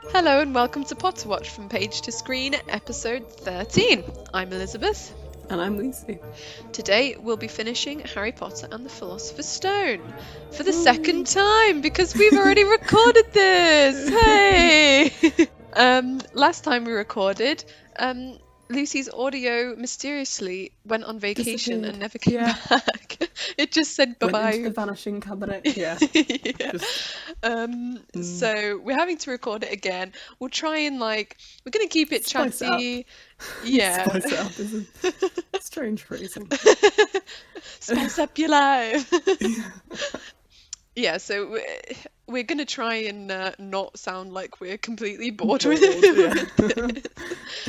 Hello and welcome to Potterwatch from Page to Screen, episode 13. I'm Elizabeth. And I'm Lucy. Today we'll be finishing Harry Potter and the Philosopher's Stone for the second time because we've already recorded this. Hey! Last time we recorded, Lucy's audio mysteriously went on vacation and never came back. It just said bye-bye. Went into the vanishing cabinet. Yeah. Yeah. So we're having to record it again. We'll try and we're gonna keep it Spice it chatty. Yeah. Spice it up is a strange phrasing. Spice up your life. Yeah, so we're gonna try and not sound like we're completely bored with it.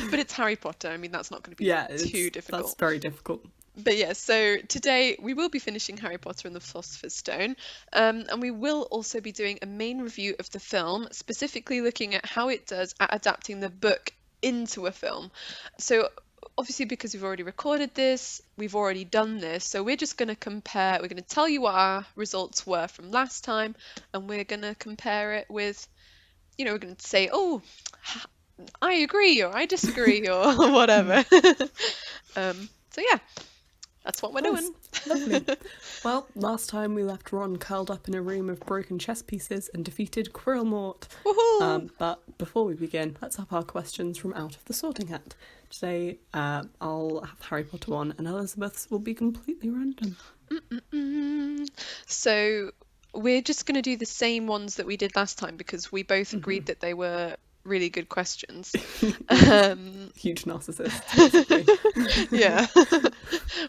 But it's Harry Potter. I mean, that's not going to be too difficult. That's very difficult. But yeah, so today we will be finishing Harry Potter and the Philosopher's Stone, and we will also be doing a main review of the film, specifically looking at how it does at adapting the book into a film. So obviously, because we've already recorded this, we've already done this, so we're just going to compare, we're going to tell you what our results were from last time, and we're going to compare it with, we're going to say, oh, I agree, or I disagree, or whatever. So yeah, that's what we're doing. Lovely. Well, last time we left Ron curled up in a room of broken chess pieces and defeated Quirrellmort. But before we begin, let's have our questions from out of the sorting hat. Today, I'll have Harry Potter one, and Elizabeth's will be completely random. So we're just going to do the same ones that we did last time because we both agreed that they were really good questions. Huge narcissist, basically. Yeah.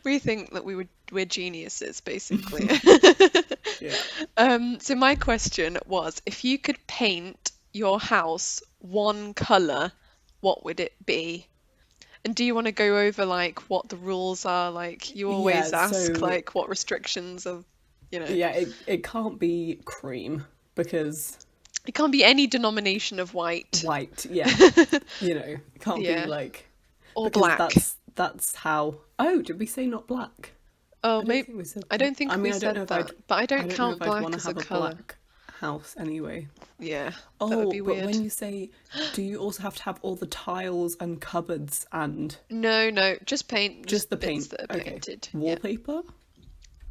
We think that we're geniuses, basically. Yeah. So my question was, if you could paint your house one colour, what would it be? And do you want to go over what the rules are? You always ask what restrictions of, Yeah, it can't be cream because it can't be any denomination of white. White, yeah. It can't be or black. That's how. Oh, did we say not black? Oh, maybe I don't think we said that. But I don't count black as a colour. Black house anyway. Yeah. Oh, that would be weird. But when you say, do you also have to have all the tiles and cupboards and? No, just paint. Just the paint. That are painted. Wallpaper?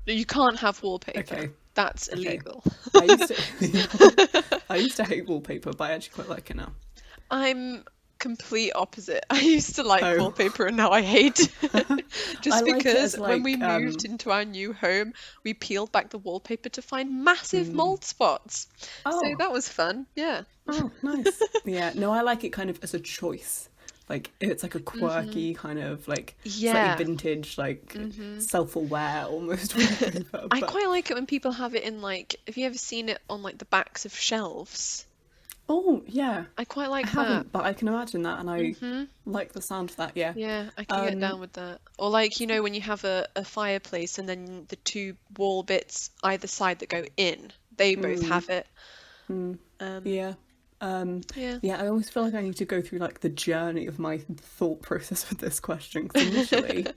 Yeah. You can't have wallpaper. Okay. That's illegal. I used to hate wallpaper, but I actually quite like it now. I'm complete opposite. I used to like wallpaper and now I hate it. Just because when we moved into our new home, we peeled back the wallpaper to find massive mold spots. So that was fun. Yeah. Oh, nice. Yeah. No, I like it kind of as a choice. It's a quirky kind of slightly vintage, self-aware almost wallpaper. I quite like it when people have it in have you ever seen it on the backs of shelves? Oh, yeah. I quite like that. I haven't, but I can imagine that, and I like the sound of that, yeah. Yeah, I can get down with that. Or when you have a fireplace and then the two wall bits either side that go in, they both have it. Yeah. I always feel like I need to go through the journey of my thought process with this question, because initially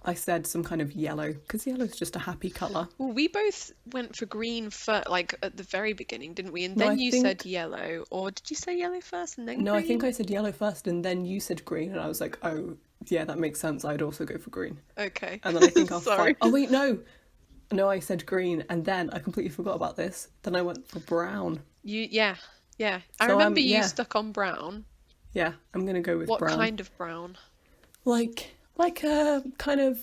I said some kind of yellow, because yellow is just a happy colour. Well, we both went for green at the very beginning, didn't we? And then you said yellow, or did you say yellow first and then green? No, I think I said yellow first and then you said green, and I was like, oh, yeah, that makes sense. I'd also go for green. Okay. And then I think I'll sorry. Oh, wait, no. No, I said green, and then I completely forgot about this. Then I went for brown. Yeah. I remember you stuck on brown. Yeah, I'm going to go with brown. What kind of brown? Like a kind of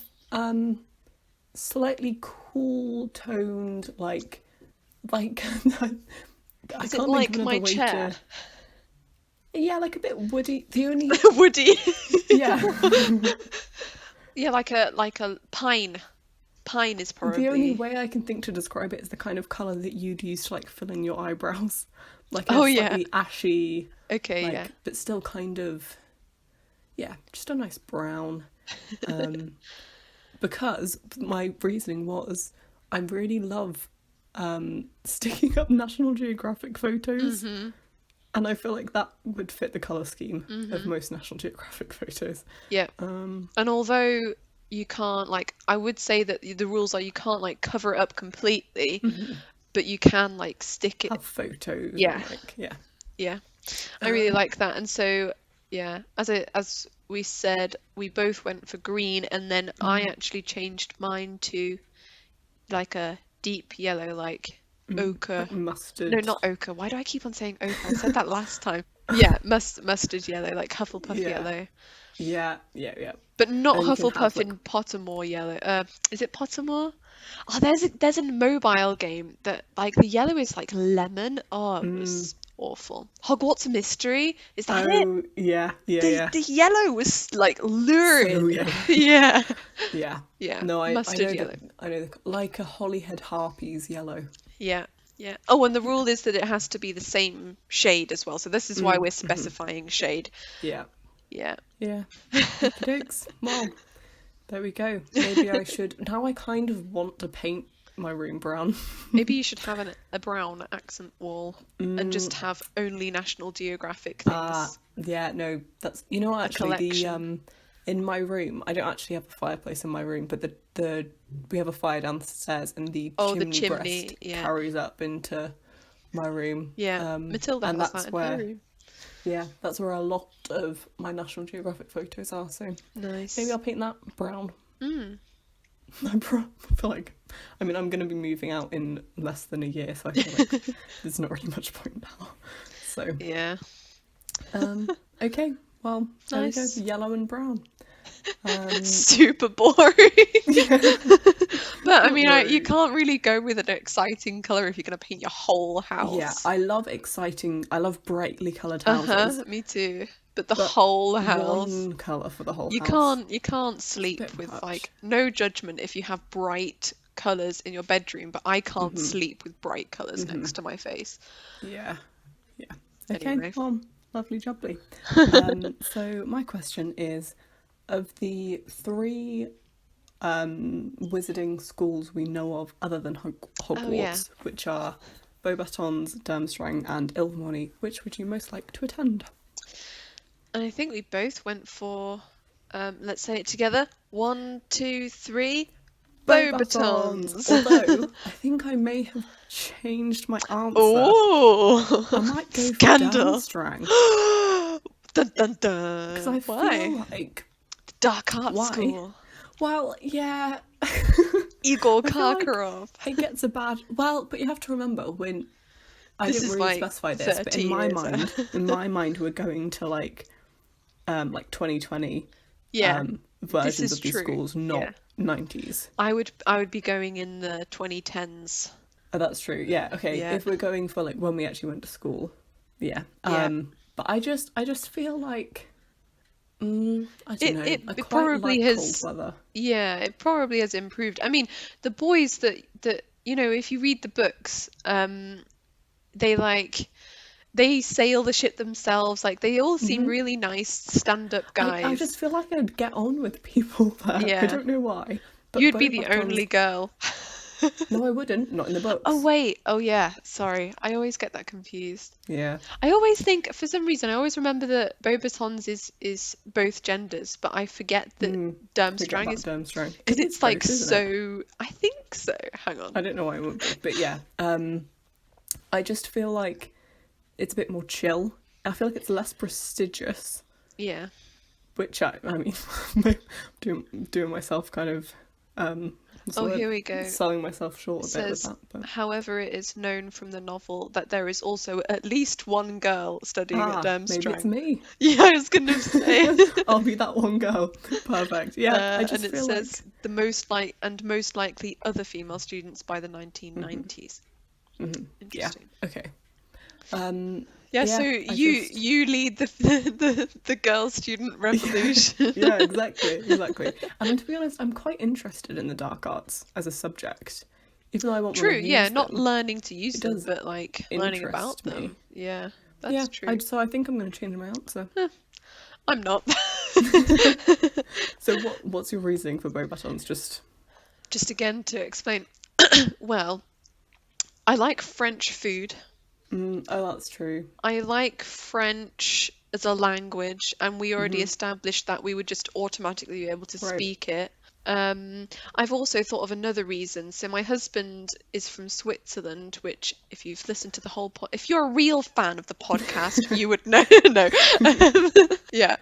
slightly cool toned, Is it like my chair? Yeah, a bit woody. The only woody. Yeah. Yeah, like a pine. Pine is probably the only way I can think to describe it is the kind of colour that you'd use to fill in your eyebrows. Slightly ashy. Okay, but still kind of just a nice brown. Because my reasoning was I really love sticking up National Geographic photos, and I feel like that would fit the colour scheme of most National Geographic photos. Yeah. And although you can't I would say that the rules are you can't cover it up completely, but you can stick it. Have photos. Yeah. Yeah, I really Um, like that. And so, yeah, as we said, we both went for green, and then I actually changed mine to like a deep yellow, like ochre. like No, mustard. not ochre. Why do I keep on saying ochre? I said that last time. Yeah, mustard yellow, like Hufflepuff Yeah, yellow. yeah, yeah, yeah. But not And you can have Hufflepuff like in Pottermore yellow. Is it Pottermore? Oh, there's a mobile game that like the yellow is like lemon. Oh, it was awful. Hogwarts Mystery, is that it? oh yeah, yeah, The yeah. the yellow was like So lurid. yellow. Yeah. Yeah. Yeah. No, I Mustard know that yellow. I know like a Hollyhead harpy's yellow. Yeah. Yeah. Oh, and the rule is that it has to be the same shade as well. So this is why we're Mm-hmm. specifying shade. Yeah. Yeah. Yeah. Okie dokes. Well, there we go. Maybe I should now I kind of want to paint my room brown. Maybe you should have a brown accent wall and just have only National Geographic things. Yeah, no, that's you know what, A actually the collection. in my room I don't actually have a fireplace in my room, but the we have a fire downstairs and the Oh, the chimney breast chimney. Yeah. carries up into my room. Yeah. Matilda And has that that's in her where room. yeah, that's where a lot of my National Geographic photos are, so maybe Nice. I'll paint that brown. Mm. I feel like I mean I'm gonna be moving out in less than a year, so I feel like there's not really much point now. So Yeah. okay, well there we go, Nice. yellow and brown. Super boring. But I mean, you No. can't really go with an exciting color if you're going to paint your whole Yeah, house. I love brightly coloured houses, Me too. But the but whole house, one colour for the whole you house. can't It's a sleep bit with much. like no judgment if you have bright colors in your bedroom, but I can't sleep with bright colors next to my face. Yeah, yeah. Okay, Anyway. well, lovely jubbly. So my question is, of the three wizarding schools we know of other than Oh yeah. Hogwarts, which are Beauxbatons, Durmstrang, and Ilvermorny, which would you most like to attend? And I think we both went for let's say it together. 1, 2, 3. Beauxbatons! Beauxbatons. Although, I think I may have changed my answer. I Oh, might go for scandal. Durmstrang. Dun dun Because dun. I Why? feel like... Dark art Why? school. Well, yeah. Igor I feel like Karkaroff. it gets a bad... Well, but you have to remember, when... I This didn't is really like specify this, but 30 years. in my mind, we're going to like 2020 Yeah, this versions is of these true. schools, Yeah. not 90s. I would be going in the 2010s. Oh, that's true. Yeah. Okay. Yeah. If we're going for like when we actually went to school, yeah. Yeah. But I just feel like I don't know. I It quite probably like cold has, weather. yeah, it probably has improved. I mean, the boys that if you read the books, they like they sail the ship themselves. Like they all seem really nice stand-up I guys. just feel like I'd get on with people there. I Yeah. don't know why. But You'd be the only Beauxbatons, girl. no, I wouldn't. Not in the Oh books. wait, oh yeah, sorry. I always get that confused. Yeah. I always think, for some reason, I always remember that Beauxbatons is both genders, but I forget that Forget Durmstrang about is Durmstrang. because It is it's like both, isn't it? so. I think so. Hang on. I don't know why it would be, but yeah. I just feel like it's a bit more chill. I feel like it's less prestigious, Yeah. which I mean, doing myself kind of what's the Oh, word? here we go. Selling myself short It a bit with says, that, but however, it is known from the novel that there is also at least one girl studying at maybe it's Durmstrang. me. Yeah, I was gonna say. I'll be that one girl. Perfect. Yeah, I And just it feel says the most likely other female students by the 1990s. yeah. Interesting. Okay. Yeah, so I you lead the girl student revolution. yeah, exactly. And to be honest, I'm quite interested in the dark arts as a subject, even though I won't True, want to yeah, use not them. learning to use them, does but like learning about interest me. them. Yeah, that's Yeah, true. so I think I'm going to change my answer. I'm not. So what's your reasoning for Beauxbatons? Just again to explain. Well, I like French food. Oh, that's true. I like French as a language, and we already established that we would just automatically be able to Right. speak it. I've also thought of another reason. So my husband is from Switzerland, which if you've listened to the whole if you're a real fan of the podcast, you would know. No. Yeah.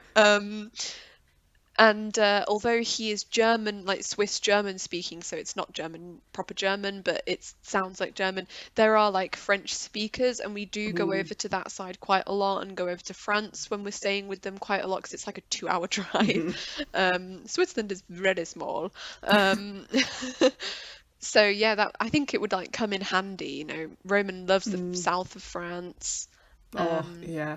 And although he is German, like Swiss German speaking, so it's not German, proper German, but it sounds like German, there are like French speakers, and we do go over to that side quite a lot and go over to France when we're staying with them quite a lot because it's like a 2-hour drive. Switzerland is very small. So yeah, that I think it would like come in handy, you know. Roman loves the south of France. Oh, yeah.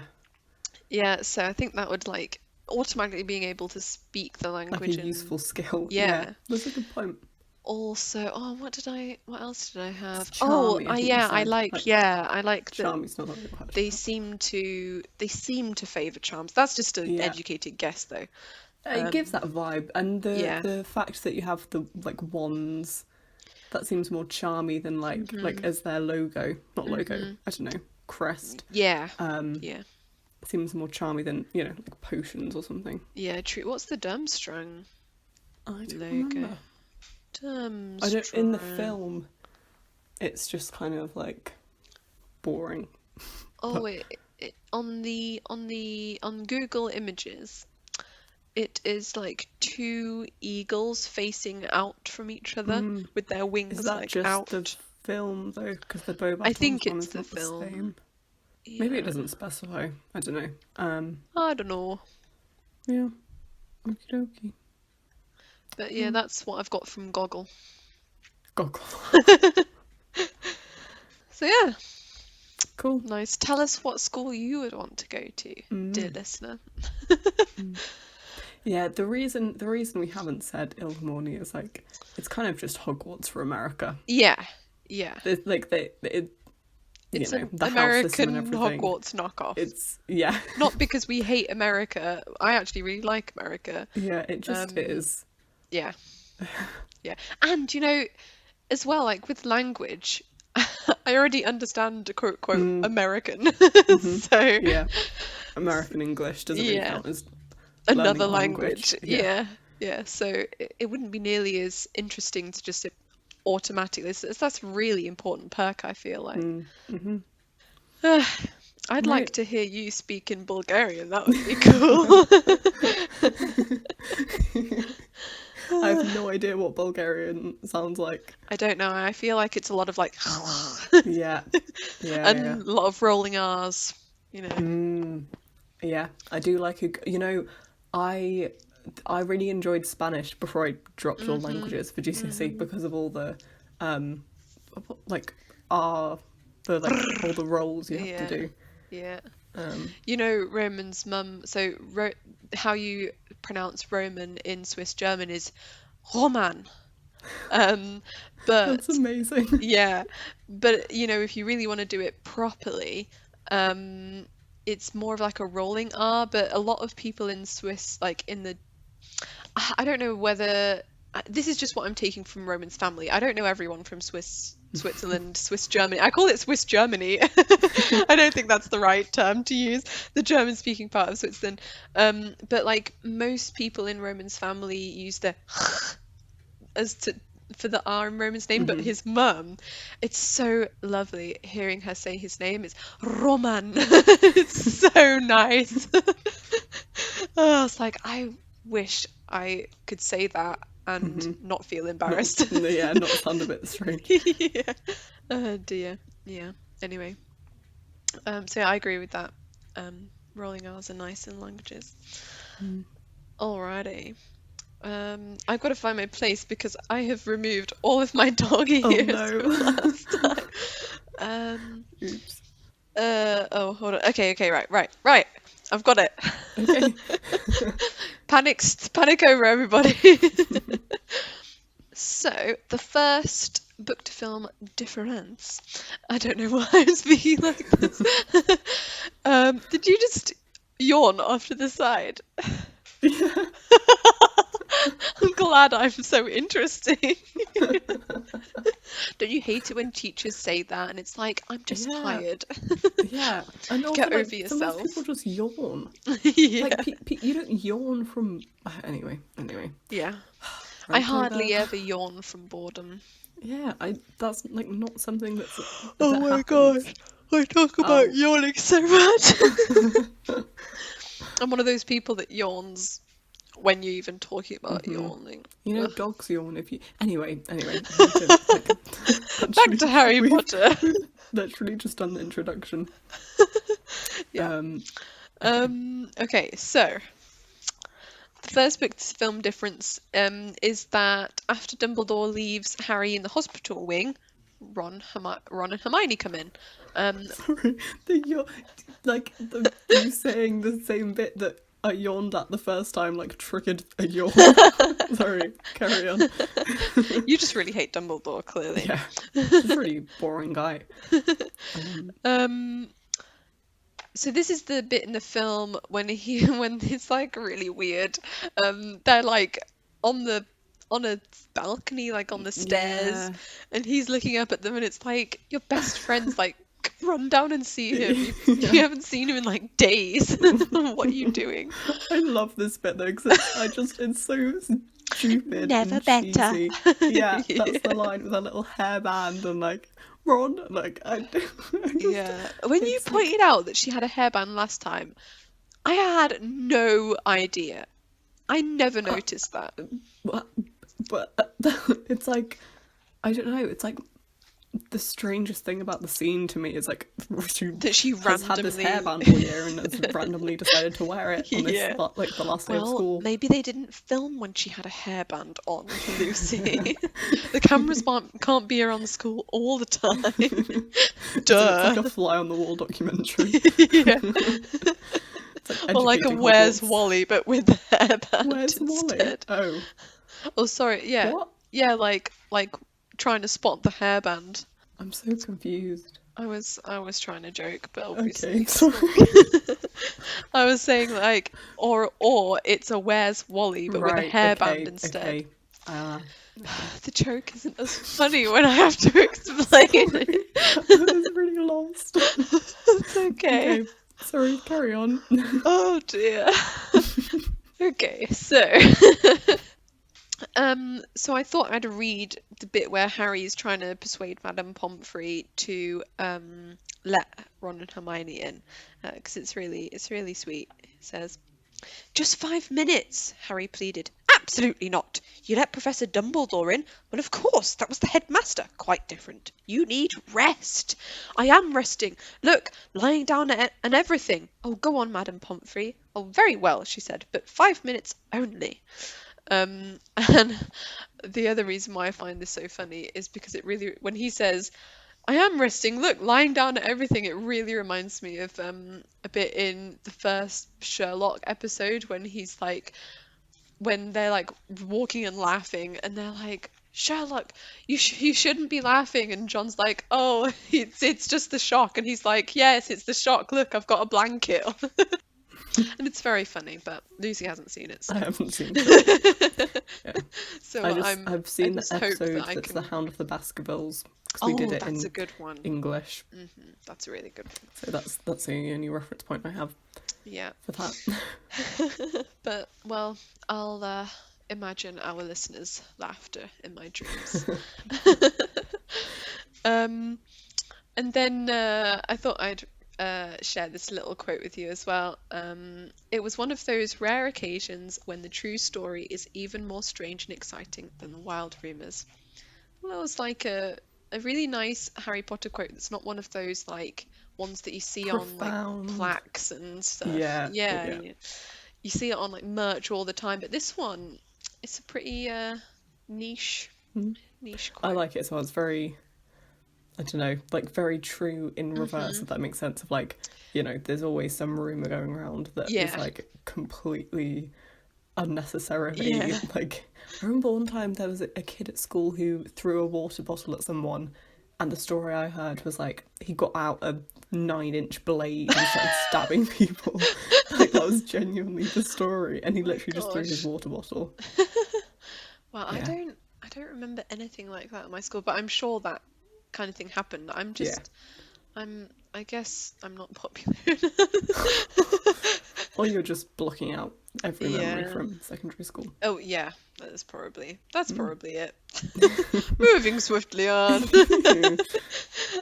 Yeah, so I think that would like automatically being able to speak the Like a language and useful skill. yeah. That's a good point. Also, oh, what else did I have? It's Oh, charmy, I think you yeah, said. Like, I like that charmy's not that much. they seem to favor charms. That's just an Yeah. educated guess though. It gives that vibe, and Yeah. the fact that you have the like wands, that seems more charmy than like as their logo, not logo, I don't know, crest. Yeah. Yeah, seems more charmy than, you know, like potions or something. Yeah, true. What's the Durmstrang I don't logo? remember. Durmstrang. I don't. In the film, it's just kind of like boring. Oh, on Google Images, it is like two eagles facing out from each other with their wings Is that like just out. the film though? Because the Boba I think Fett one it's is the not film. the same. Yeah. Maybe it doesn't specify. I don't know. I don't know. Yeah. Okie dokie. But yeah, that's what I've got from Goggle. Goggle. So yeah, Cool. nice. Tell us what school you would want to go to, dear listener. Yeah, the reason we haven't said Ilvermorny is like it's kind of just Hogwarts for America. Yeah, yeah. It's like It's you know, an the house system and American everything. Hogwarts knockoff. It's yeah. Not because we hate America. I actually really like America. Yeah, it just is. Yeah. Yeah. And you know, as well, like with language, I already understand quote American. So Yeah. American English doesn't really Yeah. count as another learning language. Yeah. Yeah. Yeah. So it wouldn't be nearly as interesting to just automatically. That's a really important perk, I feel like. I'd like to hear you speak in Bulgarian. That would be cool. I have no idea what Bulgarian sounds like. I don't know. I feel like it's a lot of like Yeah. Yeah. and yeah. a lot of rolling R's, you know. Yeah, I do like you know, I really enjoyed Spanish before I dropped all languages for GCSE because of all the like all the roles you have to do. Yeah. You know, Roman's mum, so how you pronounce Roman in Swiss German is Roman. But That's amazing. yeah, but you know, if you really want to do it properly, it's more of like a rolling R, but a lot of people in Swiss, like I don't know whether this is just what I'm taking from Roman's family. I don't know everyone from Switzerland, Swiss Germany. I call it Swiss Germany. I don't think that's the right term to use, the German speaking part of Switzerland. But like most people in Roman's family use the for the R in Roman's name, but his mum, it's so lovely hearing her say his name. It's Roman. It's so nice. Oh, it's like I wish I could say that and not feel embarrassed. Yeah, not sound a bit strange. Yeah. Oh dear. Yeah. Anyway. So yeah, I agree with that. Rolling R's are nice in languages. Alrighty. I've got to find my place because I have removed all of my dog ears from last time. Oops. Oh, hold on. Okay, right. I've got it. Okay. Panic over, everybody. So, the first book to film difference. I don't know why I'm speaking like this. Did you just yawn off to the side? Yeah. I'm glad I'm so interesting. Don't you hate it when teachers say that and it's like, I'm just tired? Yeah. And also, Get like, over yourself. sometimes people just yawn. Yeah. Like, you don't yawn from... Anyway. Yeah. I Right hardly over. ever yawn from boredom. Yeah, that's like not something that Oh my happens. gosh, I talk about Oh. yawning so much. I'm one of those people that yawns when you're even talking about yawning. You know, Ugh. dogs yawn if you. Anyway, we need to like. Back Actually, to Harry Potter. we've literally just done the introduction. Yeah. Okay. Okay, so the first book to film difference is that after Dumbledore leaves Harry in the hospital wing, Ron and Hermione come in. Sorry, you saying the same bit that I yawned at the first time like triggered a yawn. Sorry, carry on. You just really hate Dumbledore, clearly. Yeah, he's a really boring guy. Um, so this is the bit in the film when when it's like really weird. They're like on the on a balcony, like on the stairs, Yeah. and he's looking up at them, and it's like your best friend's like, run down and see him. You, Yeah. you haven't seen him in like days. What are you doing? I love this bit though because it's so stupid Never and better. cheesy. Yeah, that's the line with a little hairband and like Ron. Like I just, Yeah. When you it's like pointed out that she had a hairband last time, I had no idea. I never noticed that. but, it's like I don't know. It's like the strangest thing about the scene to me is like she That she has had this randomly. hairband all year and has randomly decided to wear it on this Yeah. like the last day of Well, school. maybe they didn't film when she had a hairband on, Lucy. The cameras can't be around the school all the time. So it's Duh. like a fly on the wall documentary. Yeah. It's like Or like a educating Where's Hogwarts. Wally, but with the hairband Where's Wally? instead. Oh, Oh, sorry. Yeah. what? Yeah, like trying to spot the hairband. I'm so confused. I was trying to joke, but Okay, obviously sorry. I was saying like or it's a Where's Wally but with a Right, hairband okay, instead. okay. The joke isn't as funny when I have to explain it. I was really lost. It's okay. Okay, sorry, carry on. Oh dear. Okay, so so I thought I'd read the bit where Harry's trying to persuade Madame Pomfrey to let Ron and Hermione in, because it's really sweet. It says, "Just 5 minutes," Harry pleaded. "Absolutely not. You let Professor Dumbledore in? Well, of course, that was the headmaster. Quite different. You need rest." "I am resting. Look, lying down and everything." "Oh, go on, Madame Pomfrey." "Oh, very well," she said, "but 5 minutes only." And the other reason why I find this so funny is because it really, when he says, "I am resting, look, lying down at everything," it really reminds me of a bit in the first Sherlock episode when he's like, when they're like walking and laughing, and they're like, "Sherlock, you shouldn't be laughing," and John's like, "Oh, it's just the shock," and he's like, "Yes, it's the shock. Look, I've got a blanket." And it's very funny, but Lucy hasn't seen it, I so haven't seen it. Yeah. so I've seen I the just hope episode that I that's can. The Hound of the Baskervilles because we Oh, did it that's in a good one. English. That's a really good one. So that's the only reference point I have Yeah. for that. But, well, I'll imagine our listeners' laughter in my dreams. And then I thought I'd share this little quote with you as well. "It was one of those rare occasions when the true story is even more strange and exciting than the wild rumours." Well, that was like a really nice Harry Potter quote that's not one of those like ones that you see on like Profound. plaques and stuff. Yeah. You see it on like merch all the time, but this one, it's a pretty niche I quote. like it as well. It's very, I don't know, like very true in reverse, if that makes sense. Of like, you know, there's always some rumor going around that is Yeah. like completely unnecessarily Yeah. like. I remember one time there was a kid at school who threw a water bottle at someone, and the story I heard was like he got out a 9-inch blade and started stabbing people. Like that was genuinely the story, and he literally just threw his gosh. water bottle. Well, Yeah. I don't remember anything like that at my school, but I'm sure that kind of thing happened. I guess I'm not popular enough. Or you're just blocking out every memory Yeah. from secondary school. Oh yeah, that's probably it. Moving swiftly on.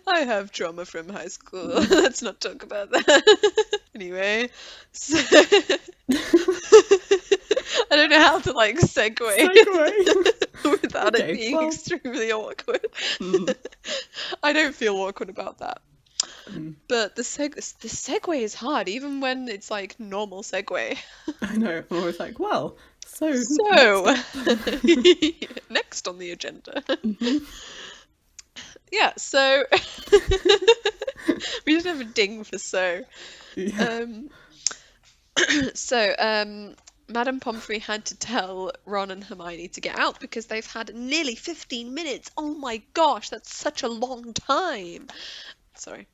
I have trauma from high school. Let's not talk about that. Anyway, so I don't know how to like segue Segue. without it Okay, being well. extremely awkward. I don't feel awkward about that. But the segue is hard, even when it's like normal segue. I know. I'm always like, well, so So, next on the agenda. Yeah, so we didn't have a ding for so. yeah. Um, Madame Pomfrey had to tell Ron and Hermione to get out because they've had nearly 15 minutes. Oh my gosh, that's such a long time. Sorry.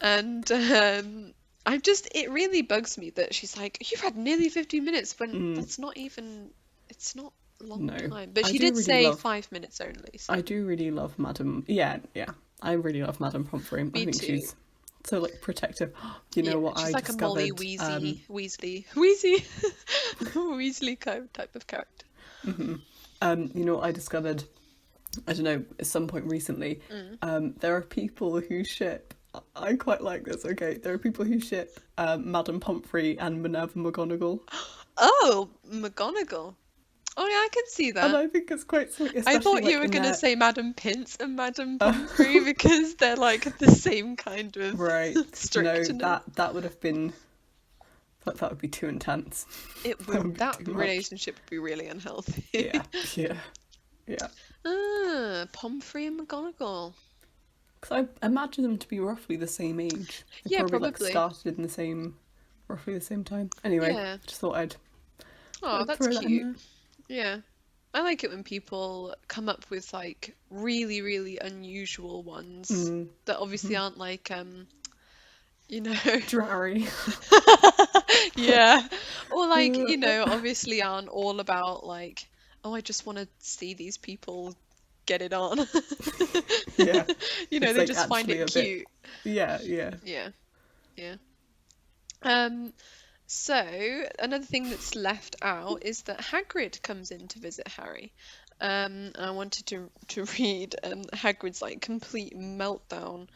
And it really bugs me that she's like, you've had nearly 15 minutes when that's not even, it's not a long No. time. But I she do did really say love- 5 minutes only. So. I do really love Madame. Yeah. I really love Madame Pomfrey. I think too. she's so like protective. You know what She's I like discovered? a Molly Weasley type of character. You know what I discovered? I don't know, at some point recently. There are people who ship. I quite like this. Okay, there are people who ship Madame Pomfrey and Minerva McGonagall, Oh, McGonagall. Oh yeah, I can see and that. I think it's quite sweet. I Especially, thought you like, were in gonna their- say Madame Pince and Madame Pomfrey because they're like the same kind of right. strict. No, that would have been. That would be too intense. It would would, be that too much. relationship would be really unhealthy. Yeah. Ah, Pomfrey and McGonagall. Because I imagine them to be roughly the same age. They Yeah, like probably. started in roughly the same time. Anyway, Yeah. just thought I'd Oh, that's throw that in cute. there. Yeah. I like it when people come up with like really, really unusual ones that obviously aren't like you know, Drarry. yeah. Or like, obviously aren't all about like, oh, I just want to see these people get it on. Yeah. They like, just find actually it a bit- cute. Yeah. Yeah. So another thing that's left out is that Hagrid comes in to visit Harry. I wanted to read Hagrid's like complete meltdown.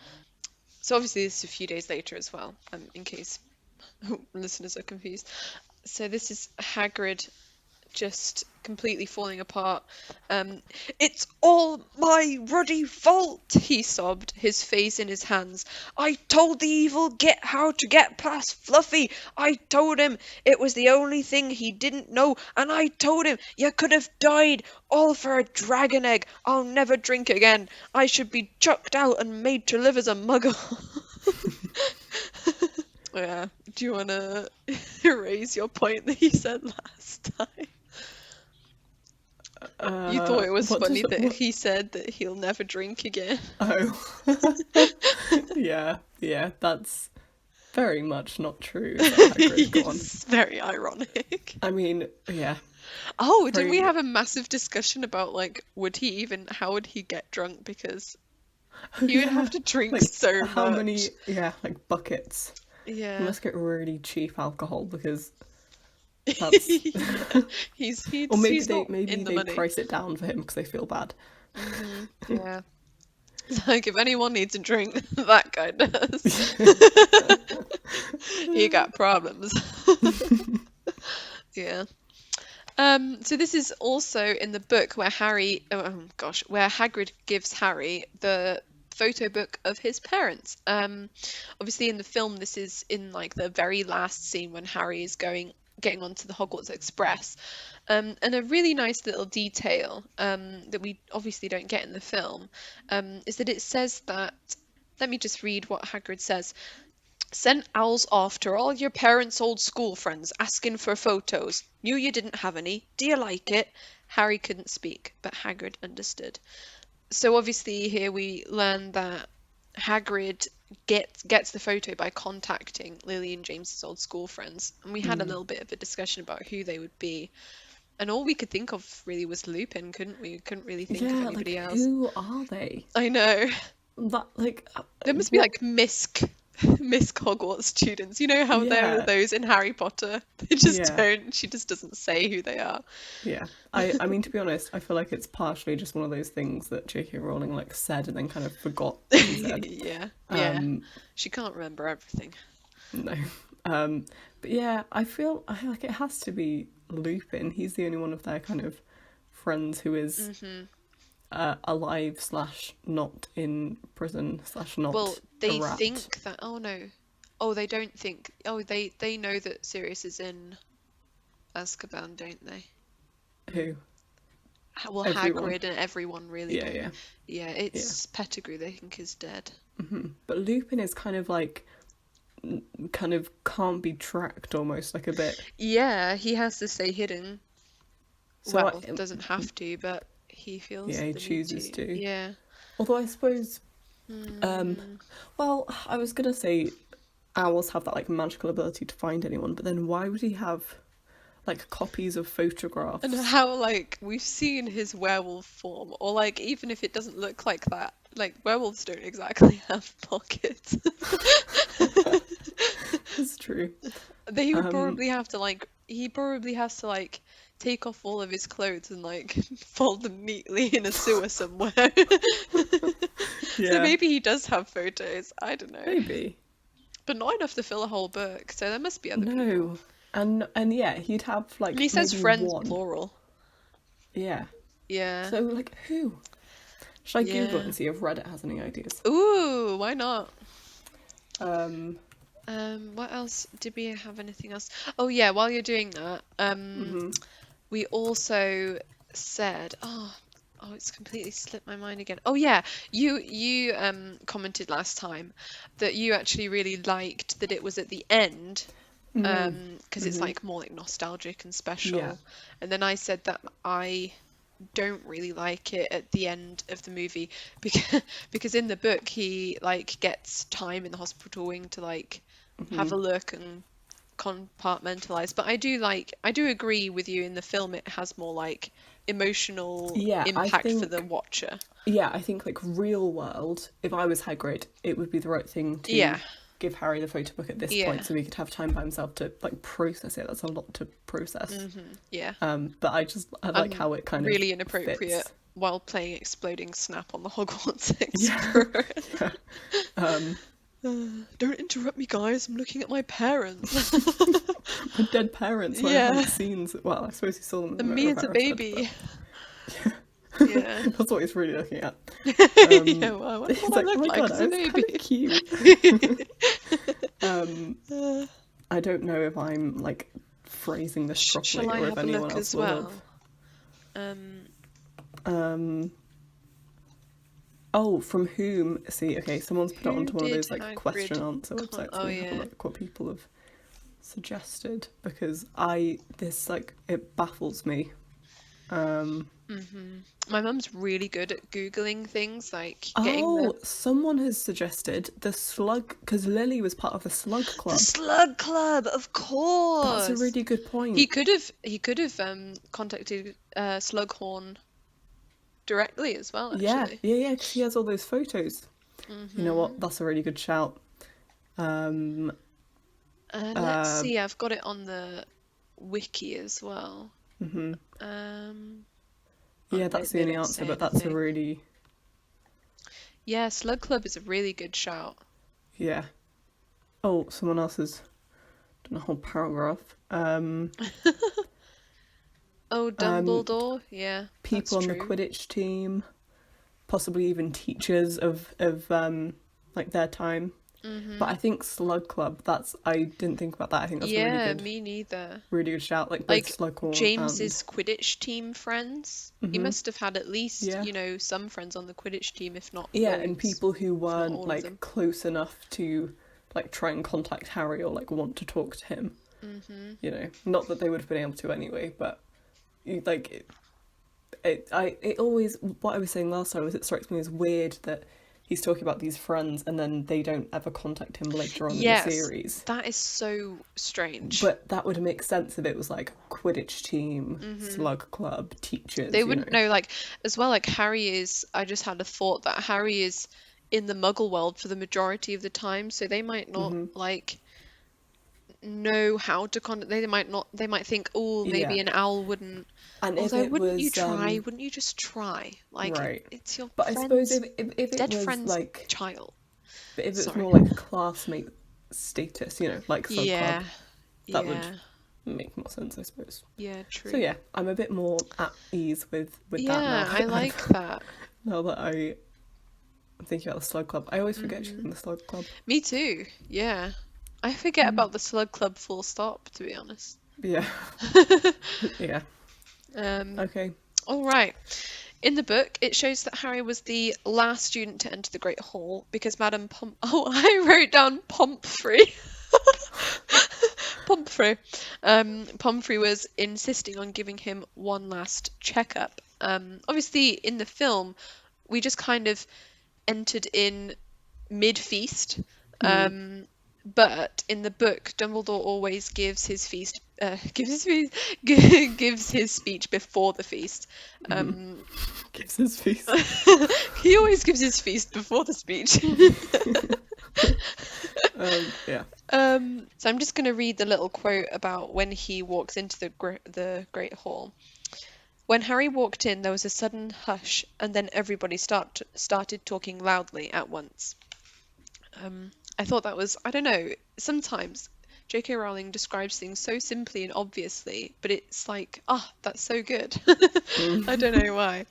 So obviously this is a few days later as well, in case listeners are confused. So this is Hagrid just completely falling apart. It's all my ruddy fault, he sobbed, his face in his hands. I told the evil git how to get past Fluffy. I told him it was the only thing he didn't know, and I told him you could have died, all for a dragon egg. I'll never drink again. I should be chucked out and made to live as a muggle. Yeah. Do you want to erase your point that you said last time? You thought it was funny that he said that he'll never drink again. Oh. Yeah, that's very much not true. Go on. It's very ironic. I mean, yeah. Oh, didn't we Very- have a massive discussion about like how would he get drunk, because he would have to drink Like, so how much. many, like buckets. You Yeah. must get really cheap alcohol because that's... He's Or maybe he's not they in the money. price it down for him because they feel bad. Yeah. Like if anyone needs a drink, that guy does. He got problems. Yeah. So this is also in the book where where Hagrid gives Harry the photo book of his parents. Obviously in the film this is in like the very last scene when Harry is getting onto the Hogwarts Express. And a really nice little detail that we obviously don't get in the film is that it says that, let me just read what Hagrid says. Sent owls off to all your parents' old school friends asking for photos. Knew you didn't have any. Do you like it? Harry couldn't speak, but Hagrid understood. So obviously here we learn that Hagrid gets the photo by contacting Lily and James's old school friends. And we had a little bit of a discussion about who they would be. And all we could think of really was Lupin, couldn't we? We couldn't really think of anybody else. Who are they? I know. That, like, There must be what- like Misk Miss Hogwarts students. You know how there are Yeah, those in Harry Potter? They just yeah, don't, she just doesn't say who they are. yeah. I mean, to be honest, I feel like it's partially just one of those things that J.K. Rowling like said and then kind of forgot she said. Yeah, yeah. Um, She can't remember everything. no. Um, but yeah, I feel like it has to be Lupin. He's the only one of their kind of friends who is alive slash not in prison slash Well, not a they rat. think that, oh no. Oh, they don't think. Oh, they know that Sirius is in Azkaban, don't they? Who? Well, Everyone. Hagrid and everyone really Yeah, don't. yeah, Yeah, yeah. it's Pettigrew they think is dead. But Lupin is kind of like kind of can't be tracked almost like a bit. Yeah, he has to stay hidden. So Well, doesn't have to, but he feels yeah, he the need chooses to. to. Yeah. Although I suppose, Hmm. well, I was gonna say owls have that like magical ability to find anyone, but then why would he have like copies of And photographs? how, like, we've seen his werewolf form, or like, even if it doesn't look like that, like, werewolves don't exactly have pockets. That's true. They would Um, probably have to, like, he probably has to, like, take off all of his clothes and, like, fold them neatly in a sewer somewhere. So yeah, maybe he does have photos, I don't know. maybe. But not enough to fill a whole book, so there must be other people. No, and yeah, he'd have And like he says maybe friends one. plural. Yeah. Yeah, So like who? Should I Google it yeah. and see if Reddit has any ideas? Ooh, why not? Um, What else? Did we have anything else? Oh yeah, while you're doing that, mhm. we also said, oh, it's completely slipped my mind again. Oh yeah, you commented last time that you actually really liked that it was at the end, because it's like more like nostalgic and Yeah. special. And then I said that I don't really like it at the end of the movie because in the book he like gets time in the hospital wing to like have a look and compartmentalize. But I do agree with you, in the film it has more like emotional Yeah, impact for the watcher. I think like real world, if I was Hagrid, it would be the right thing to Yeah, give Harry the photo book at this yeah, point so he could have time by himself to like process it. That's a lot to process. yeah. But I like how it kind of Really inappropriate fits. while playing Exploding Snap on the Hogwarts Yeah. Explorer. Yeah. Um, Don't interrupt me, guys. I'm looking at my parents. my dead parents who I Yeah, haven't seen. Well, I suppose he saw them in the and moment me my as a parents died, baby. but Yeah. that's what he's really looking at. Yeah, well, I wonder He's what I like, oh look my like god, as I a was kind baby. of cute. Um, I don't know if I'm like phrasing this Shall properly I or if have a anyone look else as will have. well? Um, Um, oh, from whom? See, okay, someone's put it who onto one of did those like question Hagrid answer websites. Oh Let me have a yeah. look what people have suggested because this like it baffles me. Um, My mum's really good at Googling things, like getting oh, someone has suggested the slug because Lily was part of the slug the club. Slug Club, of That's a course. really good point. He could have contacted Slughorn directly as well, Yeah, actually. yeah, yeah, because he has all those photos. You know what? That's a really good shout. Um, Let's uh, see, I've got it on the wiki as well. mhm. Oh, Yeah, that's the they only don't answer, say but that's a anything. really, Yeah, Slug Club is a really good shout. yeah. Oh, someone else has done a whole paragraph. Oh, Um, Dumbledore? Yeah, that's people on the true. Quidditch team, possibly even teachers of like their time. But I think Slug Club, I didn't think about that. I think that's a Yeah, me neither. really good shout. Like both Like Slughorn and James's Quidditch team friends. He must have had at least, yeah. some friends on the Quidditch team, if not Yeah, and loads, people who if not weren't all of them. like close enough to like try and contact Harry or like want to talk to him. You know, not that they would have been able to anyway, but like it always, what I was saying last time was it strikes me as weird that he's talking about these friends and then they don't ever contact him later on in the Yes, series. that is so strange. But that would make sense if it was like Quidditch team, Slug Club, teachers, They you wouldn't know. know, like, as well, like, Harry is, I just had a thought that Harry is in the Muggle world for the majority of the time, so they might not like know how to contact. They might think, oh, Yeah. maybe an owl wouldn't. And if Although, it wouldn't you was try? Wouldn't you just try? Like right. it's your But I suppose friend's if it dead was friend's like, child. but if it was Sorry. more like classmate status, like Slug Yeah. Club, that would Yeah. make more sense, I suppose. Yeah. So True. yeah, I'm a bit more at ease with that now. Yeah, I like that. Now that I'm thinking about the Slug Club. I always forget she's in the Slug Club. Me too. Yeah. I forget about the Slug Club full stop, to be honest. Yeah. Yeah. Okay. All right. In the book, it shows that Harry was the last student to enter the Great Hall because I wrote down Pomfrey. Pomfrey. Pomfrey was insisting on giving him one last checkup. Obviously, in the film, we just kind of entered in mid-feast. But in the book, Dumbledore always gives his speech before the feast. Gives his feast. He always gives his feast before the speech. Yeah. So I'm just going to read the little quote about when he walks into the Great Hall. When Harry walked in, there was a sudden hush, and then everybody started talking loudly at once. I thought that was, I don't know, sometimes J.K. Rowling describes things so simply and obviously, but it's like, that's so good. I don't know why.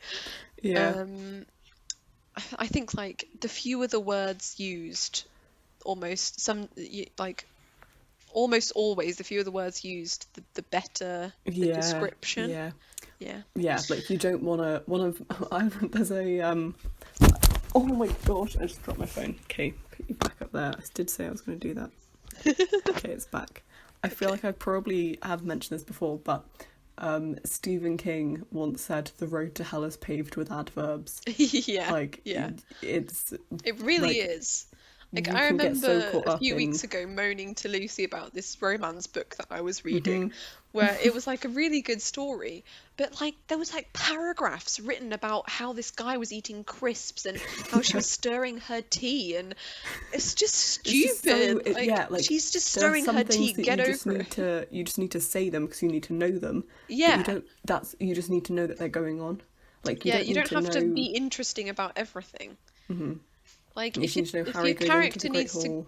Yeah. I think like the fewer the words used, almost always the fewer the words used, the better the description. Yeah, like you don't want to. There's a oh my gosh, I just dropped my phone. Okay, put you back up there. I did say I was going to do that. Okay, it's back. I feel like I probably have mentioned this before, but Stephen King once said the road to hell is paved with adverbs. Yeah. Like, yeah. It really is. Like, I remember a few weeks ago moaning to Lucy about this romance book that I was reading, where it was like a really good story, but like there was like paragraphs written about how this guy was eating crisps and how she was stirring her tea, and it's just stupid. She's just stirring her tea. Get over it. You just need to say them because you need to know them. Yeah. You just need to know that they're going on. Like you don't have to be interesting about everything. Like if your character needs to,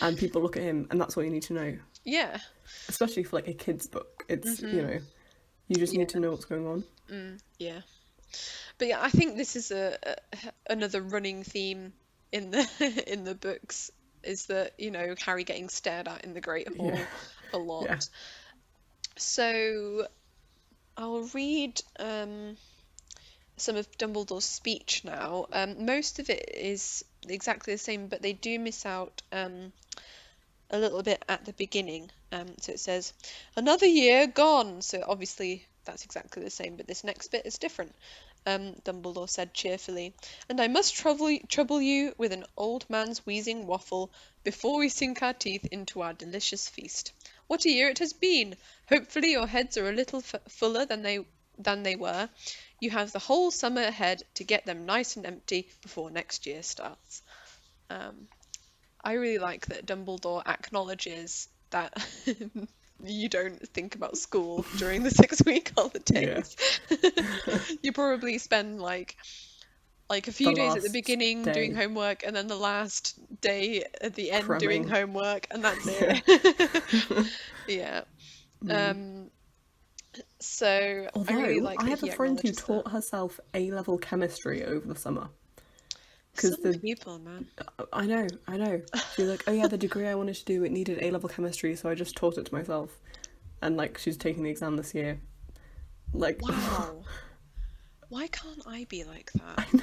and people look at him, and that's all you need to know. Yeah. Especially for like a kid's book, it's you just need to know what's going on. Yeah. But yeah, I think this is another running theme in the books is that Harry getting stared at in the Great Hall a lot. Yeah. So I'll read some of Dumbledore's speech now. Most of it is exactly the same, but they do miss out a little bit at the beginning. So it says, "Another year gone." So obviously that's exactly the same, but this next bit is different. Dumbledore said cheerfully, "And I must trouble you with an old man's wheezing waffle before we sink our teeth into our delicious feast. What a year it has been! Hopefully your heads are a little fuller than they were. You have the whole summer ahead to get them nice and empty before next year starts." I really like that Dumbledore acknowledges that you don't think about school during the 6-week holidays. Yeah. You probably spend like a few days at the beginning doing homework, and then the last day at the end doing homework, and that's it. Yeah. So although, I really like I have a friend who taught herself A-level chemistry over the summer. Some people, man. I know. She was like, "Oh yeah, the degree I wanted to do, it needed A-level chemistry, so I just taught it to myself." And like, she's taking the exam this year. Like, wow. Why can't I be like that? I know.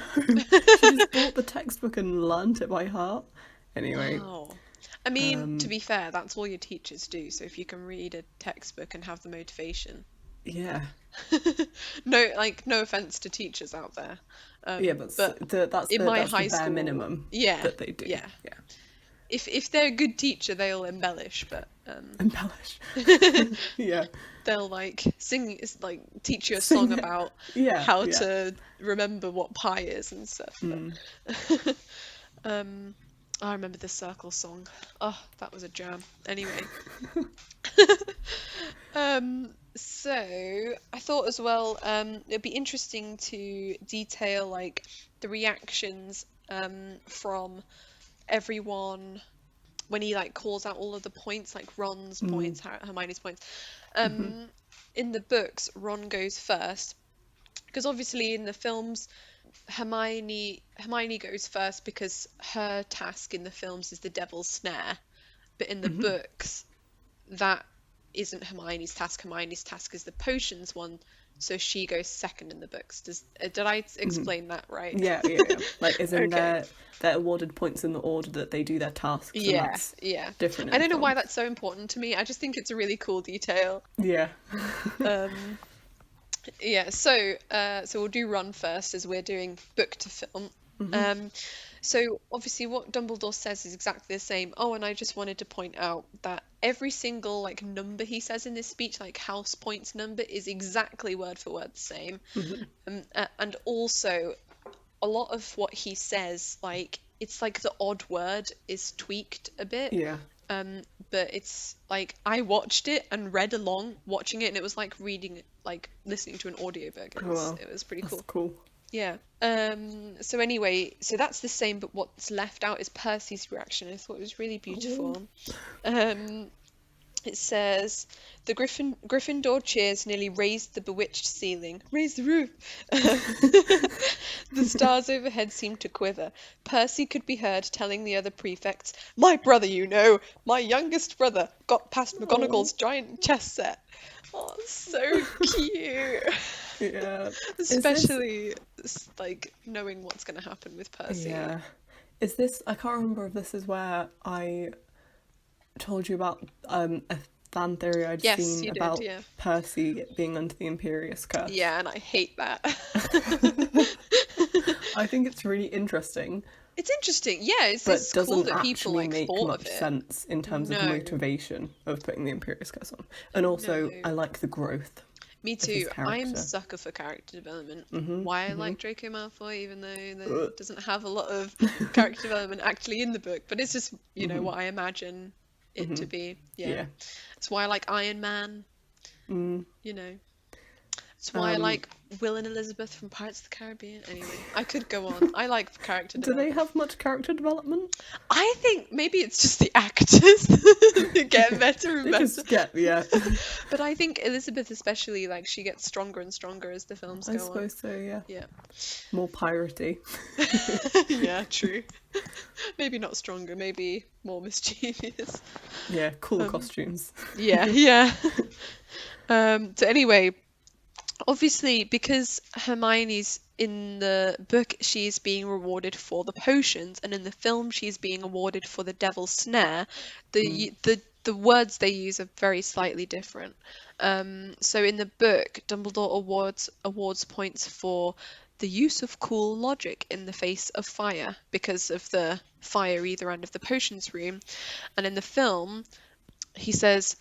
She just bought the textbook and learnt it by heart. Anyway. Wow. I mean, to be fair, that's all your teachers do. So if you can read a textbook and have the motivation. Yeah. No offense to teachers out there. But that's the bare minimum that they do. Yeah. If they're a good teacher, they'll embellish, but Embellish. Yeah. They'll like sing, like teach you a Sing song it. about Yeah, how yeah. to remember what pi is and stuff. But, I remember the circle song. Oh, that was a jam. Anyway, so I thought as well, it'd be interesting to detail like the reactions from everyone when he like calls out all of the points, like Ron's points, Hermione's points. In the books, Ron goes first because obviously in the films, Hermione goes first because her task in the films is the Devil's Snare, but in the books, that isn't Hermione's task. Hermione's task is the potions one, so she goes second in the books. Did I explain that right? Yeah, yeah, yeah. Like, as in Okay. they're awarded points in the order that they do their tasks, and Yeah, that's yeah. different I in the don't know why films. that's so important to me. I just think it's a really cool detail. Yeah. Um, yeah, so we'll do Ron first as we're doing book to film. So obviously what Dumbledore says is exactly the same. Oh, and I just wanted to point out that every single like number he says in this speech, like house points number, is exactly word for word the same. And also a lot of what he says, like it's like the odd word is tweaked a bit. Yeah. But it's like I watched it and read along watching it, and it was like reading, like listening to an audiobook. Oh, wow. It was pretty That's cool. cool. Yeah. So anyway, so that's the same, but what's left out is Percy's reaction. I thought it was really beautiful. It says, the Gryffindor cheers nearly raised the bewitched ceiling. Raise the roof. The stars overhead seemed to quiver. Percy could be heard telling the other prefects, "My brother, you know, my youngest brother, got past McGonagall's giant chess set." Oh, so cute. Yeah. Especially like knowing what's going to happen with Percy. Yeah. Is this, I can't remember if this is where I told you about a fan theory I'd Yes, seen you did, about yeah. Percy being under the Imperius curse. Yeah, and I hate that. I think it's really interesting, It's interesting. Yeah, it's but cool doesn't that people actually like make thought much of it. sense in terms of No. motivation of putting the Imperius curse on. And also, No. I like the growth. Me of his too. I'm a character. sucker for character development. Why I like Draco Malfoy, even though that doesn't have a lot of character development actually in the book, but it's just, you know, what I imagine it to be. Yeah. It's why I like Iron Man. You know. It's why I like Will and Elizabeth from Pirates of the Caribbean. Anyway, I could go on. I like character Do they development. have much character development? I think maybe it's just the actors that get better and They better. just get, yeah. But I think Elizabeth especially, like, she gets stronger and stronger as the films I go on. suppose so, yeah. Yeah. More piratey. Yeah, true. Maybe not stronger, maybe more mischievous. Yeah, cool costumes. Yeah, yeah. So anyway, obviously, because Hermione's in the book, she's being rewarded for the potions, and in the film, she's being awarded for the Devil's Snare. The words they use are very slightly different. So in the book, Dumbledore awards points for the use of cool logic in the face of fire because of the fire either end of the potions room, and in the film, he says,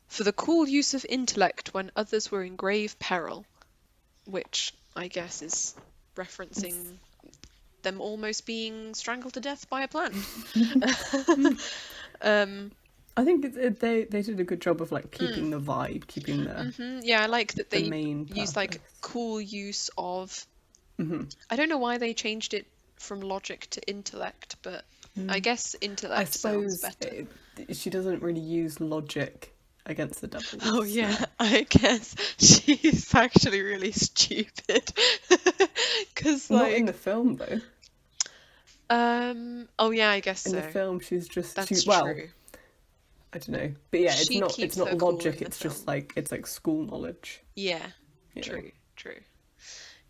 for the cool use of intellect when others were in grave peril, which I guess is referencing them almost being strangled to death by a plant. I think they did a good job of like keeping the vibe, keeping the Yeah, I like that they main use like purpose. cool use of. I don't know why they changed it from logic to intellect, but I guess I intellect sounds suppose better. she doesn't really use logic against the devil. Oh yeah, I guess she's actually really stupid. Because Not in like, the film though. oh yeah, I guess In so. the film, she's just That's well, true. I don't know, but yeah, She it's keeps not her cool logic. in the It's just film. like it's like school knowledge. Yeah, You know? true.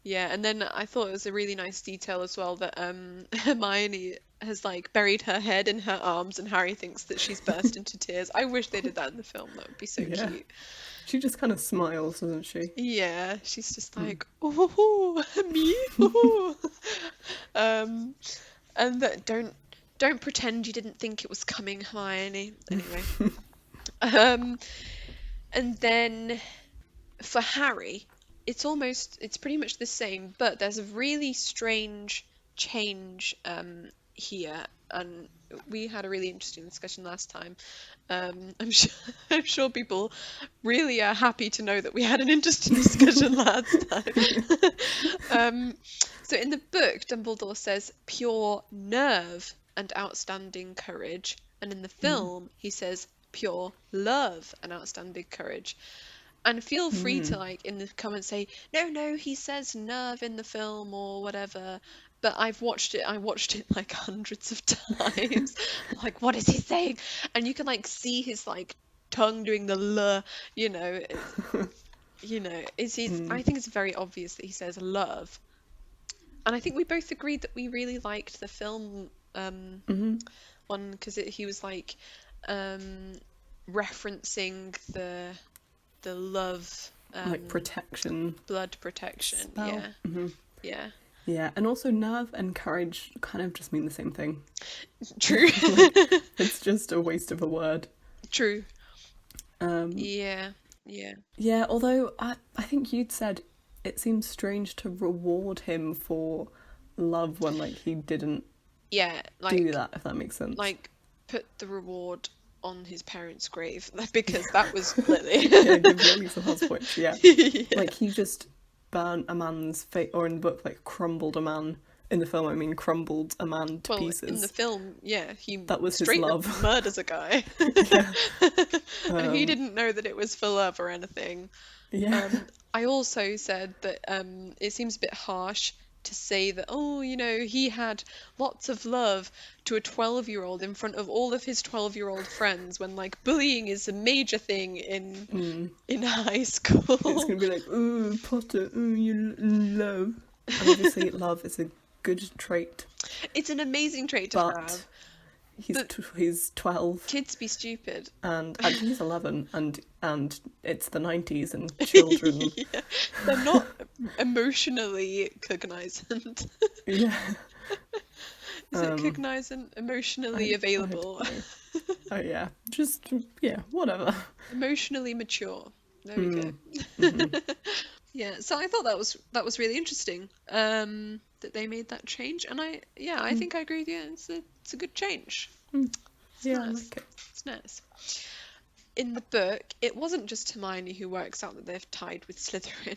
Yeah, and then I thought it was a really nice detail as well that Hermione has like buried her head in her arms and Harry thinks that she's burst into tears. I wish they did that in the film. That would be so Yeah. cute. She just kind of smiles, doesn't she? Yeah, she's just like, oh, me, oh. And that don't pretend you didn't think it was coming, Hermione. Anyway. Um, and then for Harry, it's pretty much the same, but there's a really strange change here, and we had a really interesting discussion last time. I'm sure I'm sure people really are happy to know that we had an interesting discussion last time. So in the book, Dumbledore says pure nerve and outstanding courage, and in the film, he says pure love and outstanding courage. And feel free to like in the comments say, no, he says nerve in the film or whatever. But I watched it like hundreds of times. Like, what is he saying? And you can like see his like tongue doing the l, you know, I think it's very obvious that he says love. And I think we both agreed that we really liked the film one because he was like referencing the love like protection, blood protection spell. yeah Yeah, and also nerve and courage kind of just mean the same thing. true. It's just a waste of a word. True. Yeah, yeah although I think you'd said it seems strange to reward him for love when like he didn't like do that, if that makes sense. like put the reward on his parents' grave because that was Lily. Yeah, give Lily some house yeah. Like he just burnt a man's face, or in the book like crumbled a man. In the film, I mean, crumbled a man to pieces. In the film, that was his straight love. up murders a guy. Yeah. And he didn't know that it was for love or anything. Yeah. I also said that it seems a bit harsh to say that, he had lots of love to a 12-year-old in front of all of his 12-year-old friends when, like, bullying is a major thing in high school. It's going to be like, ooh, Potter, ooh, you love. And obviously love is a good trait. It's an amazing trait to have. He's 12. Kids be stupid. And actually he's 11, and it's the 90s, and children... Yeah, they're not emotionally cognizant. Yeah. Is it cognizant? Emotionally available? Oh yeah. Just, whatever. Emotionally mature. There we go. Mm-hmm. Yeah, so I thought that was really interesting that they made that change, and I think I agree with you. It's a good change. Yeah, nice. I like it. It's nice. In the book, it wasn't just Hermione who works out that they've tied with Slytherin.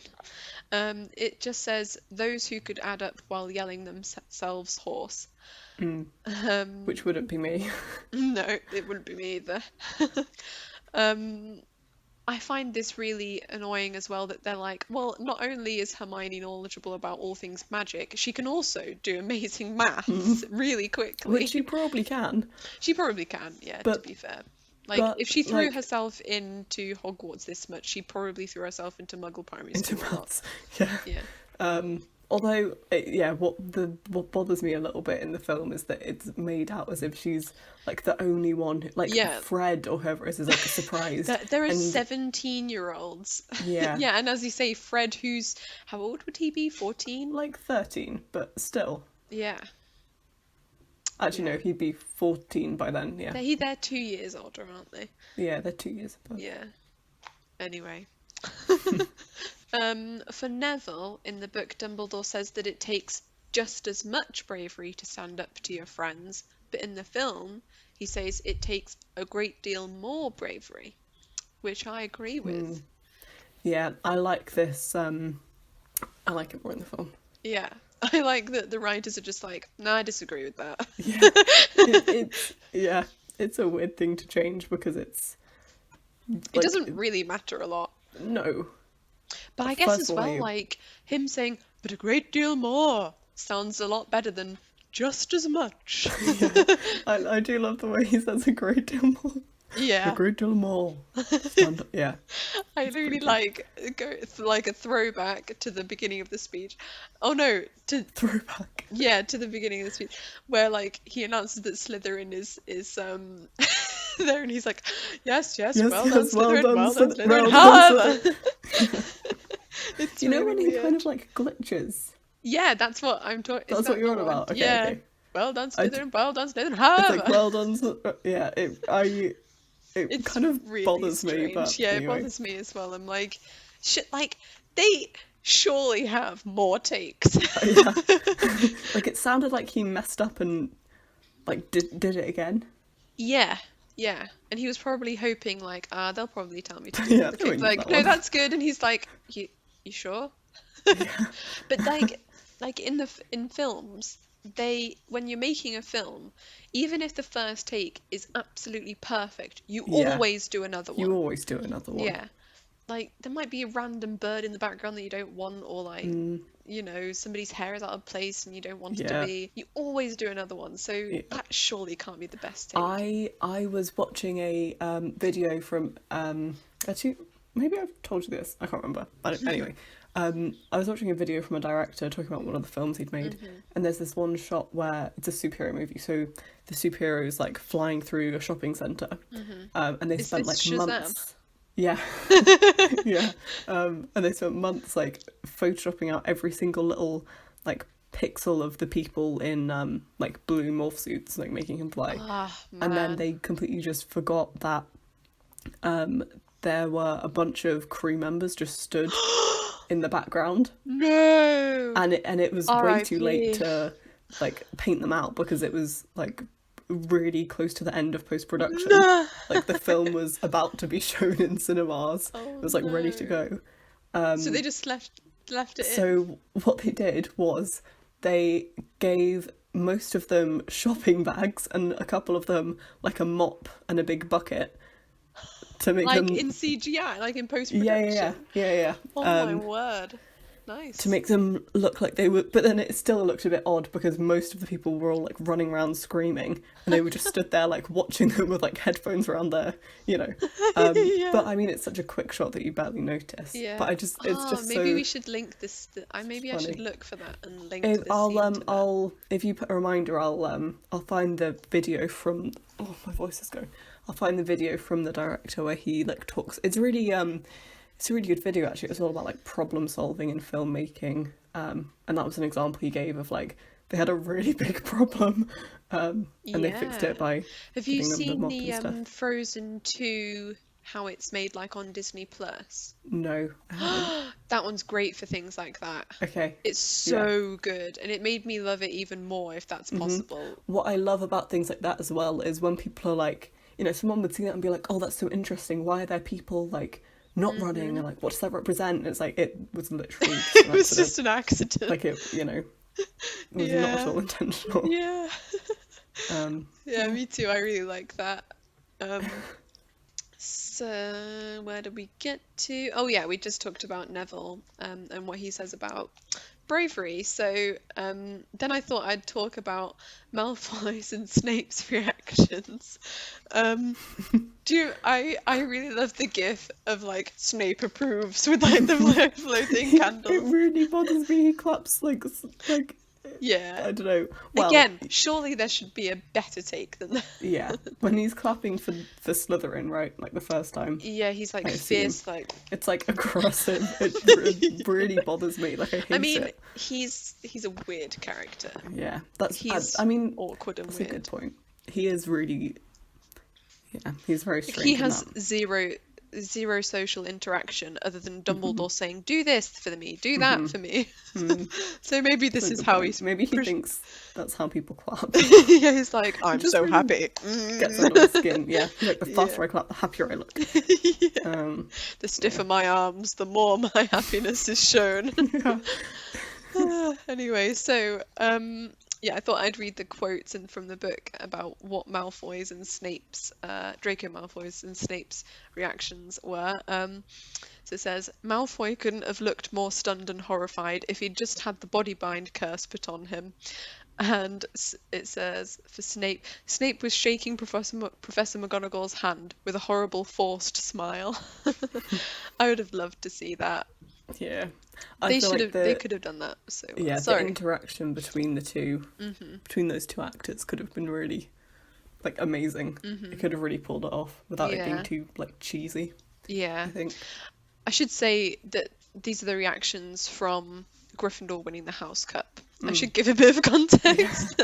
It just says those who could add up while yelling themselves hoarse. Which wouldn't be me. No, it wouldn't be me either. I find this really annoying as well that they're like, well, not only is Hermione knowledgeable about all things magic, she can also do amazing maths really quickly. Which she probably can. She probably can, yeah, to be fair. Like, if she threw herself into Hogwarts this much, she probably threw herself into Muggle primary school. Into maths, yeah. Yeah. Although, what bothers me a little bit in the film is that it's made out as if she's like the only one, Fred or whoever it is like a surprise. There are 17-year-olds. Yeah. Yeah, and as you say, Fred, who's, how old would he be? 14? Like 13, but still. Yeah. Actually, no, he'd be 14 by then, yeah. They're 2 years older, aren't they? Yeah, they're 2 years apart. Yeah. Anyway. For Neville, in the book, Dumbledore says that it takes just as much bravery to stand up to your friends, but in the film, he says it takes a great deal more bravery, which I agree with. Yeah, I like this. I like it more in the film. Yeah, I like that the writers are just like, no, I disagree with that. Yeah, it's a weird thing to change because it's... It doesn't really matter a lot. No. But I guess as well, like, him saying, but a great deal more, sounds a lot better than just as much. Yeah. I do love the way he says a great deal more. Yeah. A great deal more. Stand up. Yeah. I really like a throwback to the beginning of the speech. Oh no, throwback. Yeah, to the beginning of the speech, where like he announces that Slytherin is there, and he's like, yes, well done, Slytherin, well done, Slytherin. However, you know when he kind of like glitches. Yeah, that's what I'm talking. That's what you're on about. Okay, yeah. okay. Well done, Slytherin. Well done, Slytherin. However, it's like well done. Yeah. It It's kind of really bothers me, strange. but Yeah, it anyway. bothers me as well. I'm like, shit, like they surely have more takes. Yeah. Like it sounded like he messed up and like did it again. Yeah, yeah. And he was probably hoping like, they'll probably tell me to do Yeah, another they take. won't use Like, that no, one. that's good. And he's like, you sure? Yeah. But like in in films, they when you're making a film, even if the first take is absolutely perfect, you Yeah. always do another You one. always do another one. Yeah. Like there might be a random bird in the background that you don't want, or like, Mm, somebody's hair is out of place and you don't want it to yeah. be. You always do another one. So Yeah. that surely can't be the best take. I was watching a video from actually maybe I've told you this, I can't remember. Anyway, I was watching a video from a director talking about one of the films he'd made, and there's this one shot where it's a superhero movie, so the superhero is like flying through a shopping centre, and they Is spent this like Shazam? months. Yeah, yeah, and they spent months like photoshopping out every single little like pixel of the people in like blue morph suits, like making him fly. Ah, And then man. they completely just forgot that there were a bunch of crew members just stood in the background, No. and it was way too late R.I.P. to like paint them out because it was like really close to the end of post-production. No. Like the film was about to be shown in cinemas. Oh It was like ready to no. go. So they just left it in. So what they did was they gave most of them shopping bags and a couple of them like a mop and a big bucket to make Like them in CGI, like in yeah post-production. yeah Oh my word. Nice. to make them look like they were, but then it still looked a bit odd because most of the people were all like running around screaming and they were just stood there like watching them with like headphones around their Yeah. but I mean it's such a quick shot that you barely notice, Yeah. but it's just Maybe so we should link this. Maybe I should funny. look for that and link If this I'll scene to that. I'll if you put a reminder, I'll find the video from, oh my voice is going. I'll find the video from the director where he like talks. It's a really good video actually. It's all about like problem solving and filmmaking. And that was an example he gave of like they had a really big problem, and they fixed Yeah. it by Have you giving them the seen mop the and stuff. Frozen 2, how it's made like on Disney Plus? No, I haven't. That one's great for things like that. Okay. It's Yeah. so good, and it made me love it even more if that's possible. What I love about things like that as well is when people are like, someone would see that and be like, oh, that's so interesting. Why are there people like not running and like what does that represent? And it's like it was literally just It an was accident. just an accident. Like it was not at all intentional. Yeah. Um, Yeah, me too. I really like that. Um, so where did we get to? Oh yeah, we just talked about Neville, and what he says about bravery. So then I thought I'd talk about Malfoy's and Snape's reactions. I really love the gif of like Snape approves with like the floating it candles. really bothers me. He claps like Yeah. I don't know. Well, Again, surely there should be a better take than that. yeah, when he's clapping for Slytherin, right? Like the first time, Yeah, he's like I assume. fierce, like. It's like aggressive. It really bothers me. Like I hate I mean, it. he's a weird character. Yeah, that's. He's I mean, awkward and that's a good weird. point. He is really. Yeah, he's very strange. He in has that. zero social interaction other than Dumbledore saying, "Do this for me, do that for me." So maybe this That's a is good how point. he's. Maybe he thinks that's how people clap. Yeah, he's like, "I'm Just so really happy." Gets under my skin. Yeah, he's like the faster Yeah. I clap, the happier I look. Yeah. The stiffer my arms, the more my happiness is shown. Anyway, so yeah, I thought I'd read the quotes from the book about what Malfoy's and Snape's, Draco Malfoy's and Snape's reactions were. So it says, Malfoy couldn't have looked more stunned and horrified if he'd just had the body bind curse put on him. And it says, for Snape, Snape was shaking Professor McGonagall's hand with a horrible forced smile. I would have loved to see that. Yeah, They feel should like have. They could have done that. So Yeah, the sorry. interaction between the two, between those two actors, could have been really, like, amazing. It could have really pulled it off without it being Yeah. too like cheesy. Yeah, I think. I should say that these are the reactions from Gryffindor winning the House Cup. I should give a bit of context.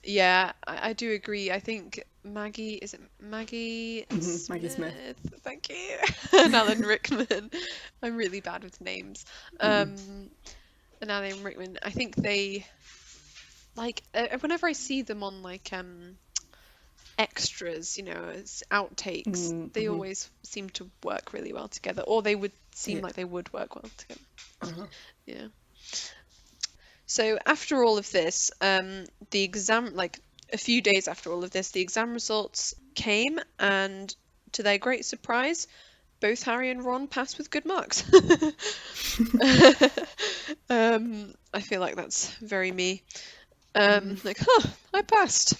Yeah, I do agree. I think Maggie, is it Maggie Maggie Smith. Thank you. And Alan Rickman. I'm really bad with names. And Alan Rickman, I think they like whenever I see them on like extras, as outtakes, they always seem to work really well together, or they would seem like they would work well together. Yeah. So after all of this, the exam, like a few days after all of this, the exam results came, and to their great surprise, both Harry and Ron passed with good marks. I feel like that's very me. Like, I passed.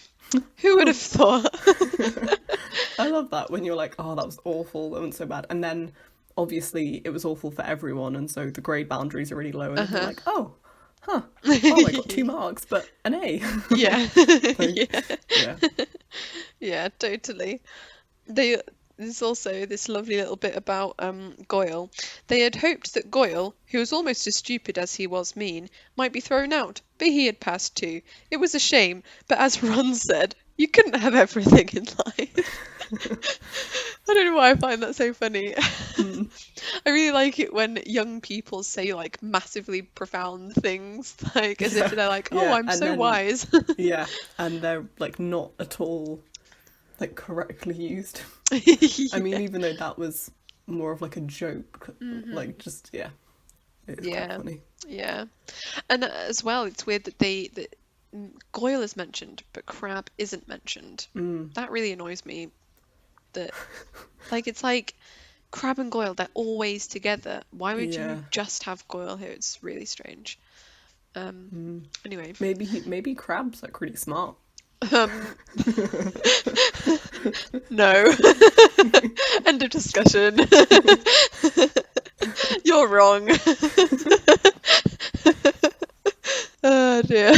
Who would have thought? I love that when you're like, oh, that was awful, that wasn't so bad. And then, obviously, it was awful for everyone, and so the grade boundaries are really low, and you're like, oh, I got 2 marks, but an A. Yeah. Yeah. Yeah, totally. There's also this lovely little bit about Goyle. They had hoped that Goyle, who was almost as stupid as he was mean, might be thrown out, but he had passed too. It was a shame, but as Ron said, you couldn't have everything in life. I don't know why I find that so funny. I really like it when young people say like massively profound things, like as if they're like, oh, I'm so wise. Yeah, and they're like not at all like correctly used. I mean, even though that was more of like a joke, like just it's quite funny. Yeah, and as well, it's weird that Goyle is mentioned, but Crab isn't mentioned. That really annoys me. That like it's like Crab and Goyle, they're always together. Why would you just have Goyle here? It's really strange. Anyway, maybe Crab's like really smart. No. End of discussion. You're wrong. Oh dear.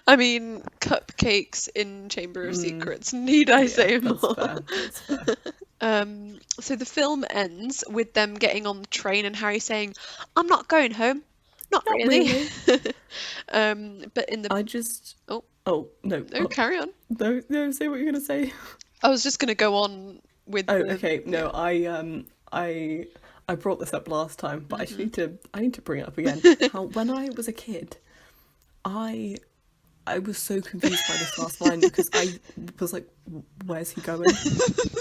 I mean, cupcakes in Chamber of Secrets. Need I say more? That's fair. So the film ends with them getting on the train and Harry saying, "I'm not going home. Not really." But in the no, carry on. No, say what you're gonna say. I was just gonna go on with. Okay. No, I brought this up last time, but I need to bring it up again. How when I was a kid, I was so confused by this last line because I was like, where's he going?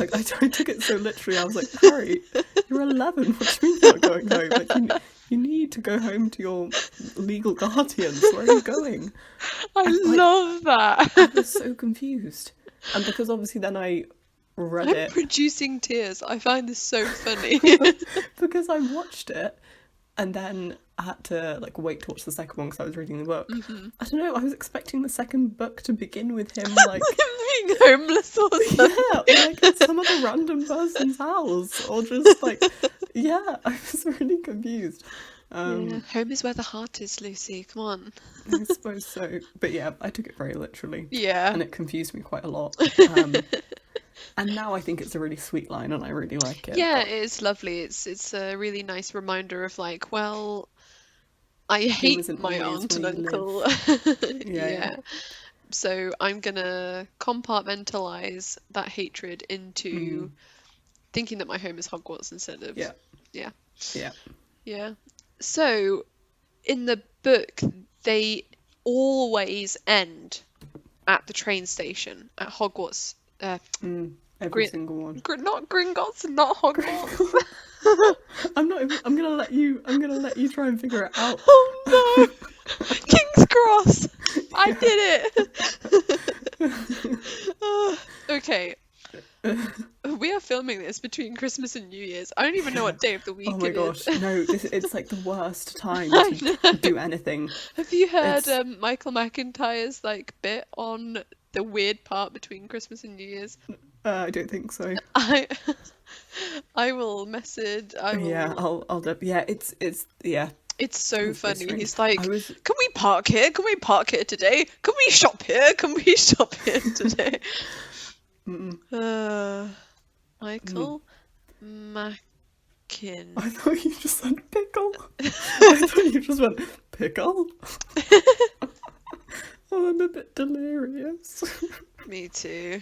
Like I took it so literally. I was like, Harry, you're 11. What do you mean you're not going home? Like you need to go home to your legal guardians. Where are you going? I love that. I was so confused. And because obviously then I read it. I'm producing tears. I find this so funny. Because I watched it and then I had to like wait to watch the second one because I was reading the book. I don't know, I was expecting the second book to begin with him like being homeless or something. Yeah, or like at some other random person's house or just like I was really confused. Home is where the heart is, Lucy. Come on. I suppose so. But yeah, I took it very literally. Yeah. And it confused me quite a lot. And now I think it's a really sweet line and I really like it. Yeah, it is lovely. It's a really nice reminder of like, well, I hate my aunt and uncle. Yeah. So I'm gonna compartmentalize that hatred into thinking that my home is Hogwarts instead of Yeah. So in the book, they always end at the train station at Hogwarts. Every single one. Not Gringotts, not Hogwarts. I'm gonna let you try and figure it out. Oh no! King's Cross! I did it! Okay. We are filming this between Christmas and New Year's. I don't even know what day of the week it is. Oh my gosh, no, it's like the worst time to do anything. Have you heard Michael McIntyre's like bit on the weird part between Christmas and New Year's? I don't think so. I will message. It's so funny. He's like, can we park here? Can we park here today? Can we shop here? Can we shop here today? Michael Mackin. I thought you just said pickle. I thought you just went pickle. Oh, I'm a bit delirious. Me too.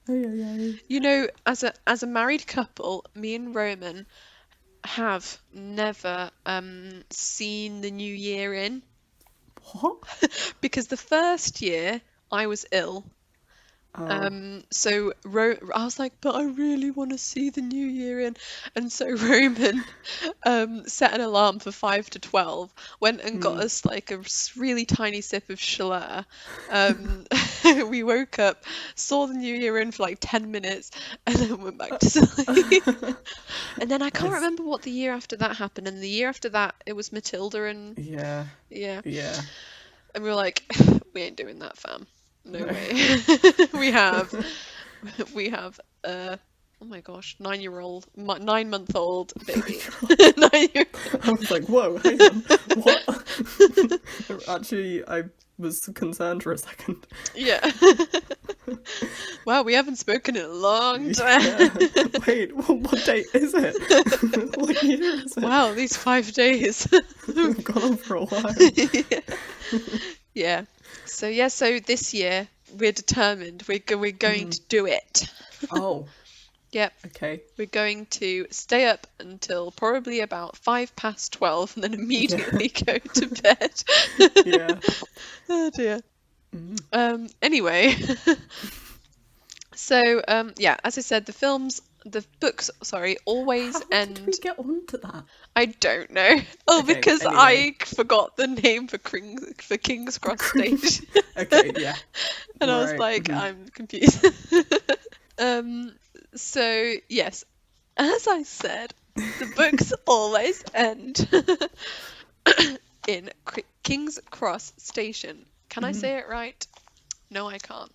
Oh. You know, as a married couple, me and Roman have never seen the new year in, What? because the first year I was ill. Oh. I was like, but I really want to see the new year in, and so Roman set an alarm for 5 to 12, went and got us like a really tiny sip of Schlur. Um, we woke up, saw the new year in for like 10 minutes, and then went back to sleep. And then I can't Nice. remember what the year after that happened, and the year after that it was Matilda, and Yeah. yeah, Yeah. and we were like, we ain't doing that, fam. No No. way. We have we have oh my gosh, 9-month old baby. 9 year I was like, whoa, hang on. What? Actually, I was concerned for a second. Yeah. Wow, we haven't spoken in a long time. Yeah. Wait, what date is it? What year is it? Wow, these 5 days. We've gone on for a while. Yeah. So this year we're determined. We're going to do it. Oh, Yep. okay. We're going to stay up until probably about 5 past 12 and then immediately go to bed. Yeah. Oh dear. Anyway, so yeah, as I said, the books, sorry, always How end. did we get on to that? I don't know. Oh, Okay, because anyway. I forgot the name for King's Cross Station. Okay, yeah. And I was Right, like, I'm confused. So yes, as I said, the books always end in King's Cross Station. Can I say it right? No, I can't.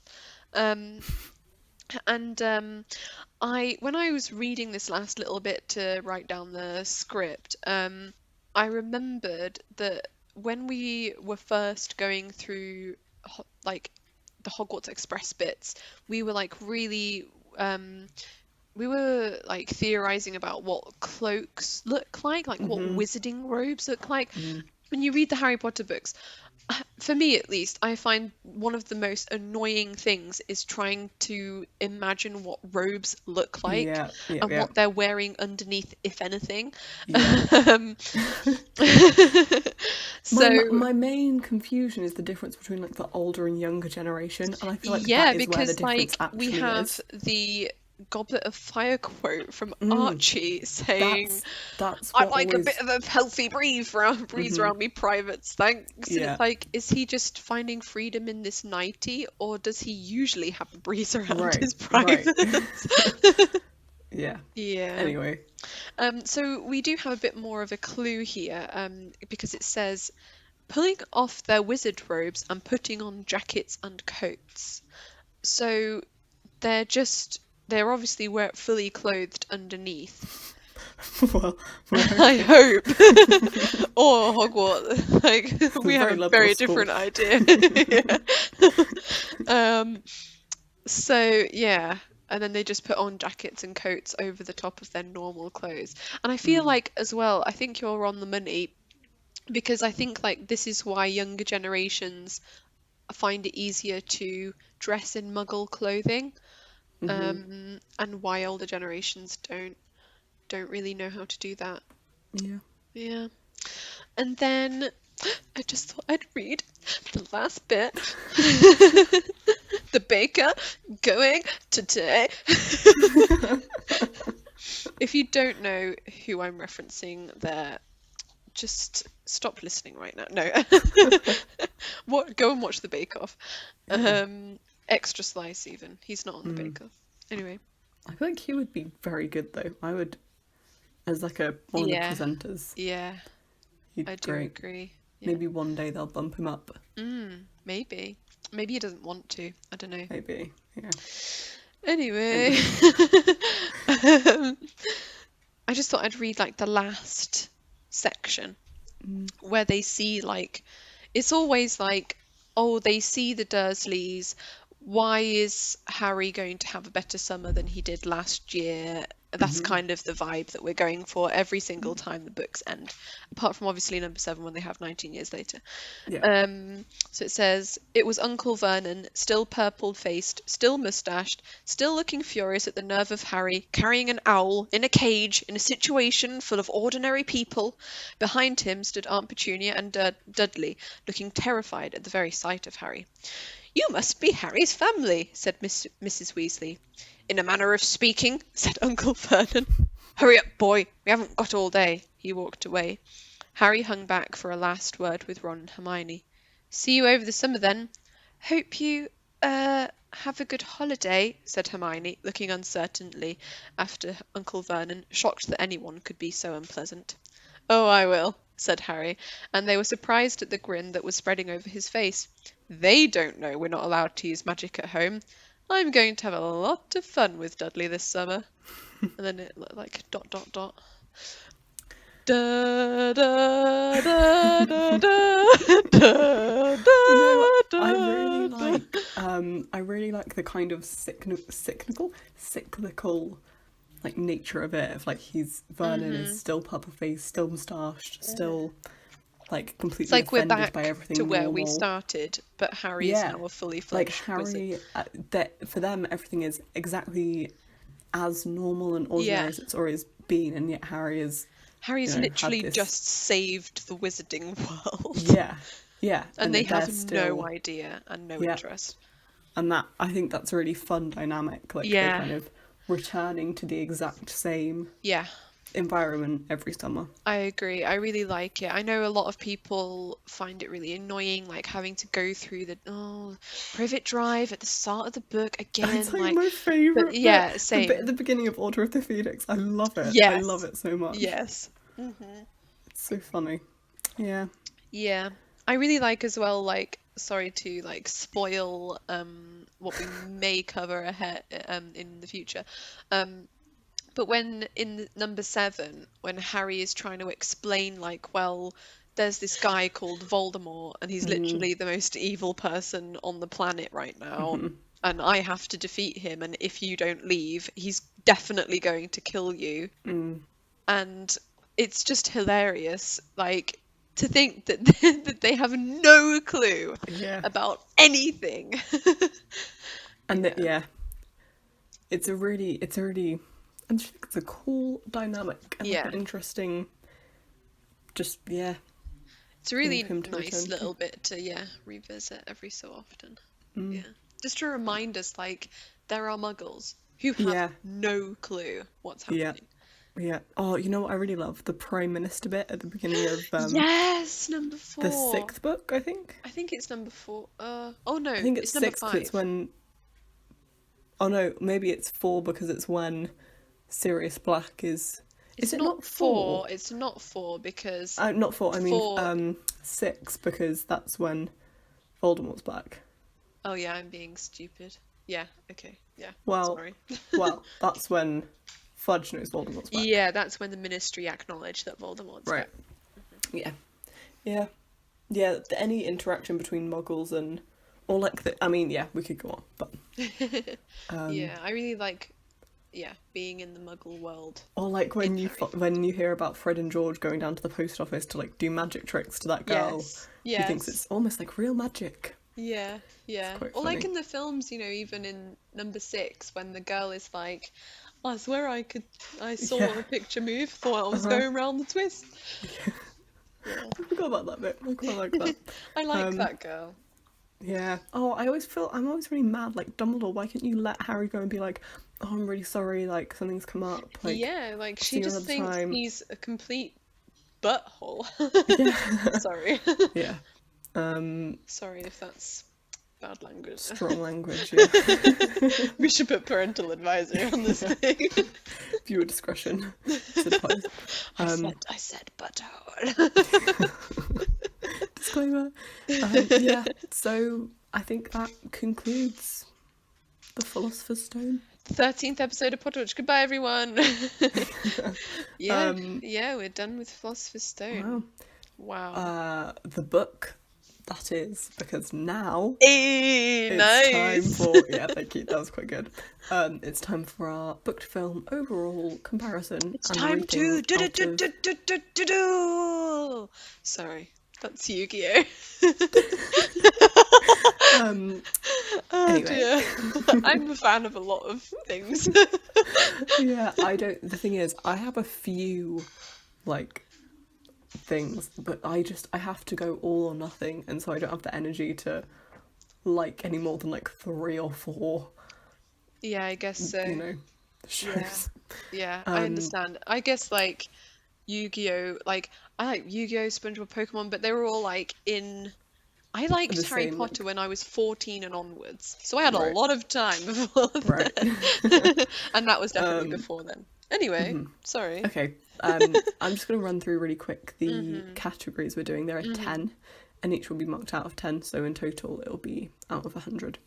When I was reading this last little bit to write down the script, I remembered that when we were first going through like the Hogwarts Express bits, we were like really we were like theorizing about what cloaks look like what wizarding robes look like. When you read the Harry Potter books, for me at least, I find one of the most annoying things is trying to imagine what robes look like Yeah, and what they're wearing underneath, if anything. yeah. So My main confusion is the difference between like the older and younger generation, and I feel like yeah, that is where the because difference like we actually have is. the Goblet of Fire quote from Archie saying, That's "I what like a always. bit of a healthy breeze around me privates, thanks." And Yeah. it's like, is he just finding freedom in this nightie, or does he usually have a breeze around Right, his right. privates? Yeah. Yeah. Anyway. So we do have a bit more of a clue here, because it says, pulling off their wizard robes and putting on jackets and coats. So they're obviously fully clothed underneath. Well, I hope. Or Hogwarts. Like, we have very a liberal very school. different idea. Yeah. So yeah, and then they just put on jackets and coats over the top of their normal clothes. And I feel like as well, I think you're on the money, because I think like this is why younger generations find it easier to dress in Muggle clothing, and why older generations don't really know how to do that. Yeah. Yeah. And then I just thought I'd read the last bit. The baker going today. If you don't know who I'm referencing there, just stop listening right now. No. Go and watch the Bake Off. Extra Slice even. He's not on the Bake Off. Anyway. I feel like he would be very good though. I would, as like one of the Yeah. presenters. Yeah, He'd I be do great. agree. Yeah. Maybe one day they'll bump him up. Maybe. Maybe he doesn't want to. I don't know. Maybe. Yeah. Anyway. I just thought I'd read like the last section where they see like, it's always like, oh, they see the Dursleys. Why is Harry going to have a better summer than he did last year? That's kind of the vibe that we're going for every single time the books end, apart from obviously number 7 when they have 19 years later. Yeah. So it says, it was Uncle Vernon, still purple-faced, still moustached, still looking furious at the nerve of Harry, carrying an owl, in a cage, in a situation full of ordinary people. Behind him stood Aunt Petunia and Dudley, looking terrified at the very sight of Harry. "You must be Harry's family," said Mrs. Weasley. "In a manner of speaking," said Uncle Vernon. "Hurry up, boy, we haven't got all day." He walked away. Harry hung back for a last word with Ron and Hermione. "See you over the summer, then." "Hope you, have a good holiday," said Hermione, looking uncertainly after Uncle Vernon, shocked that anyone could be so unpleasant. "Oh, I will," said Harry, and they were surprised at the grin that was spreading over his face. "They don't know we're not allowed to use magic at home. I'm going to have a lot of fun with Dudley this summer." And then it looked like ... Da, da, da, da, da, da, I really like the kind of cyclical like nature of it. Of like Vernon is still purple-faced, still moustached, still like completely It's like we're offended back by everything to where we normal. started, but Harry is now a fully Like fledged wizard. Harry, that for them everything is exactly as normal and ordinary as it's always been, and yet Harry's literally just saved the wizarding world. Yeah. And they have no idea and no interest. And that, I think that's a really fun dynamic. Like they're kind of returning to the exact same environment every summer. I agree. I really like it. I know a lot of people find it really annoying, like having to go through the Privet Drive at the start of the book again. It's like my favourite bit. Yeah, same. The bit at the beginning of Order of the Phoenix. I love it. Yes. I love it so much. Yes. It's so funny. Yeah. Yeah. I really like as well, like, sorry to like spoil what we may cover ahead in the future. But when in number 7, when Harry is trying to explain, like, well, there's this guy called Voldemort, and he's literally the most evil person on the planet right now, and I have to defeat him, and if you don't leave, he's definitely going to kill you. And it's just hilarious, like, to think that that they have no clue about anything. And it's a really I just think it's a cool dynamic and like an interesting, it's a really nice little bit to revisit every so often. Just to remind us, like, there are muggles who have no clue what's happening. Oh, you know what I really love? The Prime Minister bit at the beginning of yes, number 4, the 6th book, I think it's number 4. Oh no, I think it's number 6 5. it's when maybe it's 4 because it's when Sirius Black is it not 4? It's not 4 because not 4, I mean 6 because that's when Voldemort's back. Oh yeah, I'm being stupid. Yeah, okay. Yeah. Well, sorry. Well, that's when Fudge knows Voldemort's back. Yeah, that's when the Ministry acknowledge that Voldemort's back. Yeah. Any interaction between Muggles and, or like we could go on, but I really like being in the Muggle world. Or like when you hear about Fred and George going down to the post office to like do magic tricks to that girl who thinks it's almost like real magic. Yeah. Or like in the films, even in number 6 when the girl is like, I swear I saw a picture move, thought I was going around the twist. I forgot about that bit. I quite like that. I like that girl. Yeah. Oh, I'm always really mad. Like, Dumbledore, why can't you let Harry go and be like, oh, I'm really sorry, like, something's come up. Like, like, she just thinks he's a complete butthole. Sorry. Yeah. Sorry if that's bad language. Strong language, yeah. We should put parental advisory on this thing. Viewer discretion is advised. I said butthole. Disclaimer. So I think that concludes the Philosopher's Stone. 13th episode of Potterwatch. Goodbye, everyone. We're done with Philosopher's Stone. Wow. The book that is because now Hey, it's time nice. for, yeah, thank you, that was quite good. It's time for our book to film overall comparison It's and time rating to do do out do of do do do do do. Sorry, that's Yu-Gi-Oh. um Oh anyway. dear. I'm a fan of a lot of things. Yeah, the thing is, I have a few like things, but I have to go all or nothing, and so I don't have the energy to like any more than like 3 or 4, Yeah, I guess so. you know, Yeah. shows. Yeah, I Um, understand. I guess like Yu-Gi-Oh, like I like Yu-Gi-Oh, SpongeBob, Pokemon, but they were all like in I liked the Harry same Potter like when I was 14 and onwards, so I had a right, lot of time before right. then. And that was definitely um, before then. Anyway, mhm. sorry. Okay. I'm just gonna run through really quick the Mhm. categories we're doing. There are Mhm. 10, and each will be marked out of 10. So in total, it'll be out of 100.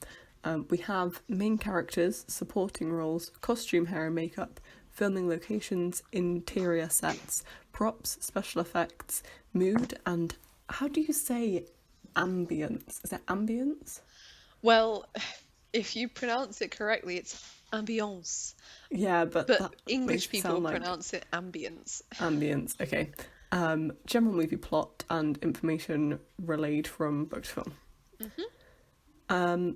We have main characters, supporting roles, costume, hair and makeup, filming locations, interior sets, props, special effects, mood, and how do you say ambience? Is it ambience? Well, if you pronounce it correctly, it's ambiance, Yeah, but but that English makes it people sound like pronounce it ambience. ambience. Okay. General movie plot and information relayed from book to film. Mhm.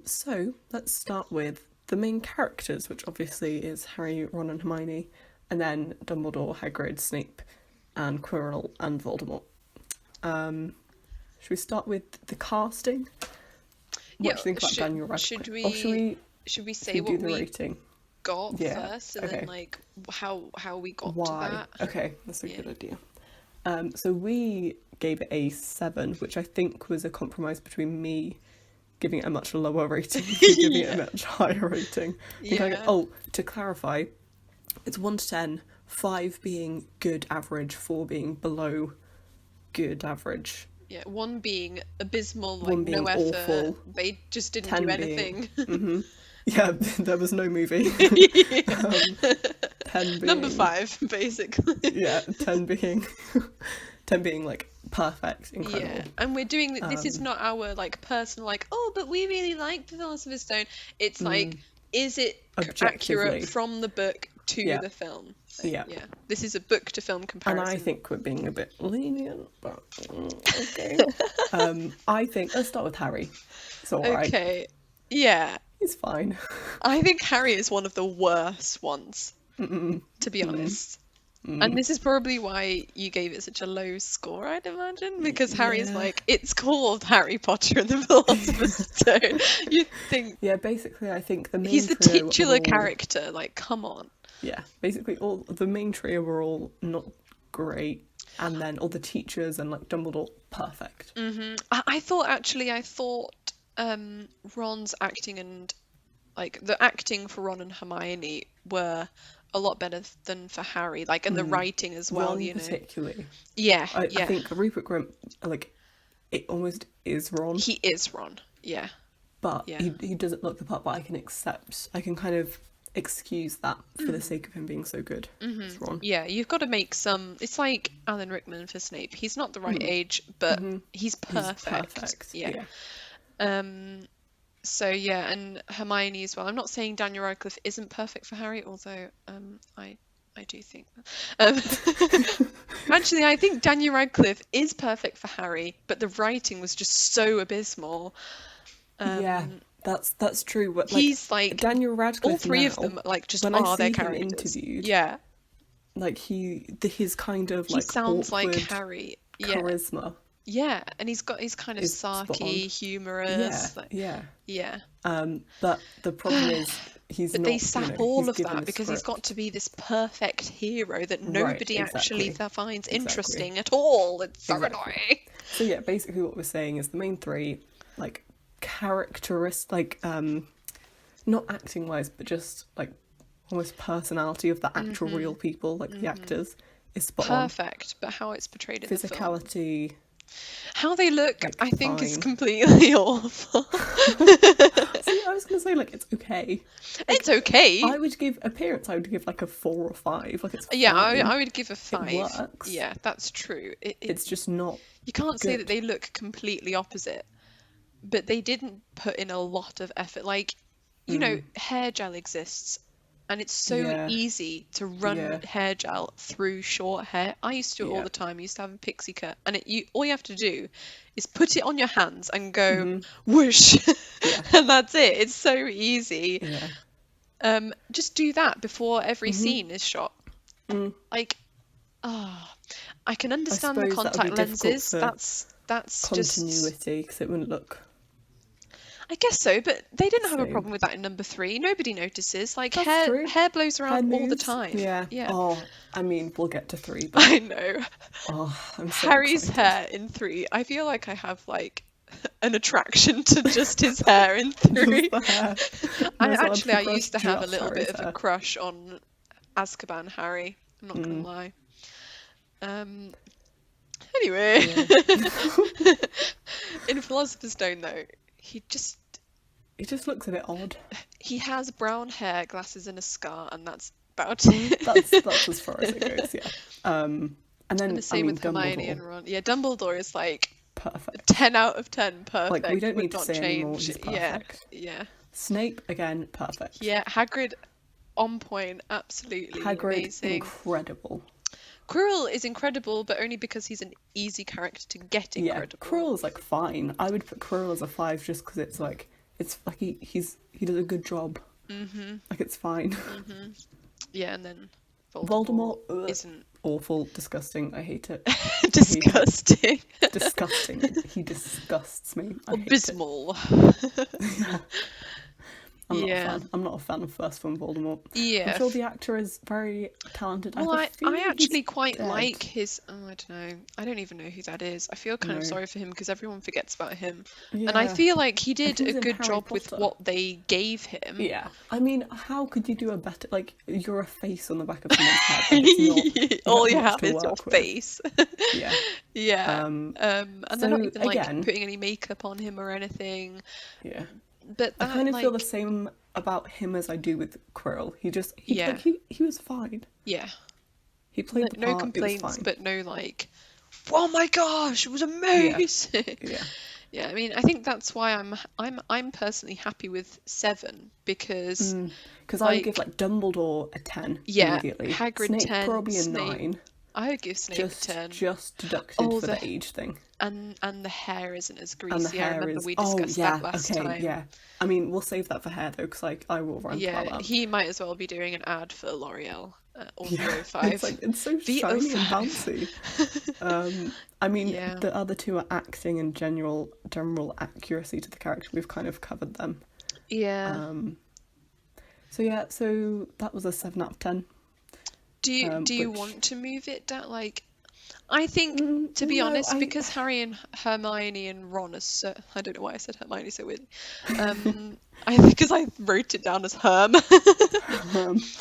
So let's start with the main characters, which obviously is Harry, Ron, and Hermione, and then Dumbledore, Hagrid, Snape, and Quirrell and Voldemort. Should we start with the casting? What Yeah, do you think about should Daniel should Radcliffe? Or we should we should say we do what the we rating? got Yeah. first and then Okay. like how we got to Why? that? Okay, that's a Yeah. good idea. So we gave it a 7, which I think was a compromise between me giving it a much lower rating and you giving it a Yeah. much higher rating. I think Yeah. to clarify, it's 1 to 10, 5 being good average, 4 being below good average, Yeah. One being abysmal, like 1 no being effort. awful, They just didn't do 10 being anything. yeah, there was no movie. Yeah. 10 Number being 5, basically. yeah, 10 being 10 being like perfect, Yeah, incredible. and we're doing this is Um, not our like personal like but we really like the Philosopher's Stone. It's like mm, is it accurate Objectively, from the book to yeah, the film? So, yeah. yeah, this is a book to film And I comparison. think we're being a bit lenient, but okay. I think let's start with Harry. It's all right. Okay, yeah, He's fine. I think Harry is one of the worst ones, Mm-mm, to be mm, honest. And mm. this is probably why you gave it such a low score, I'd imagine, because Harry's Yeah, like, it's called Harry Potter and the Philosopher's Stone. You think yeah. Basically, I think the he's main the trio are titular all character, like, come on. yeah. Basically, all the main trio were all not great, and then all the teachers and like Dumbledore, perfect. I thought Ron's acting and like the acting for Ron and Hermione were a lot better than for Harry, like and the writing as well, Ron you know. particularly. Yeah, I yeah. think Rupert Grint, like it almost is Ron, He is Ron. Yeah, but yeah. he doesn't look the part. But I can kind of excuse that for the sake of him being so good as Ron. Yeah, you've got to make some. It's like Alan Rickman for Snape. He's not the right age, but he's He's perfect. perfect. Yeah. So yeah, and Hermione as well. I'm not saying Daniel Radcliffe isn't perfect for Harry, although I do think that. Actually, I think Daniel Radcliffe is perfect for Harry, but the writing was just so abysmal. Yeah, that's true. But like He's like Daniel all Radcliffe three of now, them like just when I are their see him characters. interviewed, Yeah, like his kind of he like sounds like awkward Harry. Yeah, charisma yeah, and he's kind of is spot on. sarky, Yeah, humorous. Like, yeah. yeah. But the problem is he's But not. they sap all He's of given that a because he's got script. to be this perfect hero that nobody actually exactly. finds Exactly. interesting at all. It's so Exactly. annoying. So yeah, basically what we're saying is the main 3, like characteristic, like not acting wise, but just like almost personality of the actual real people, like the actors, is spot on. Perfect, but how it's portrayed in the film. Physicality, How they look, like I think, is fine. completely awful. See, I was gonna say like it's okay. It's okay. I would give appearance. I would give like a 4 or 5. Like it's Yeah, fine. I would give a 5. works. Yeah, that's true. It's just not you can't say good. that they look completely opposite. but they didn't put in a lot of effort. Like, you know, hair gel exists, and it's so Yeah. easy to run Yeah. hair gel through short hair. I used to do it all Yeah. the time. I used to have a pixie cut, and all you have to do is put it on your hands and go whoosh, Yeah. and that's it. It's so easy. Yeah. Just do that before every scene is shot. Like, I can I understand the suppose that would be contact difficult lenses. for That's just. continuity because it wouldn't look. I guess so, but they didn't have a Same. problem with that in number 3. Nobody notices. Like, That's true. hair blows Hair around all the moves. time. Yeah. Yeah. Oh, I mean, we'll get to 3, but I know. I'm so Harry's excited. hair in 3. I feel like I have like an attraction to just his hair in 3. Just the hair. I Might as well actually I progress used to have a just little bit Harry's of a hair. crush on Azkaban Harry. I'm not gonna lie. Anyway, in Philosopher's Stone though, he looks a bit odd. he has brown hair, glasses, and a scar, and that's about it. That's as far as it goes, yeah. And then And the same with Hermione Dumbledore, and Ron. Yeah, Dumbledore is like perfect. 10 out of 10, perfect. Like, we don't would need to not say anymore, change. he's Yeah, perfect. yeah, Snape again, perfect. yeah. Hagrid, on point, absolutely Hagrid, amazing. incredible. Quirrell is incredible, but only because he's an easy character to get Yeah, incredible. Quirrell's like fine. I would put Quirrell as a 5 just because it's like he does a good job. Like, it's fine. Yeah, and then Voldemort ugh, isn't awful, disgusting. I hate it. disgusting. Disgusting. He disgusts me. I hate it. Abysmal. I'm not a Yeah. fan. I'm not a fan of first film Voldemort. Yeah. I'm sure the actor is very talented. Well, have a feeling I actually he's quite dead. like his. Oh, I don't know. I don't even know who that is. I feel kind of No. sorry for him because everyone forgets about him. And I Yeah. feel like he did he was a in good Harry job with Potter. what they gave him. Yeah. I mean, how could you do a better? Like, you're a face on the back of someone's head. Like, it's not, All you much have to is your work with. face. Yeah. Yeah. And they're not so, even like again- putting any makeup on him or anything. Yeah. But I that, kind of feel the like, same about him as I do with Quirrell. Yeah. Like, he was fine. yeah. He played the No part. complaints, it was fine. but no like, oh my gosh, it was amazing. Yeah. Yeah, I mean, I think that's why I'm personally happy with 7 because Because I would give like Dumbledore a 10 Yeah, immediately. Hagrid Snape 10, probably a Snape 9. I would give Snape Just 10. just deducted Oh, for the- the age thing. And the hair isn't as And the greasy. I hair remember is we discussed that last okay, time. yeah. I mean, we'll save that for hair though, because like I will rant about Yeah, that. he might as well be doing an ad for L'Oreal or Yeah, 05. it's like it's so The shiny and 05. bouncy. I mean, Yeah. the other two are acting and general accuracy to the character. We've kind of covered them. Yeah. So yeah, so that was a 7 out of 10. Do you which- want to move it down? Like, I think, to be no, honest, because Harry and Hermione and Ron are so... I don't know why I said Hermione so weirdly. Because I wrote it down as Herm.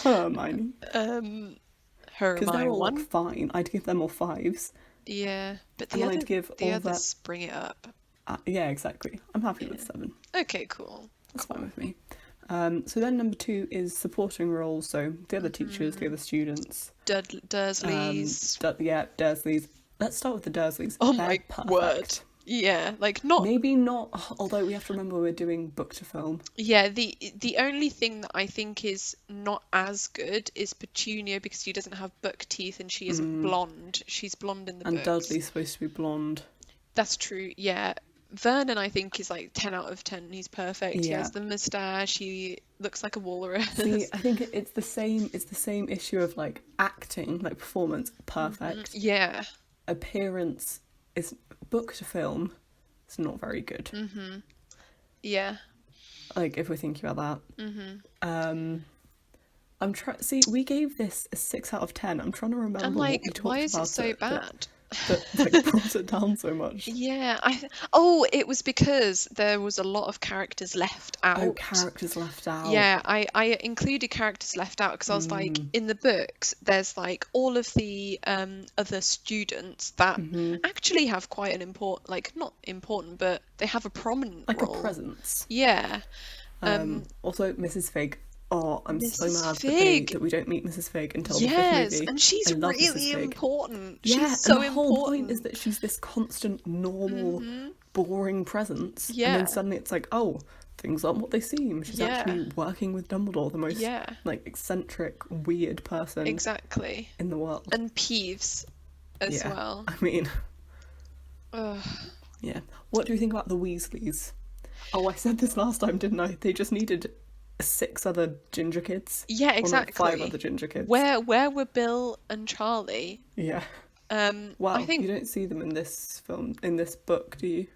Hermione. Hermione Because they're all like, one. fine. I'd give them all 5s. Yeah, but And I'd give the all others bring it up. Yeah, exactly. I'm happy with 7. Okay, cool. That's fine with me. So then number 2 is supporting roles. So the other teachers, the other students. Dursleys. Dursleys. Let's start with the Dursleys. Oh They're my perfect. word. Yeah, like not... Maybe not, although we have to remember we're doing book to film. Yeah, the only thing that I think is not as good is Petunia because she doesn't have buck teeth and she isn't blonde. She's blonde in the And books. Dudley's supposed to be blonde. That's true, yeah. Vernon, I think, is like 10 out of 10. He's perfect. He Yeah. has the moustache. He looks like a walrus. See, I think it's the same issue of like acting, like performance, perfect. Yeah. Appearance is book to film. It's not very good. Yeah. Like if we're thinking about that. I'm trying. See, we gave this a 6 out of 10. I'm trying to remember And what like, we talked why is about it so bad? that like brought it down so much. Yeah, it was because there was a lot of characters left out. Oh, characters left out. Yeah, I included characters left out because I was like, in the books, there's like all of the other students that actually have quite an important, like not important, but they have a prominent like role. a presence. Yeah. Also, Mrs. Fig. Oh, I'm so Mrs. mad Fig. that we don't meet Mrs. Fig until the 5th Yes, movie. and she's I love Mrs. really Fig. important. Yeah, She's so and the whole important. point is that she's this constant, normal boring presence. And Yeah. then suddenly it's like, oh, things aren't what they seem. She's Yeah. actually working with Dumbledore, the most Yeah. like eccentric, weird person Exactly. in the world. And Peeves as Yeah. well. I mean, Ugh. yeah. What do you think about the Weasleys? Oh, I said this last time, didn't I? They just needed 6 other ginger kids. Yeah, Or no, exactly. 5 other ginger kids. Where were Bill and Charlie? Yeah. I think you don't see them in this film, in this book, do you?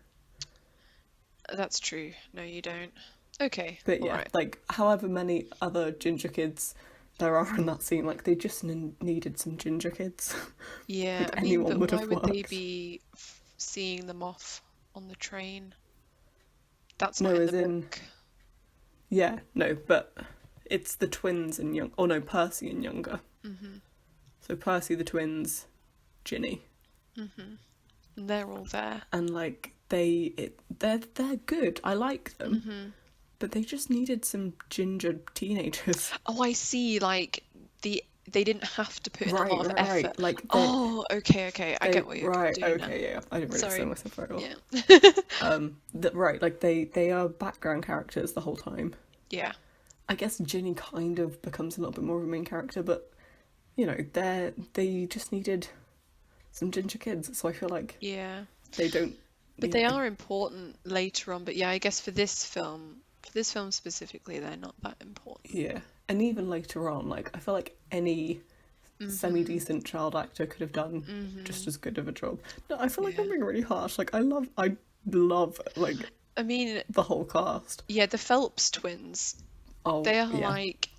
that's true. No, you don't. Okay, But all yeah, right. like however many other ginger kids there are in that scene, like they just needed some ginger kids. Yeah, Like, I mean, anyone but would why have would they worked. be seeing them off on the train? That's No, not in as the in, book. yeah, no, but it's the twins and young. Oh no, Percy and younger. Mm-hmm. So Percy, the twins, Ginny, Mm-hmm. And they're all there. and like they're good. I like them, Mm-hmm. but they just needed some ginger teenagers. Oh, I see. Like they didn't have to put in a Right, lot of right, effort. right. Like Oh, okay. I get what you're right, doing now. okay, yeah. I didn't really Sorry. explain myself very well. Yeah. Right, like they are background characters the whole time. Yeah. I guess Ginny kind of becomes a little bit more of a main character, but you know, they just needed some ginger kids, so I feel like Yeah. they don't. But you they know, are important later on. But yeah, I guess for this film specifically, they're not that important. Yeah, and even later on, like I feel like any semi-decent child actor could have done just as good of a job. No, I feel like I'm Yeah. being really harsh. Like I love like I mean, the whole cast. yeah, the Phelps twins, Oh, they are yeah. like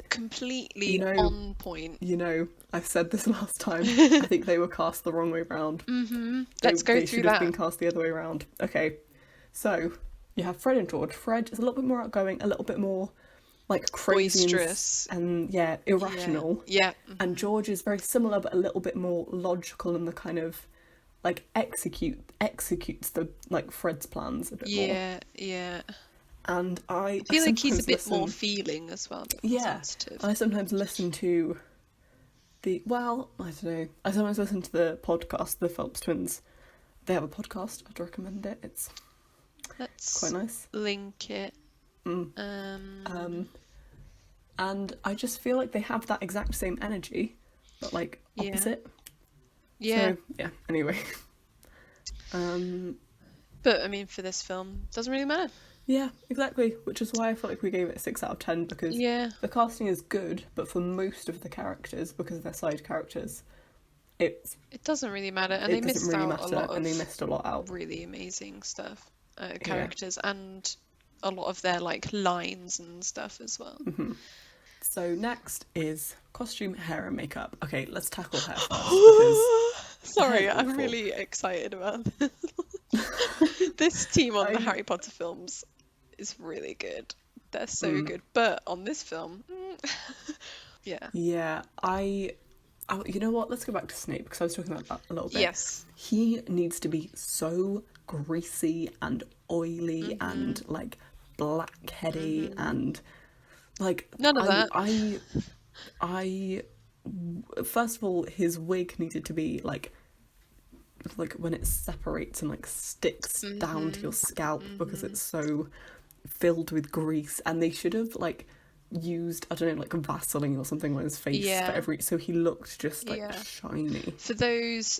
completely You know- on point. You know, I've said this last time. I think they were cast the wrong way round. Mm-hmm. Let's go They through should have that. been cast the other way around. Okay, so you have Fred and George. Fred is a little bit more outgoing, a little bit more like crazy Boisterous. and yeah, irrational. Yeah. And George is very similar, but a little bit more logical and the kind of like executes the like Fred's plans a bit more. Yeah. And I I feel like he's a sometimes bit more listen- feeling as well. A bit more Yeah, sensitive. I sometimes listen to I don't know. I sometimes listen to the podcast, the Phelps twins. They have a podcast. I'd recommend it. It's Let's quite nice. link it. And I just feel like they have that exact same energy, but like Yeah. opposite. Yeah. So, yeah. Anyway. But I mean, for this film, doesn't really matter. Yeah, exactly. Which is why I felt like we gave it a 6 out of 10 because Yeah. the casting is good, but for most of the characters, because they're side characters, it It doesn't really matter, and they doesn't missed really out a matter, lot and they of missed a lot out. really amazing stuff, characters, and a lot of their like lines and stuff as well. So next is costume, hair, and makeup. Okay, let's tackle hair first because Sorry, hair's I'm awful. really excited about this. This team on the I- Harry Potter films is really good. They're so good, but on this film, yeah. Yeah, you know what? Let's go back to Snape because I was talking about that a little bit. Yes. He needs to be so greasy and oily and like blackheady and like None of that. I first of all, his wig needed to be like when it separates and like sticks down to your scalp because it's so filled with grease, and they should have like used, I don't know, like Vaseline or something on his face Yeah. so he looked just like Yeah. shiny. For those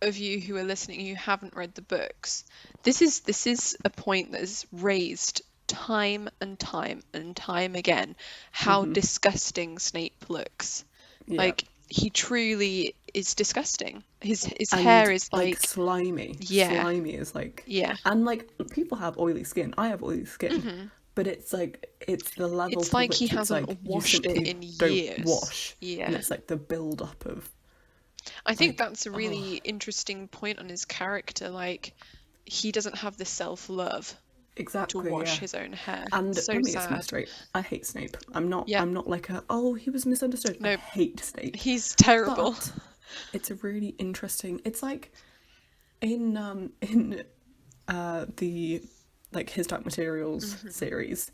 of you who are listening who haven't read the books, this is a point that is raised time and time and time again, how disgusting Snape looks. Yeah. Like, he truly is disgusting. His And, hair is like slimy. Yeah. Slimy is like Yeah. And like people have oily skin. I have oily skin. But it's like it's the level It's to like which he it's hasn't like, you washed it simply in don't years. wash. Yeah. And it's like the build up of I think that's a really interesting point on his character. Like, he doesn't have the self-love to exactly wash his own hair. And So let me get sad. something straight. I hate Snape. I'm not Yeah. like he was misunderstood. I Nope. hate Snape. He's terrible. But it's a really interesting. It's like in the like His Dark Materials series,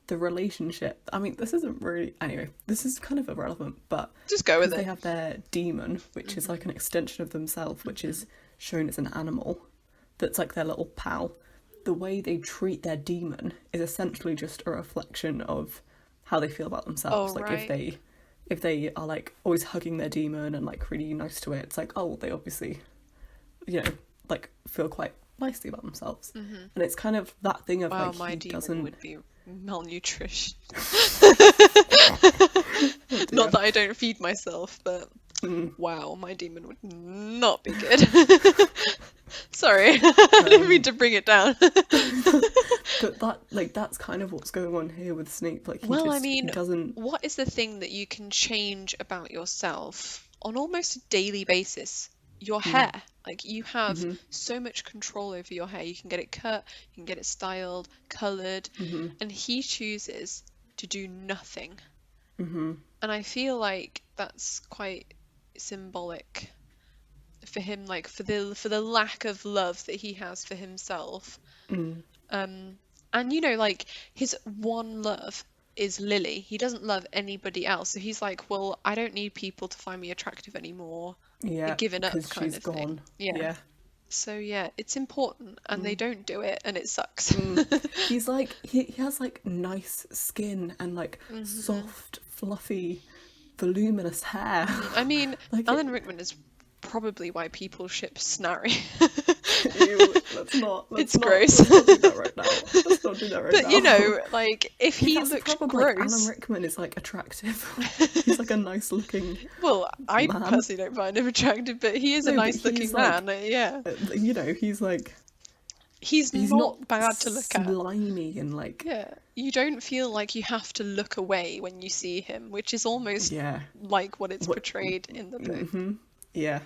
the relationship. I mean, this isn't really anyway. This is kind of irrelevant, but Just go with they it. have their demon, which is like an extension of themselves, which is shown as an animal. that's like their little pal, the way they treat their demon is essentially just a reflection of how they feel about themselves. Oh, Like right. if they are like always hugging their demon and like really nice to it, it's like, oh, they obviously, you know, like feel quite nicely about themselves. Hmm. And it's kind of that thing of Wow, like my he demon doesn't. would be malnourished. Oh Not dear. that I don't feed myself, but Mm. wow, my demon would not be good. Sorry, I didn't mean Um, to bring it down. but that's kind of what's going on here with Snape. Like Well, I he mean, doesn't. what is the thing that you can change about yourself on almost a daily basis? Your Mm, hair. Like, you have hmm so much control over your hair. You can get it cut, you can get it styled, colored, hmm and he chooses to do nothing. hmm And I feel like that's quite symbolic for him, like for the lack of love that he has for himself. mm, Um, and you know, like his one love is Lily. He doesn't love anybody else. So he's like, well, I don't need people to find me attractive anymore. yeah, Giving up because kind she's of thing. gone. Yeah. Yeah. So yeah, it's important and they Mm, don't do it and it sucks. mm. He's like he has like nice skin and like Hmm. soft, fluffy, voluminous hair. I mean, Like Alan Rickman is probably why people ship Snarry. ew, let's It's not gross. let's not do that right now. Let's not do that right But you now. know, like if See, he that's the looked problem. Like Alan gross, Rickman is like attractive. He's like a nice looking well, I man. personally don't find him attractive, but he is a No, but nice looking he's like, man. Yeah. you know, he's like He's he's not not bad to look at. slimy and like Yeah. You don't feel like you have to look away when you see him, which is almost yeah. like what it's What? portrayed in the book. Hmm. Yeah.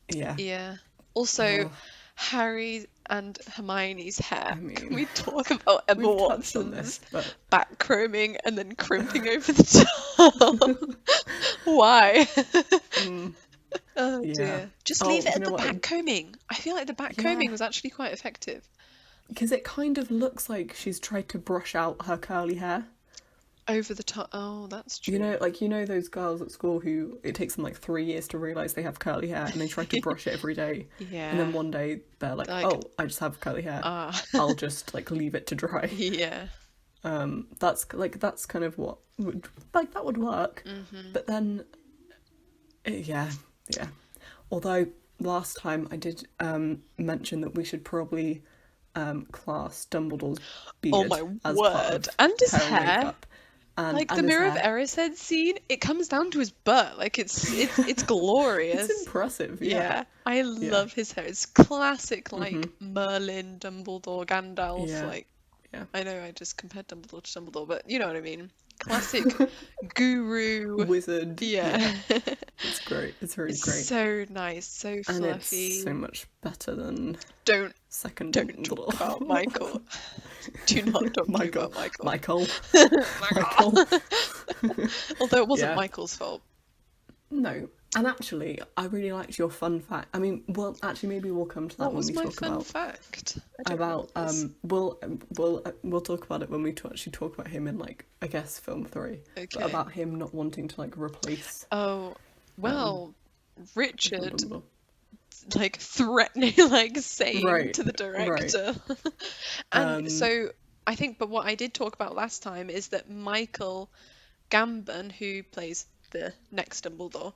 Yeah. Yeah. Also, Oh, Harry and Hermione's hair. I Can mean, we talk about Emma we've touched on this, Watson's but back combing and then crimping over the top? Why? mm, Oh yeah. dear. Just Oh, leave do it you at know the what? back combing. I feel like the back Yeah, combing was actually quite effective. because it kind of looks like she's tried to brush out her curly hair. Over the top. Oh, that's You true. know, like you know those girls at school who it takes them like 3 years to realize they have curly hair, and they try to brush it every day, and Yeah. then one day they're like, Like, "Oh, I just have curly hair. ah, I'll just like leave it to dry." yeah. That's kind of what would like that would work, Hmm. but then yeah, yeah. Although last time I did mention that we should probably class Dumbledore's Oh beard my as part word. of And his hair and hair. makeup, and Like the his Mirror of hair. Erised scene, it comes down to his butt. Like it's It's glorious. impressive, yeah, Yeah, I yeah, love his hair. It's classic, hmm like Merlin, Dumbledore, Gandalf. yeah, Like yeah. I know I just compared Dumbledore to Dumbledore, but you know what I mean. Classic guru. Wizard, yeah. Yeah. It's great. It's really It's great, so nice, so and it's so fluffy. much better than Don't second don't talk about Dumbledore. Michael. Do not talk to me Michael, about Michael. Michael, Michael. Michael. Although it wasn't Yeah. Michael's fault. No, and actually, I really liked your fun fact. I mean, well, actually, maybe we'll come to that What when was we my talk fun fact? I don't remember about this. we'll talk about it when we actually talk about him in like I guess film 3, but Okay. about him not wanting to like replace Oh, um well, Richard Dumbledore. like threatening, like saying Right, to the right. director. And Um, so I think, but what I did talk about last time is that Michael Gambon, who plays the next Dumbledore,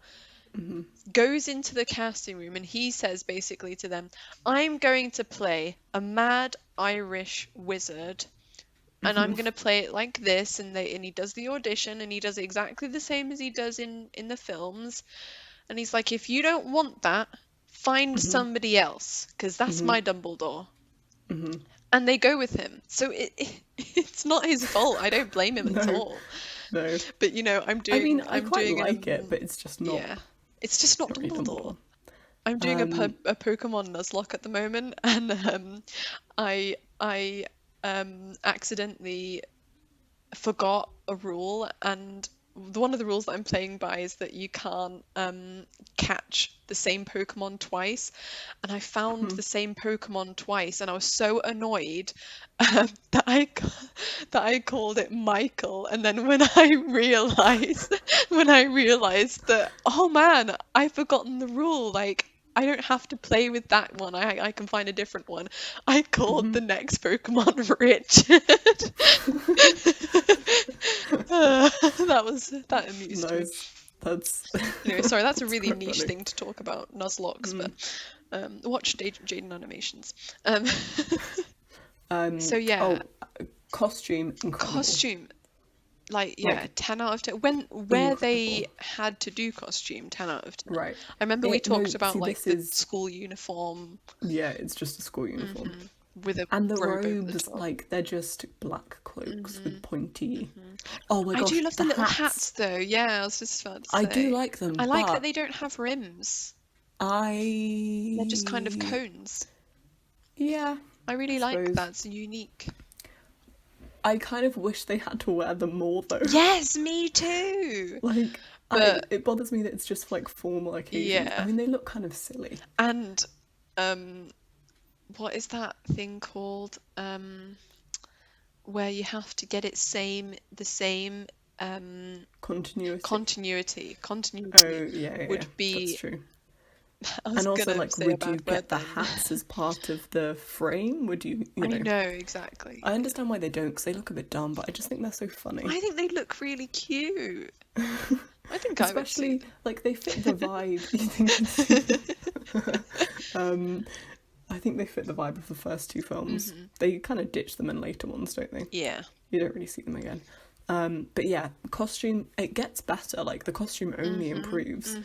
mhm, goes into the casting room and he says basically to them, I'm going to play a mad Irish wizard and I'm mhm, going to play it like this. And he does the audition and he does it exactly the same as he does in the films. And he's like, if you don't want that, find mhm, somebody else, because that's mhm, my Dumbledore. mhm. And they go with him. So it's not his fault. I don't blame him at No, all. no. But you know, I mean, I I'm quite doing like it, but it's just not yeah. It's just not very Dumbledore. Dumbledore. I'm doing Um, a Pokemon Nuzlocke at the moment, and I accidentally forgot a rule, and one of the rules that I'm playing by is that you can't catch the same Pokemon twice. And I found mhm, the same Pokemon twice, and I was so annoyed that that I called it Michael. And then when I realized that, oh man, I've forgotten the rule. Like I don't have to play with that one. I can find a different one. I called the next Pokemon Richard. That amused me. Nice. That's Anyway, sorry, that's a that's really quite niche funny. thing to talk about, Nuzlocke, but watch Jaden animations. So yeah, Costume, incredible. costume, like yeah, Like, 10 out of 10. Where they incredible. had to do costume, 10 out of 10. Right. I remember we No, talked about see, like this the is, school uniform yeah, it's just a school uniform. with a And the robe over the robes, top. like, they're just black cloaks with pointy. Oh my I do gosh, love the the little hats. hats though. Yeah, I was just about to I do say. like them, I like that but they don't have rims. They're just kind of cones. yeah, I really I like suppose. that. It's unique. I kind of wish they had to wear them more though. Yes, me too. Like, But it bothers me that it's just for like formal occasions. I yeah, mean, they look kind of silly. and um, what is that thing called? Where you have to get it the same Continuity. Continuity Oh, yeah, would that's be. true. I was And also, gonna like, say a would you bad word get the then. hats as part of the frame? Would you, you I know? know exactly. I understand why they don't, because they look a bit dumb, but I just think they're so funny. I think they look really cute. I think I would see Especially, like, they fit the vibe. You think I think they fit the vibe of the first two films. They kind of ditch them in later ones, don't they? Yeah. You don't really see them again. But yeah, costume, it gets better. Like, the costume only improves.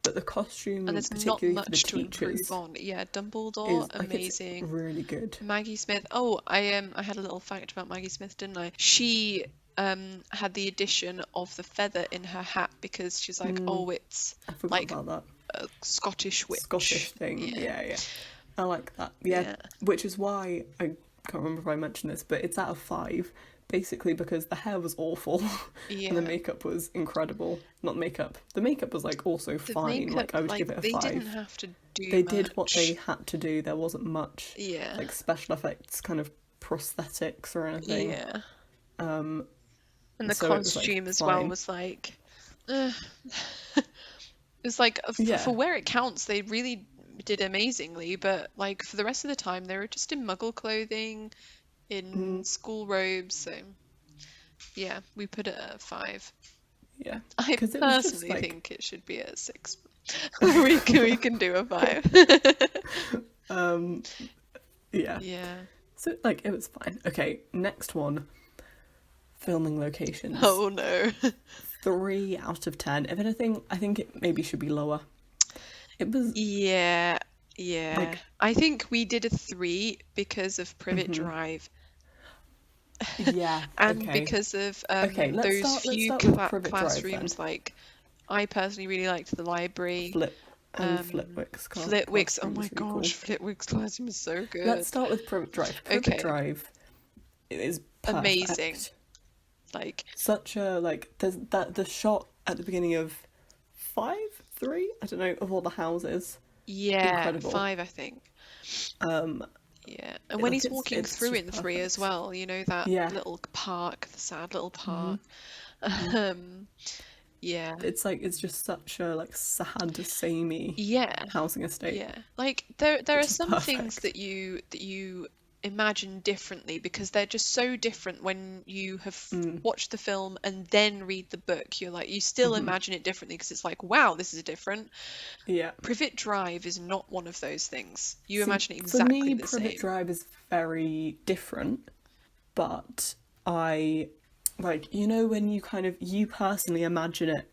But the costume, And there's not particularly for the much to teachers, improve on. Yeah, Dumbledore, is like it's amazing. really good. Maggie Smith. Oh, I had a little fact about Maggie Smith, didn't I? She had the addition of the feather in her hat because she's like, oh, it's I forgot like about that. a Scottish witch. Scottish thing. Yeah. Yeah. I like that. Yeah. Yeah. Which is why I can't remember if I mentioned this, but it's out of 5. Basically because the hair was awful Yeah. and the makeup was incredible. Not makeup. The makeup was like also The fine. makeup, Like I would give it a they 5. didn't have to do They did what much. they had to do. There wasn't much Yeah. like special effects, kind of prosthetics or anything. Yeah. Um, And the so it was, like, costume as well fine. was like, it was like Yeah. for where it counts, they really did amazingly. But like for the rest of the time, they were just in Muggle clothing, in school robes. So yeah, we put it at a 5. Yeah. I 'Cause it was just, personally like- think it should be at a 6. we can do a 5. Yeah. Yeah. So like it was fine. Okay, next one. Filming locations. Oh no. 3 out of 10. If anything, I think it maybe should be lower. It was Yeah. Yeah. Like- I think we did a 3 because of Privet Drive. yeah. And okay. because of Okay, let's those start few with Privet Drive, classrooms, then. like I personally really liked the library. Flitwick's Flitwick's, oh classroom my was really gosh, cool. Flitwick's classroom is so good. Let's start with Privet Drive. Privet Okay. Drive is perfect. Amazing. Like, Such a like there's that the shot at the beginning of 3, I don't know, of all the houses. yeah, Incredible. 5, I think. Yeah, and Like, when he's it's- walking it's through just in 3 as perfect. well, you know, that Yeah. little park, the sad little park. Yeah. It's like it's just such a like sad, samey Yeah. housing estate. Yeah, like there are Which is some things perfect. that you imagine differently because they're just so different when you have watched the film and then read the book. You're like, you still imagine it differently because it's like, wow, this is different. Yeah. Privet Drive is not one of those things. You See, imagine it for me, exactly the Privet same. Drive is very different, but I like, you know, when you personally imagine it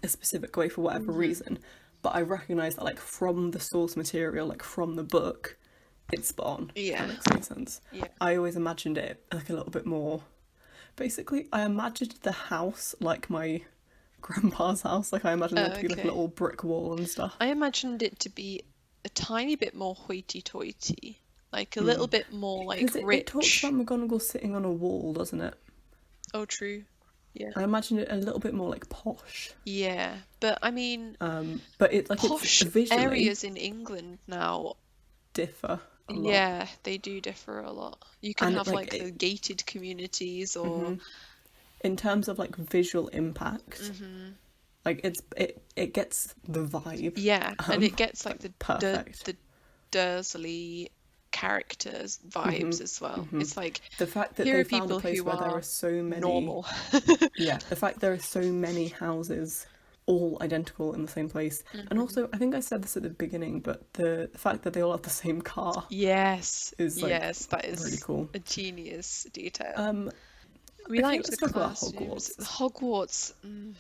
a specific way for whatever reason, but I recognise that like from the source material, like from the book, it's spot on. if Yeah. that makes any sense. Yeah. I always imagined it like a little bit more. Basically, I imagined the house like my grandpa's house. Like I imagined it to be like a okay. little brick wall and stuff. I imagined it to be a tiny bit more hoity-toity, like a little bit more like Because rich. it talks about McGonagall sitting on a wall, doesn't it? Oh, true. Yeah. I imagine it a little bit more like posh. Yeah, but I mean, But it like posh it's visually areas in England now, differ a lot. yeah, they do differ a lot. You can And, have like, like the gated communities or In terms of like visual impact, Like it gets the vibe. Yeah, and it gets like perfect. the Dursley characters vibes as well. It's like, The fact that here they are found a people place who where there are are so many. normal. Yeah, the fact there are so many houses all identical in the same place. And also, I think I said this at the beginning, but the fact that they all have the same car Yes, is like yes, that really is cool. a genius detail. We Okay, liked the let's talk about costumes. Hogwarts. Hogwarts,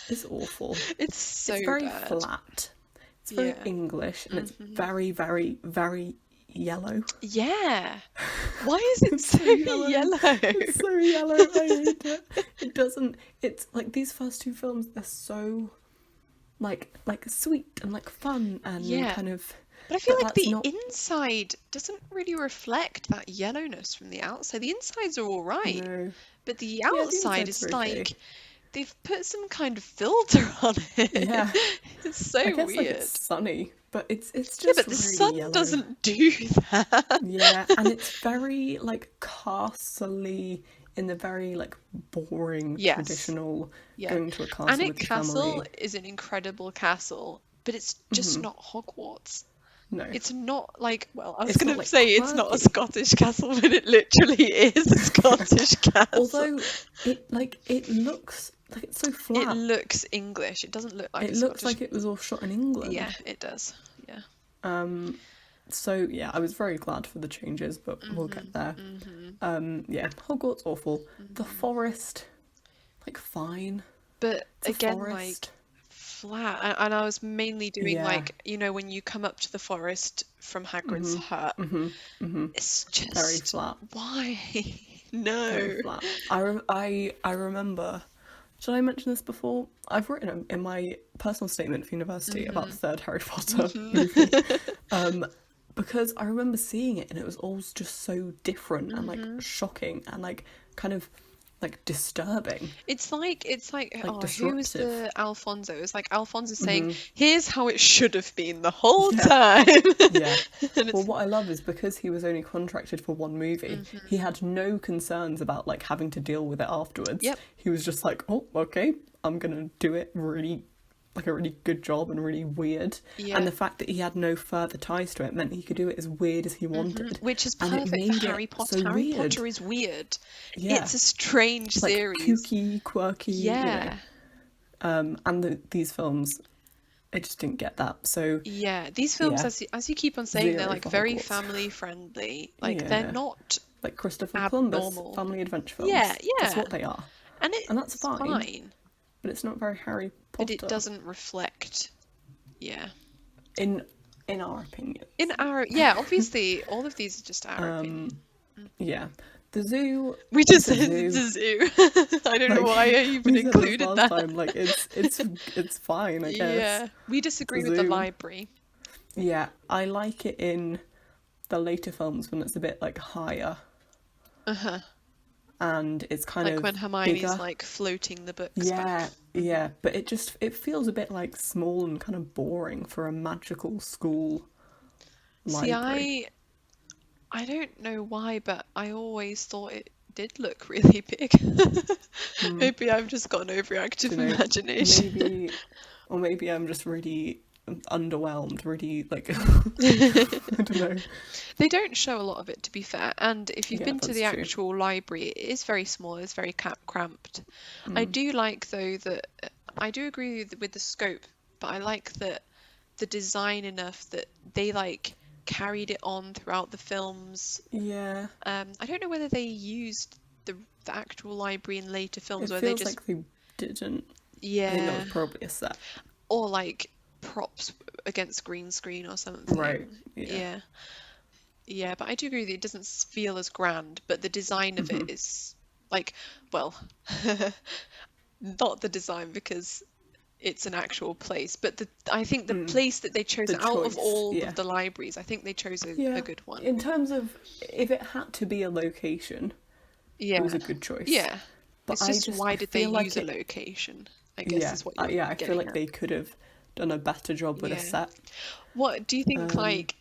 It's awful. it's so It's very bad. flat. It's very Yeah. English, and it's very, very, very yellow. Yeah. Why is it so yellow. yellow? It's so yellow. I hate it. It doesn't. It's like these first two films. They're so like sweet and like fun and Yeah. kind of. But I feel But like that's the not. inside doesn't really reflect that yellowness from the outside. The insides are all right, No. but the Yeah, the outside insides is are okay. like they've put some kind of filter on it. Yeah. It's so I guess like weird. it's sunny, but it's Yeah, just but the really sun yellow. doesn't do that. Yeah, and it's very like castle-y in the very like boring Yes. traditional Yeah. going to a castle Alnwick with your Castle family. is an incredible castle, but it's just not Hogwarts. No. It's not like, well, I was It's going not, to like, say it's not a quirky. Scottish castle, but it literally is a Scottish castle. Although it looks like it's so It flat. looks English. It doesn't look like It a looks Scottish. like it was all shot in England. Yeah, it does. Yeah. So yeah, I was very glad for the changes, but we'll get there. Yeah, Hogwarts awful. The forest, like fine. But It's a again, forest. like flat. And I was mainly doing Yeah. like, when you come up to the forest from Hagrid's hut, it's just Very flat. why? No. Very flat. I remember. Did I mention this before? I've written in my personal statement for university about the third Harry Potter movie. Because I remember seeing it and it was all just so different and like shocking and like kind of like disturbing. It's like who was disruptive. the Alfonso? It's like Alfonso saying, "Here's how it should have been the whole time." Yeah. And Well, what I love is because he was only contracted for one movie, he had no concerns about like having to deal with it afterwards. Yep. He was just like, oh, okay, I'm gonna do it really, like a really good job and really weird. Yeah. And the fact that he had no further ties to it meant he could do it as weird as he wanted. Which is And it perfect made for it Harry Potter. so Harry weird. Potter is weird. Yeah. It's a strange Like series. kooky, quirky. Yeah. And these films, I just didn't get that. So Yeah. These films, Yeah. as you keep on saying, they're Zero like for very Hogwarts. family friendly. Like Yeah. they're not, like Christopher Columbus Abnormal. family adventure films. Yeah, That's yeah. what they are. and it's And that's fine. fine, But it's not very Harry Potter. but it doesn't reflect. Yeah. In our opinion. Obviously, all of these are just our opinion. Yeah. The zoo. We just the said zoo. it's a zoo. I don't know why I even we said this included last that. time. Like it's fine, I guess. Yeah, we disagree The with the zoo. library. Yeah, I like it in the later films when it's a bit like higher. And it's kind Like of when Hermione's bigger. like floating the books Yeah, back. yeah, but it feels a bit like small and kind of boring for a magical school See, library. I don't know why, but I always thought it did look really big. Maybe I've just got an overactive You know, imagination. maybe I'm just really underwhelmed, really like I don't know. They don't show a lot of it, to be fair. And if you've Yeah, been to the that's true. actual library, it is very small. It's very cramped. I do like, though, that I do agree with the scope, but I like that the design enough that they like carried it on throughout the films. Yeah, I don't know whether they used the actual library in later films, it or feels they just like they didn't. I think that yeah, was probably a set. or like props against green screen or something. Right, yeah. Yeah. Yeah, but I do agree that it doesn't feel as grand, but the design of Mm-hmm. it is like, well, not the design because it's an actual place, but I think the place that they chose The out of choice, all yeah. of the libraries, I think they chose a Yeah. good one. In terms of if it had to be a location, Yeah. it was a good choice. Yeah. But It's I just just- why I did they feel like use a it- location? I guess Yeah, is what you're yeah. I getting feel like at. they could have done a better job with a Yeah. set. What do you think, like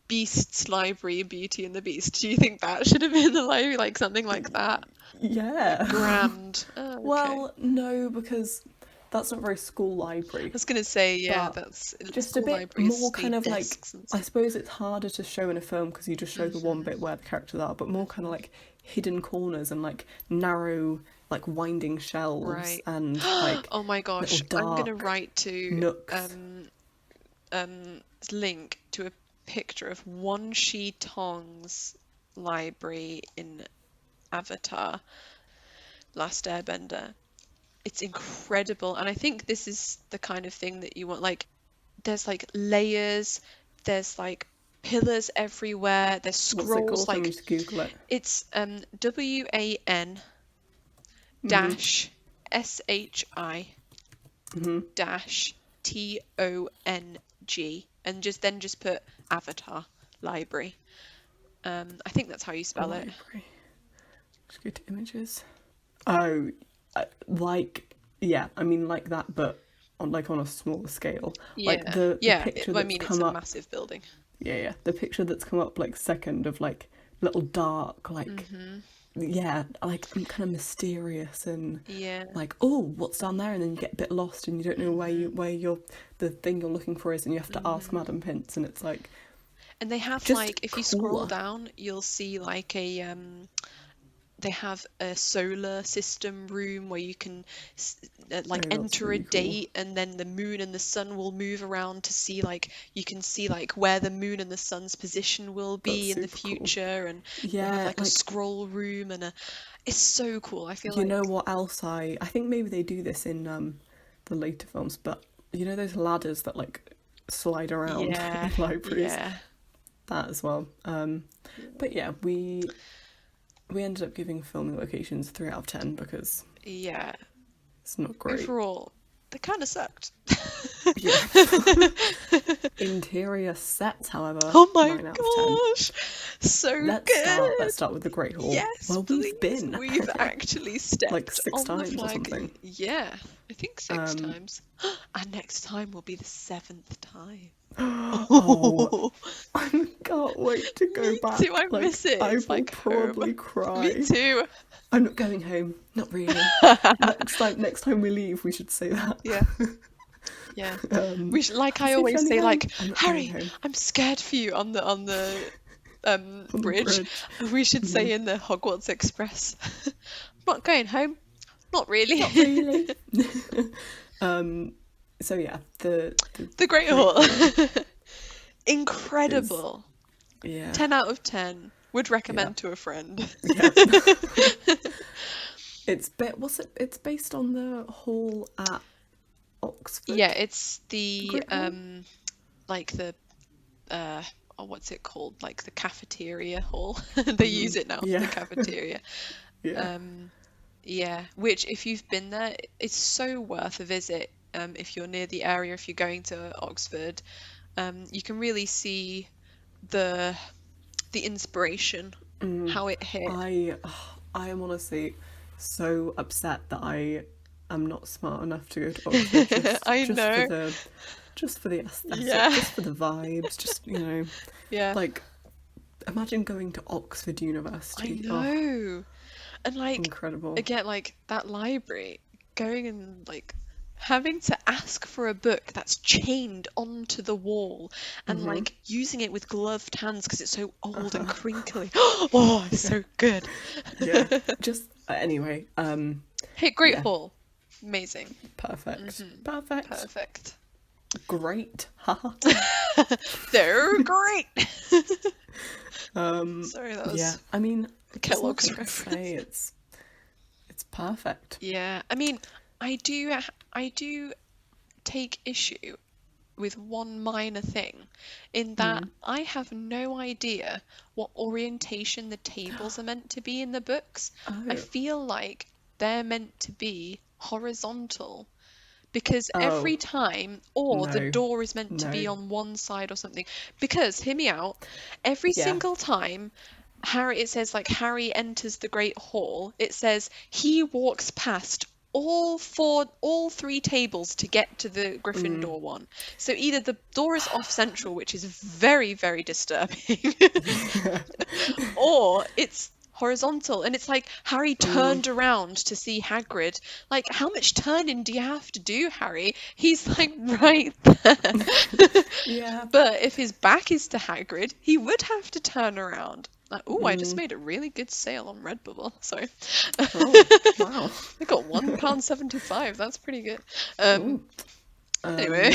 Beast's library, Beauty and the Beast? Do you think that should have been the library, like something like that? Yeah. Grand. Oh, okay. Well, no, because that's not very school I library. was gonna say, yeah, But that's just a school bit libraries more kind need of like, desks and I stuff. suppose it's harder to show in a film because you just show the one bit where the characters are, but more kind of like hidden corners and like narrow, like winding shelves Right. and like Oh my little gosh, I'm gonna dark write to nooks. link to a picture of Wan-shi-tongs library in Avatar: Last Airbender. It's incredible, and I think this is the kind of thing that you want. Like, there's like layers, there's like pillars everywhere, there's What's it scrolls. called? I Like, need to Google it. it's WAN Hmm. dash SHI dash TONG, and just put Avatar Library. I think that's how you spell it. Library. Just go to images. Oh, like, yeah, I mean like that, but on like on a smaller scale. Like Yeah, the yeah. picture I that's mean, it's come a up. massive building. Yeah, the picture that's come up like second of like little dark, like yeah, like kind of mysterious and Yeah. like, oh, what's down there? And then you get a bit lost and you don't know where you're the thing you're looking for is, and you have to ask Madam Pince, and it's like And they have just like, if you scroll cooler. down, you'll see like they have a solar system room where you can like Oh, that's enter a really cool. date, and then the moon and the sun will move around to see, like, you can see like where the moon and the sun's position will That's be in the super cool. future, and they have Yeah, like a like scroll room and a it's so cool. I feel you like know what else I think maybe they do this in the later films, but you know those ladders that like slide around yeah, in libraries, yeah, that as well. But yeah, we ended up giving filming locations 3 out of 10 because yeah. it's not great. Overall, they kind of sucked. Yeah. Interior sets, however, Oh my 9 out of 10. gosh, so Let's good. start with the Great Hall. Yes, Well, we've please. been We've actually like stepped 6 on the times or flag. something. Yeah, I think six Um, times. And next time will be the seventh time. oh, Oh, I can't wait to go me back. too. I Like, miss it. I It's will like home. probably Me cry. too. I'm not going home. Not really. Next time we leave, we should say that. Yeah, yeah. We should, like Have I a safe always journey say, home. like, I'm not going Harry, home. I'm scared for you on the On the bridge. bridge. We should say in the Hogwarts Express, I'm not going home. Not really. Not really. So yeah, The Great Great Hall. Hall is Incredible. yeah 10 out of 10. Would yeah recommend to a friend. yeah. It's based on the hall at Yeah, Oxford, it's the the Great Hall. like the oh, what's it called? Like the cafeteria hall. They use it now for the Yeah cafeteria. yeah. Um, yeah, which if you've been there, it's so worth a visit. If you're near the area, if you're going to Oxford, you can really see the inspiration, how it hit. I I am honestly so upset that I am not smart enough to go to Oxford I know. just for the aesthetic, Yeah, just for the vibes, just yeah, like imagine going to Oxford I University. Oh, know. And like, incredible. again, like that library, going and like having to ask for a book that's chained onto the wall, and like using it with gloved hands because it's so old and crinkly. Oh, it's so good. Yeah. Just anyway, Hey, Great yeah, Hall. Amazing. perfect. Perfect. Perfect. Great. Haha. They're great. Sorry, that Yeah, was I mean, there's Kellogg's nothing to reference. say. It's perfect. Yeah, I mean, I do take issue with one minor thing, in that I have no idea what orientation the tables are meant to be in the books. I Oh. feel like they're meant to be horizontal, because Oh, every time, or the no. door is meant to be No. on one side or something. Because, hear me out, every Yeah. single time it says like Harry enters the Great Hall, it says he walks past all three tables to get to the Gryffindor one. So either the door is off central, which is very, very disturbing, or it's horizontal, and it's like Harry turned around to see Hagrid. Like, how much turning do you have to do, Harry? He's like right there. Yeah. But if his back is to Hagrid, he would have to turn around. Like, oh, I just made a really good sale on Redbubble. Sorry. Oh, wow. I got £1.75. That's pretty good. Ooh. Anyway.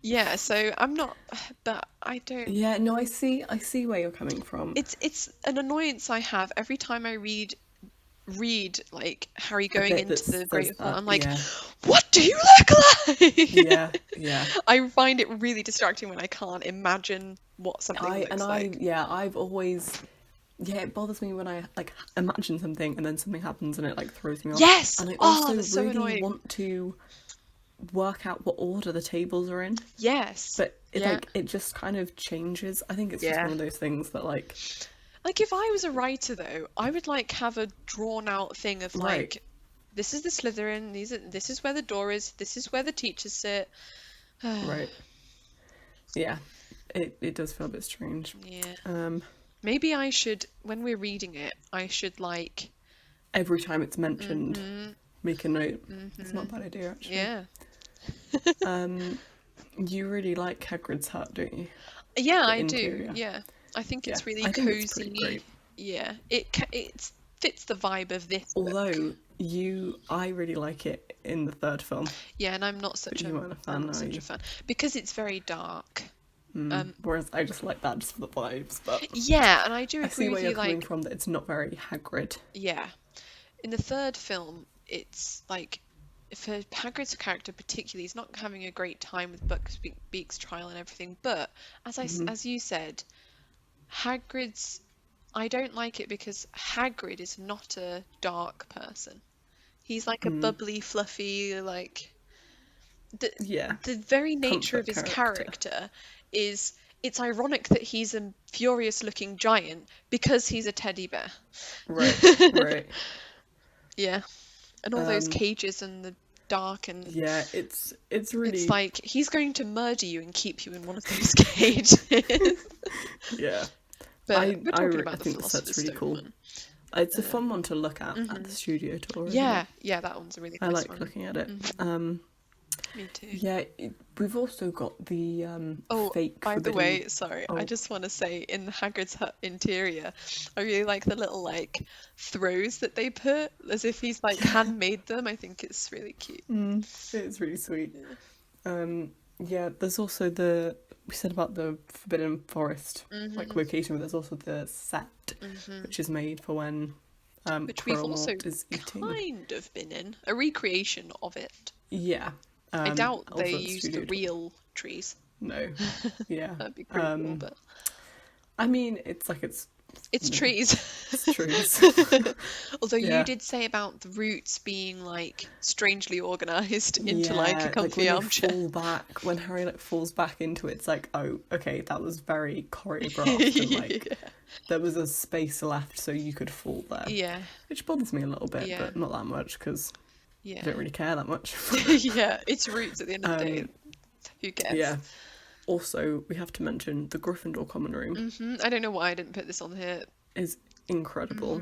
Yeah, so I'm not, but I don't. Yeah, no, I see where you're coming from. It's an annoyance I have every time I read like Harry A going bit into that the Great says Hall. that, I'm like, yeah. what do you look like? Yeah, yeah. I find it really distracting when I can't imagine what something looks like. I've always, it bothers me when I like imagine something and then something happens and it like throws me off. Yes! And I Oh, also that's so really annoying. want to work out what order the tables are in, Yes. but it Yeah. like it just kind of changes. I think it's just Yeah. one of those things that like Like, if I was a writer, though, I would like have a drawn out thing of like, Right. this is the Slytherin, this is where the door is, this is where the teachers sit. right. Yeah, it does feel a bit strange. Yeah. Maybe I should, when we're reading it, I should like, Every time it's mentioned, make a note. It's not a bad idea, actually. yeah. You really like Hagrid's hut, don't you? Yeah, The I interior. do. Yeah. I think it's Yeah, really I think it's pretty cozy. great. Yeah. It fits the vibe of this book. Although I really like it in the third film. Yeah, and I'm not such you weren't a fan, are you? a fan because it's very dark. Whereas I just like that just for the vibes. But Yeah, and I do I agree see where with you're you. coming Like, from. That it's not very Hagrid. yeah, in the third film, it's like for Hagrid's character particularly, he's not having a great time with Beak's trial and everything. But as you said, Hagrid's. I don't like it because Hagrid is not a dark person. He's like a bubbly, fluffy, like Yeah, the very nature comfort of his character. character is it's ironic that he's a furious looking giant because he's a teddy bear. Right, right. Yeah. And all those cages and the dark and Yeah, it's really it's like he's going to murder you and keep you in one of those cages. yeah. But we're talking about I the think the set's Philosopher's really Stone cool. one. It's a fun one to look at the studio tour. Isn't Yeah, it? yeah, that one's a really I nice like one. looking at it. Me too. Yeah, we've also got the Oh, fake. by the forbidden- way, sorry, I Oh. just want to say in the Hagrid's hut interior, I really like the little like throws that they put as if he's like handmade them. I think it's really cute. It's really sweet. Yeah, there's also we said about the Forbidden Forest like location, but there's also the set which is made for when Which we've also Quirrell is eating. kind of been in a recreation of it. Yeah. I doubt also they at the used studio the tour. real trees. No. Yeah. That'd be pretty cool, but I mean, it's trees. it's trees. Although Yeah. you did say about the roots being like strangely organized into like a Yeah, comfy when armchair. they fall back, when Harry like falls back into it, it's like, oh, okay, that was very choreographed and like there was a space left so you could fall there. Yeah, Which bothers me a little bit, Yeah. but not that much because I yeah. don't really care that much. Yeah, it's roots at the end of the day. Who cares? Yeah. Also, we have to mention the Gryffindor common room I don't know why I didn't put this on here. is incredible.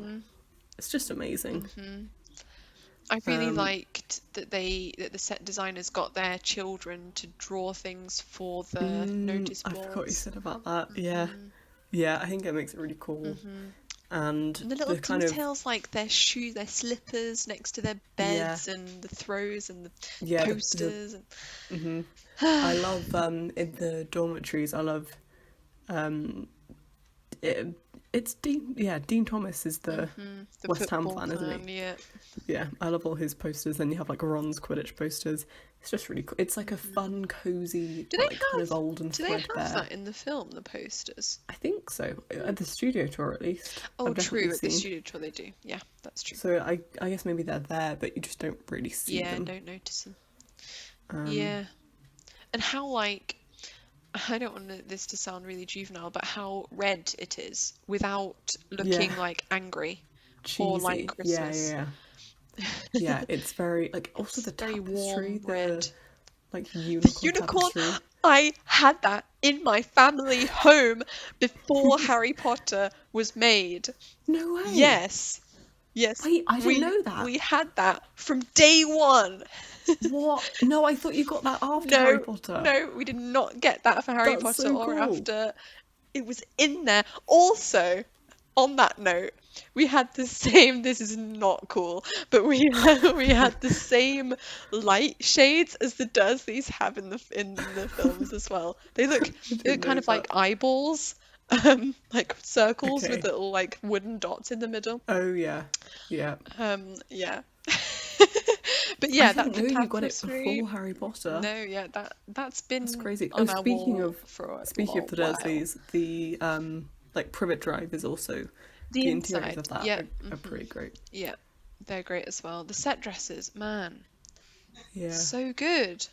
It's just amazing. I really liked that the set designers got their children to draw things for the notice I boards. forgot you said about that. Yeah. Yeah, I think it makes it really cool. And And the little kind of details like their slippers next to their beds and the throws and the Yeah, the- posters. and... I love in the dormitories. I love it's Dean Thomas is the The West Ham football fan, isn't he? Yeah. Yeah, I love all his posters. Then you have like Ron's Quidditch posters. It's just really cool. It's like a fun, cozy, Do they like kind of old and Do they have threadbare. that in the film, the posters? I think so. At the studio tour, at least. Oh, I've definitely true. At the seen. studio tour, they do. Yeah, that's true. So I guess maybe they're there, but you just don't really see Yeah, them. don't notice them. Yeah. And how, like, I don't want this to sound really juvenile, but how red it is without looking Yeah. like angry Cheesy. or like Christmas. Yeah. Yeah, it's very like also the Very tapestry, warm the red. like unicorn Unicorn. tapestry. I had that in my family home before Harry Potter was made. No way. Yes. Yes, I didn't we know that. we had that from day one. What? No, I thought you got that after Harry No, Potter. no, we did not get that for Harry That's Potter so or cool. after. It was in there. Also, on that note, we had the same, this is not cool, but we had the same light shades as the Dursleys have in the films as well. I They look didn't kind know of that. like eyeballs, like circles with Okay. little like wooden dots in the middle. Oh yeah. Yeah. Yeah. But I yeah, that didn't know you got it tapestry. before Harry Potter. No, yeah, that's That's been crazy. Oh, on our wall for a speaking of long the while. Dursleys, the like Privet Drive is also The the interiors inside, of that yeah, are pretty great. yeah, they're great as well. The set dresses, man, Yeah, so good.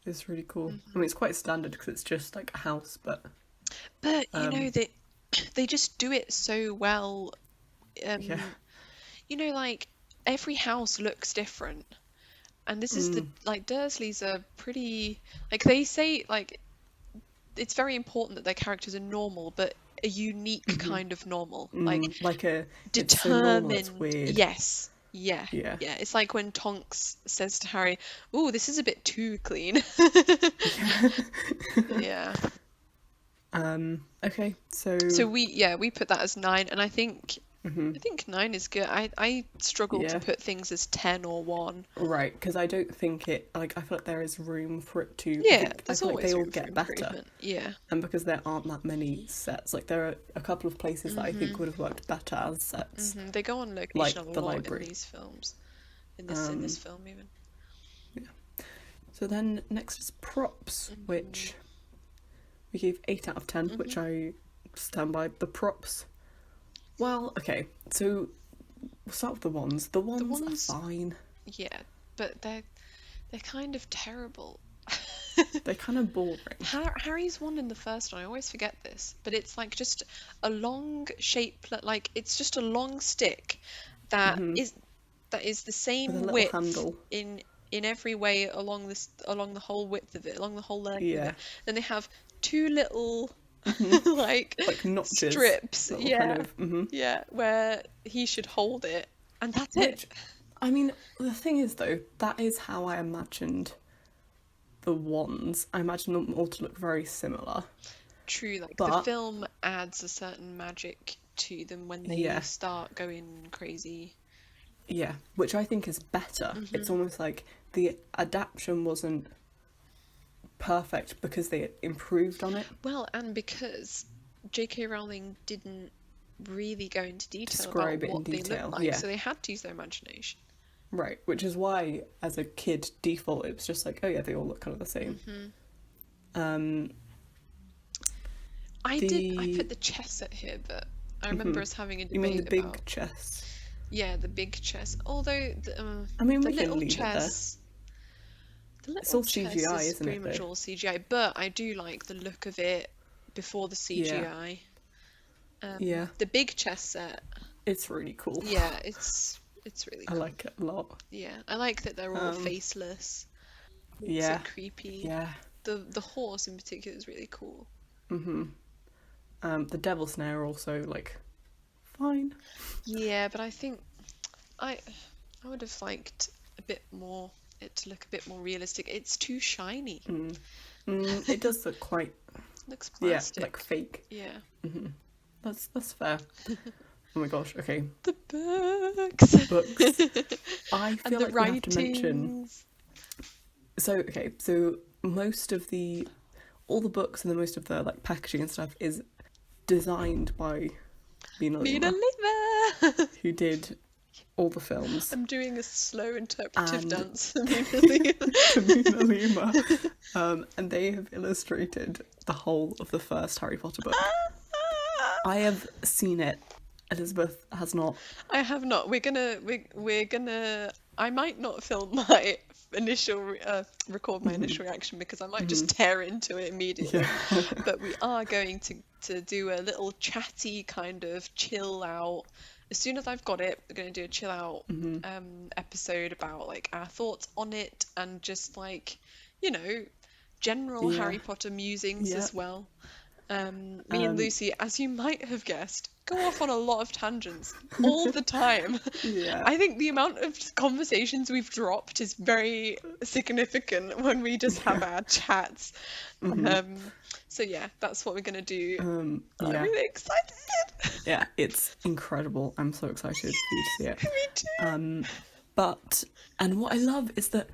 it's really cool. I mean, it's quite standard because it's just like a house, but But you know um, they just do it so well. yeah. You know, like every house looks different, and this is the Mm, like Dursleys are pretty like they say like it's very important that their characters are normal, but a unique kind of normal, like like it's so normal, it's determined. weird. Yes. Yeah. Yeah. Yeah. It's like when Tonks says to Harry, "Oh, this is a bit too clean." Yeah. Yeah. Okay, So so we put that as 9, and I think 9 is good. I struggle to yeah, put things as 10 or 1. right, because I don't think it like I feel like there is room for it to. Yeah, I there's feel like they always all room for get better, improvement. Yeah. and because there aren't that many sets, like there are a couple of places that I think would have worked better as sets, They go on location a like the lot in library. these films. In this Um, film even. yeah. So then next is props, which we gave 8 out of 10, which I stand by. The props. Well, okay, so we'll start with the wands. The The wands are ones, fine. yeah, but they're kind of terrible. They're kind of boring. Harry's wand in the first one, I always forget this, but it's like just a long shape, like it's just a long stick that is the With a same little width handle. in every way along the whole width of it, along the whole length of Yeah. it. Then they have two little like Like notches. strips, Little kind yeah, of. yeah, where he should hold it, and that's it. Which, I mean, the thing is though, that is how I imagined the wands. I imagine them all to look very similar. True, like the But, film adds a certain magic to them when they yeah. start going crazy. Yeah. Which I think is better. It's almost like the adaptation wasn't perfect because they improved on it. Well, and because J.K. Rowling didn't really go into detail about Describe it in what they detail. look like, Yeah. so they had to use their imagination. Right. Which is why, as a kid, default, it was just like, oh yeah, they all look kind of the same. Um, I the put the chess set here, but I remember us having a You mean the debate about, big chest? yeah, the big chess. Although I mean, the we can little leave it there. chess, the It's little all chess CGI, is isn't pretty it, much though? all CGI, but I do like the look of it before the Yeah. CGI. Yeah. The big chess set, It's really cool. yeah, it's really I cool. like it a lot. Yeah, I like that they're all faceless. Makes Yeah. it creepy. Yeah. The horse in particular is really cool. The devil snare also, like, fine. Yeah, but I think I I would have liked a bit more it to look a bit more realistic. It's too shiny. It does look quite, Looks yeah, plastic. like fake. Yeah. That's fair. Oh my gosh, okay. The books. Books. I And feel the like we have to mention. writings. So most of all the books and the most of the like packaging and stuff is designed by Mina Mina Lima, Lima. who did all the films. I'm doing a slow interpretive And- dance. Mina Lima. To Mina Lima. And they have illustrated the whole of the first Harry Potter book. I have seen it. Elizabeth has not. I have not. We're gonna. I might not film my record my initial reaction because I might just tear into it immediately. Yeah. But we are going to do a little chatty kind of chill out. As soon as I've got it, we're going to do a chill out episode about like our thoughts on it and just like, you know, general Yeah. Harry Potter musings Yep. as well. Me and Lucy, as you might have guessed, go off on a lot of tangents all the time. Yeah. I think the amount of conversations we've dropped is very significant when we just have our chats. So yeah, that's what we're gonna do. I'm Yeah. really excited. Yeah, it's incredible. I'm so excited for you to see it. Me too. And what I love is that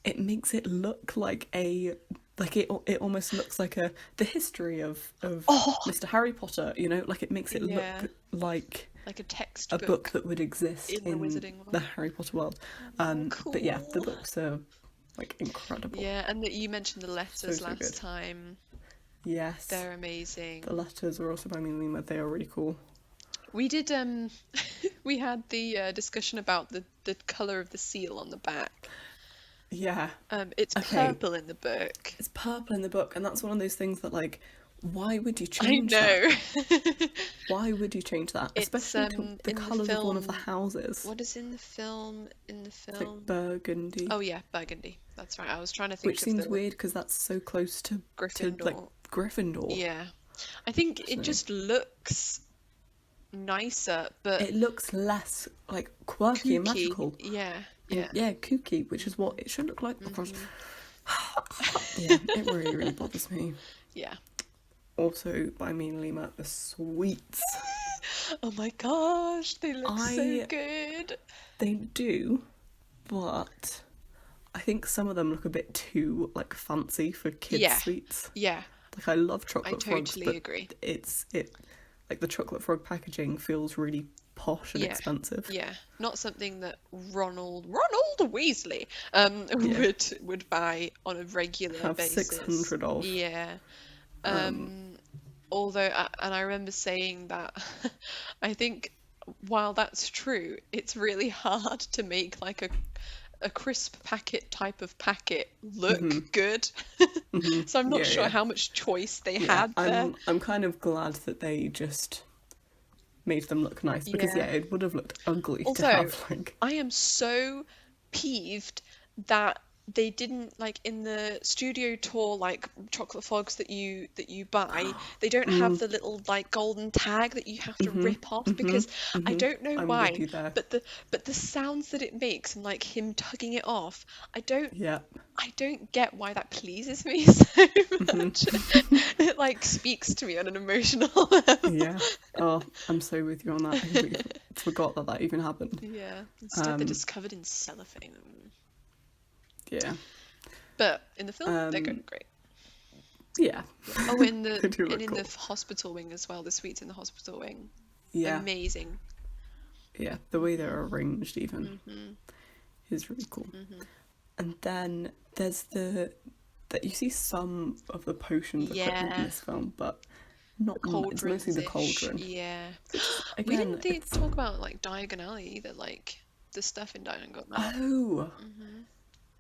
it makes it look like it almost looks like the history of Mr. Harry Potter, you know, like it makes it Yeah. look like Like a a textbook book that would exist in the Wizarding world. the Harry Potter world. But yeah, the books are like incredible. Yeah, and that you mentioned the letters So last good. time. Yes. They're amazing. The letters were also by me and Lima. They are really cool. We did we had the discussion about the colour of the seal on the back. Yeah. It's Okay. purple in the book. It's purple in the book, and that's one of those things that, like, why would you I change that? know. Why would you change that? It's, Especially to the in the colours of one of the film- houses. What is in the film? It's like burgundy. Oh yeah, burgundy. That's right. I was trying to think Which of seems the weird because that's so close to Gryffindor. like Gryffindor. Yeah. I think it So- just looks nicer, but It looks less like quirky and kooky. magical. Yeah. And, Yeah. yeah, kooky, which is what it should look like. Oh gosh. Yeah, it really, really bothers me. Yeah. Also, by me and Lima, the sweets. Oh my gosh, they look so I- good. They do, but I think some of them look a bit too like fancy for kids' Yeah. sweets. Yeah, Like I love I chocolate frogs, totally but agree. it's like the chocolate frog packaging feels really posh and Yeah. expensive. Yeah, not something that Ronald Weasley would buy on a regular Have basis. 600 of. Yeah. Although, and I remember saying that I think while that's true, it's really hard to make like a crisp packet type of packet look good. So I'm not Yeah, sure yeah. how much choice they Yeah, had there. I'm kind of glad that they just made them look nice because Yeah. it would have looked ugly Also, to have like I am so peeved that they didn't like in the studio tour like chocolate frogs that you buy, they don't have the little like golden tag that you have to rip off because I don't know I'm why, with you there. but the sounds that it makes and like him tugging it off, I don't yeah. get why that pleases me so much. It like speaks to me on an emotional level. Yeah. Oh, I'm so with you on that. I completely forgot that even happened. Yeah. Instead they're just covered in cellophane. Yeah. But in the film, they're going great. Yeah. Oh, in the They do look and in cool. the hospital wing as well. The suites in the hospital wing, Yeah. amazing. Yeah. The way they're arranged even is really cool. And then there's that you see some of the potions equipment in Yeah. this film, but not much. It's mostly the Cauldrons-ish, cauldron. Yeah. Again, We didn't it's- talk about like Diagon Alley either. Like the stuff in Diagon Alley. Oh.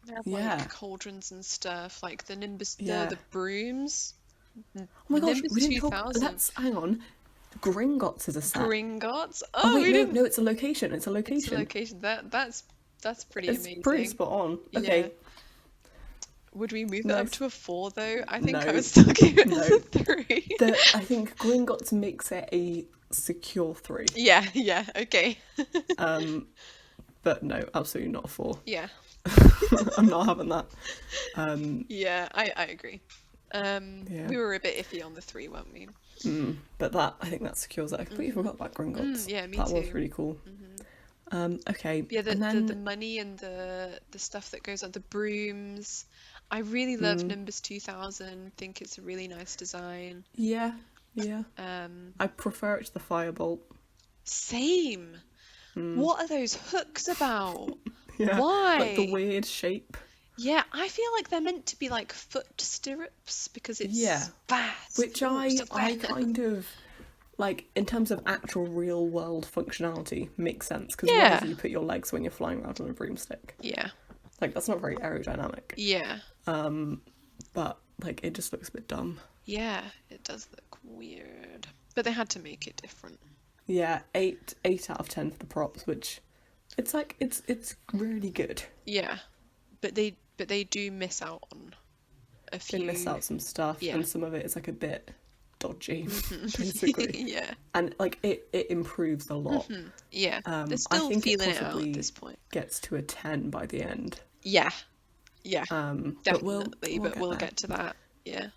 They have yeah. like cauldrons and stuff. Like the Nimbus, Yeah. the brooms. Oh my gosh, Nimbus we didn't talk. 2000. Let's hang on. Gringotts is a set. Gringotts. Oh Oh, wait, we no, didn't. no, it's a location. It's a It's location. a location. That's pretty It's amazing. pretty spot on. Okay. Yeah. Would we move that up Nice. to a 4 though? I think I No. would still keep it as No. a 3. I think Gringotts makes it a secure 3. Yeah, okay. But no, absolutely not a 4. Yeah, I'm not having that. yeah, I agree. Yeah. We were a bit iffy on the 3, weren't we? But I think that secures it. I completely forgot about Gringotts. yeah, me that was too. really cool. Okay. Yeah, and then the money and the stuff that goes on, the brooms. I really love Nimbus 2000. Think it's a really nice design. yeah. I prefer it to the firebolt. Same. What are those hooks about? Yeah. Why? Like the weird shape. Yeah, I feel like they're meant to be like foot stirrups because it's Yeah. fast. Which Oh, I so I fast. kind of like in terms of actual real world functionality makes sense because Yeah. where do you put your legs when you're flying around on a broomstick? Yeah, Like that's not very aerodynamic. yeah, But like it just looks a bit dumb. yeah. It does look weird, but they had to make it different. Yeah, 8 out of 10 for the props, which it's like it's really good. Yeah, but they do miss out on a they miss few. out some stuff, Yeah. and some of it is like a bit dodgy, basically. Yeah. And like it improves a lot. Yeah. They're I still think it feeling it out at possibly this point. gets to a 10 by the end. Yeah. Yeah. But we'll Definitely, but get we'll there. get to that. Yeah.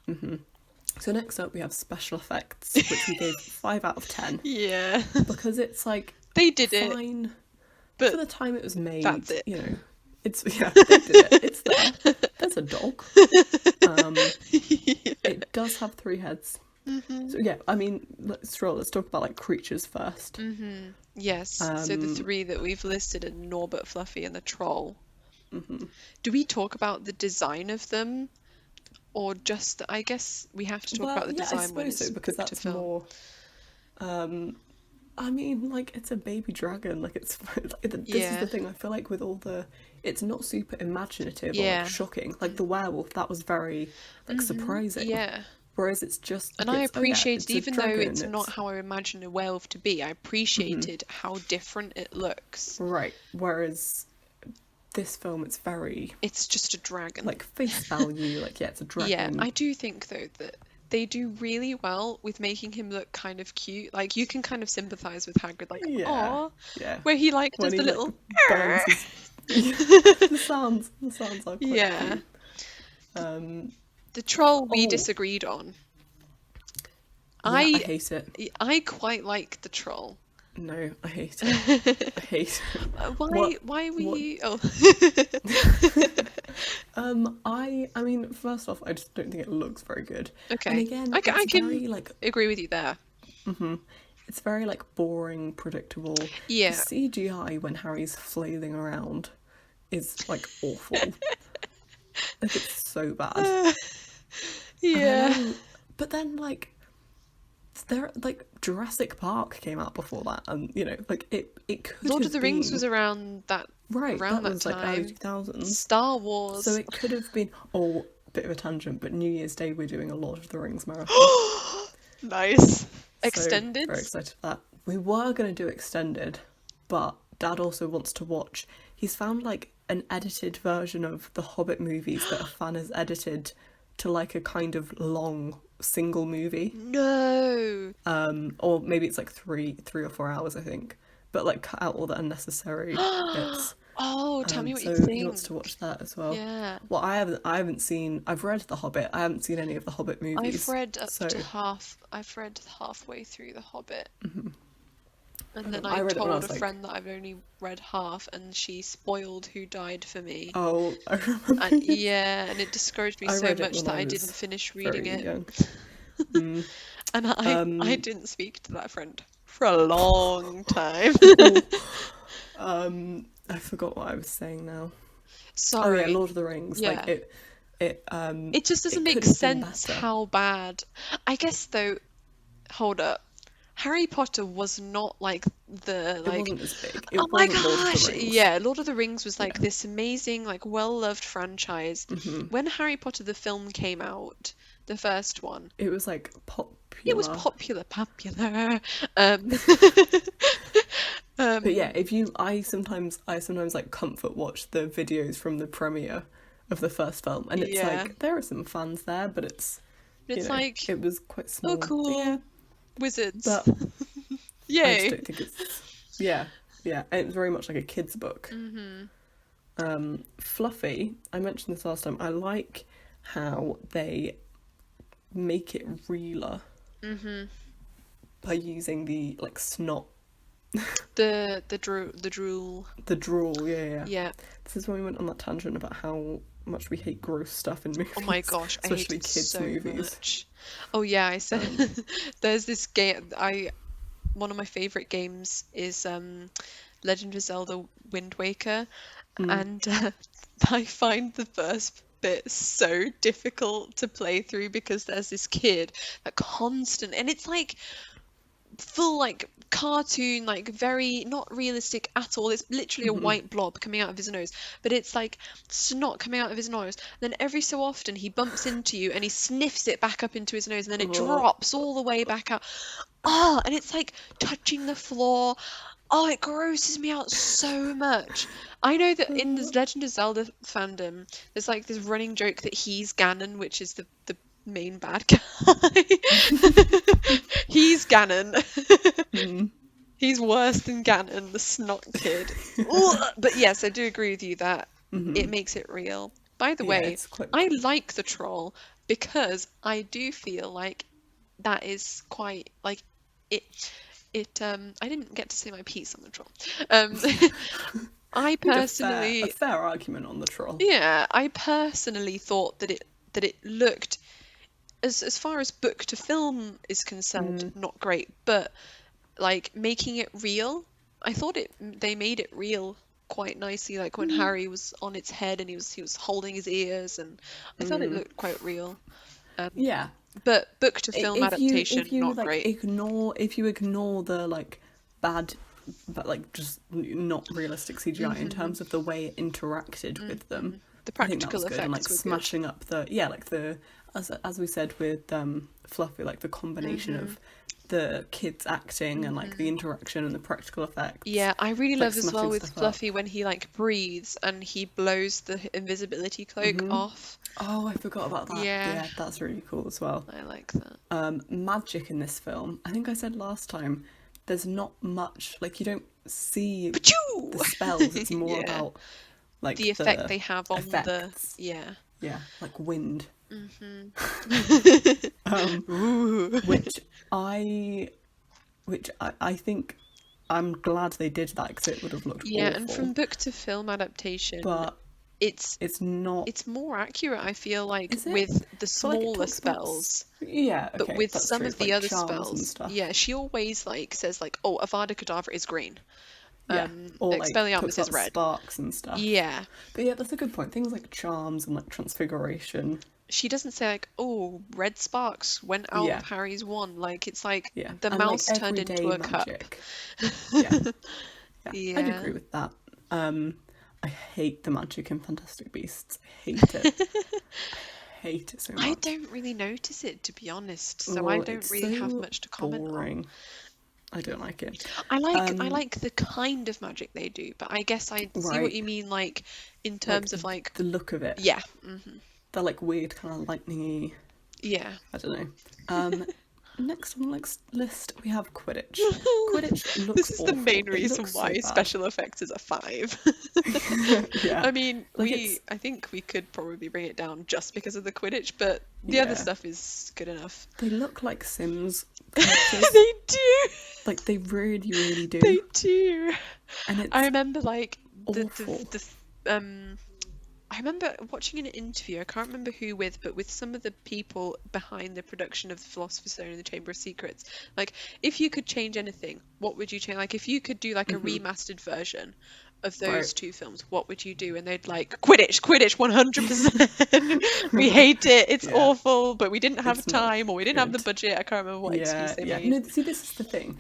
So next up we have special effects, which we gave 5 out of 10 Yeah. because it's like They did it, fine but for the time it was made. that's it. You know, it's they did it. It's there. There's a dog. It does have 3 heads. So yeah, I mean, let's talk about like creatures first. Yes. So the 3 that we've listed are Norbert, Fluffy, and the troll. Do we talk about the design of them, or just? I guess we have to talk about the design I suppose when it's so, because to that's film. more. I mean, like it's a baby dragon. Like it's this is the thing. I feel like with all the, it's not super imaginative or like shocking. Like the werewolf, that was very like surprising. Yeah. Whereas it's just. And Like, I it's, appreciated, it's a even though dragon, it's not how I imagine a werewolf to be, I appreciated how different it looks. Right. Whereas this film, it's very It's just a dragon. like face value. Like yeah, it's a dragon. Yeah, I do think though that they do really well with making him look kind of cute. Like you can kind of sympathize with Hagrid, like aw, where he like When does the he, little like, burns the sounds are quite yeah. cute. The troll we disagreed on. I hate it. I quite like the troll. No, I hate it. I hate it. Why were you? Oh, I mean, first off, I just don't think it looks very good. okay. And again, I it's can very, like, agree with you there. it's very like boring, predictable. Yeah. The CGI when Harry's flailing around is like awful. Like it's so bad. Yeah. But then like there like Jurassic Park came out before that, and you know like it could Lord have of the Rings been, was around that that was time. like early 2000s. Star Wars. So it could have been bit of a tangent, but New Year's Day we're doing a Lord of the Rings marathon. Nice. So, Extended. very excited for that. We were going to do extended, but Dad also wants to watch. He's found like an edited version of the Hobbit movies that a fan has edited to like a kind of long single movie. No. Or maybe it's like three or 4 hours, I think. But like cut out all the unnecessary bits. Oh, tell me what you So think. he wants to watch that as well. Yeah. Well, I haven't seen. I've read The Hobbit. I haven't seen any of the Hobbit movies. I've read I've read halfway through The Hobbit. And then I read it when I told was, a like- friend that I've only read half, and she spoiled who died for me. Oh, I remember. And, yeah, and it discouraged me I so read it much when that I I was didn't finish reading very it. young. And I didn't speak to that friend for a long time. I forgot what I was saying now. Sorry. Oh yeah, Lord of the Rings. Yeah. Like It just doesn't make could have been sense better. how bad. I guess though, hold up. Harry Potter was not like the It like wasn't as big. It oh my wasn't Lord of the gosh. Rings. Yeah, Lord of the Rings was like this amazing, like well-loved franchise. When Harry Potter the film came out, the first one, It was like popular. it was popular. But yeah, I sometimes like comfort watch the videos from the premiere of the first film, and it's Yeah. like there are some fans there, but it's like, it was quite small. oh cool, Yeah, wizards. but I Yay. just don't think it's yeah. And it's very much like a kid's book. Fluffy. I mentioned this last time. I like how they make it realer by using the like snot. The drool. The drool, yeah. Yeah. This is when we went on that tangent about how much we hate gross stuff in movies. Oh my gosh, I hate especially it kids' so movies. much. Oh yeah, I said there's this game. One of my favorite games is Legend of Zelda Wind Waker, and I find the first bit so difficult to play through because there's this kid that and it's like full like cartoon, like very not realistic at all. It's literally a white blob coming out of his nose, but it's like snot coming out of his nose. Then every so often he bumps into you and he sniffs it back up into his nose, and then it drops all the way back out. And it's like touching the floor. Oh, it grosses me out so much. I know that in the Legend of Zelda fandom, there's like this running joke that he's Ganon, which is the main bad guy. He's Ganon. He's worse than Ganon, the snot kid. Ugh. But yes, I do agree with you that it makes it real. By the Yeah, way, it's quite I cool. like the troll because I do feel like that is quite like it I didn't get to say my piece on the troll. Um I Made a personally fair argument on the troll. yeah, I personally thought that it looked as far as book to film is concerned, not great, but like making it real, I thought they made it real quite nicely, like when Harry was on its head and he was holding his ears, and I thought it looked quite real. Yeah. But book to film adaptation, If you not like great. ignore the like bad, but like just not realistic CGI in terms of the way it interacted with them, The I think that practical was good. And like effects were good. smashing up like the as we said with Fluffy, like the combination of the kids acting and like the interaction and the practical effects. Yeah, I really Like love as well smashing with stuff up. Fluffy when he like breathes and he blows the invisibility cloak off. Oh, I forgot about that. Yeah, Yeah, that's really cool as well. I like that. Magic in this film, I think I said last time, there's not much, like you don't see Pachoo! the spells, it's more Yeah, about like the effect they have on the effects. yeah. Yeah, like wind. Ooh. Which I think I'm glad they did that because it would have looked Yeah, and awful. from book to film adaptation, But it's it's not. it's more accurate, I feel like, Is it? with the So like it smaller talks about. spells. Yeah, But okay, with that's some true. of It's the like other charms and spells, stuff. yeah, she always like says like, "Oh, Avada Kedavra is green. Yeah, or like Expelliarmus talks is about red." sparks and stuff. Yeah, But yeah, that's a good point. Things like charms and like transfiguration. she doesn't say like, "Oh, red sparks went out Yeah, of Harry's wand." Like it's like yeah, the and like mouse turned into everyday a cup. magic. Yeah, yeah, I'd Yeah. agree with that. I hate the magic in Fantastic Beasts. I hate it. I hate it so I much. don't really notice it, to be honest, so I Oh, don't it's really have so much to comment on. boring. I don't like it. I like the kind of magic they do, but I guess I see what Right, you mean, like in like terms of like the look of it. yeah, They're like weird, kind of lightningy. yeah. I don't know. Next on the list we have Quidditch. Quidditch looks This is the awful. main It reason looks so why bad. special effects is a 5. Yeah, I mean, like I think we could probably bring it down just because of the Quidditch, but the other yeah, stuff is good enough. they look like Sims characters. They do. Like they really, really do. They do. And it's I remember like awful. I remember watching an interview, I can't remember who with, but with some of the people behind the production of the Philosopher's Stone and the Chamber of Secrets. Like, if you could change anything, what would you change? Like, if you could do like a remastered version of those Right. two films, what would you do? And they'd like, Quidditch, 100%. We hate it, it's Yeah. awful, but we didn't have It's not time or we didn't have the good. budget. I can't remember what excuse they Yeah. made. No, see, this is the thing.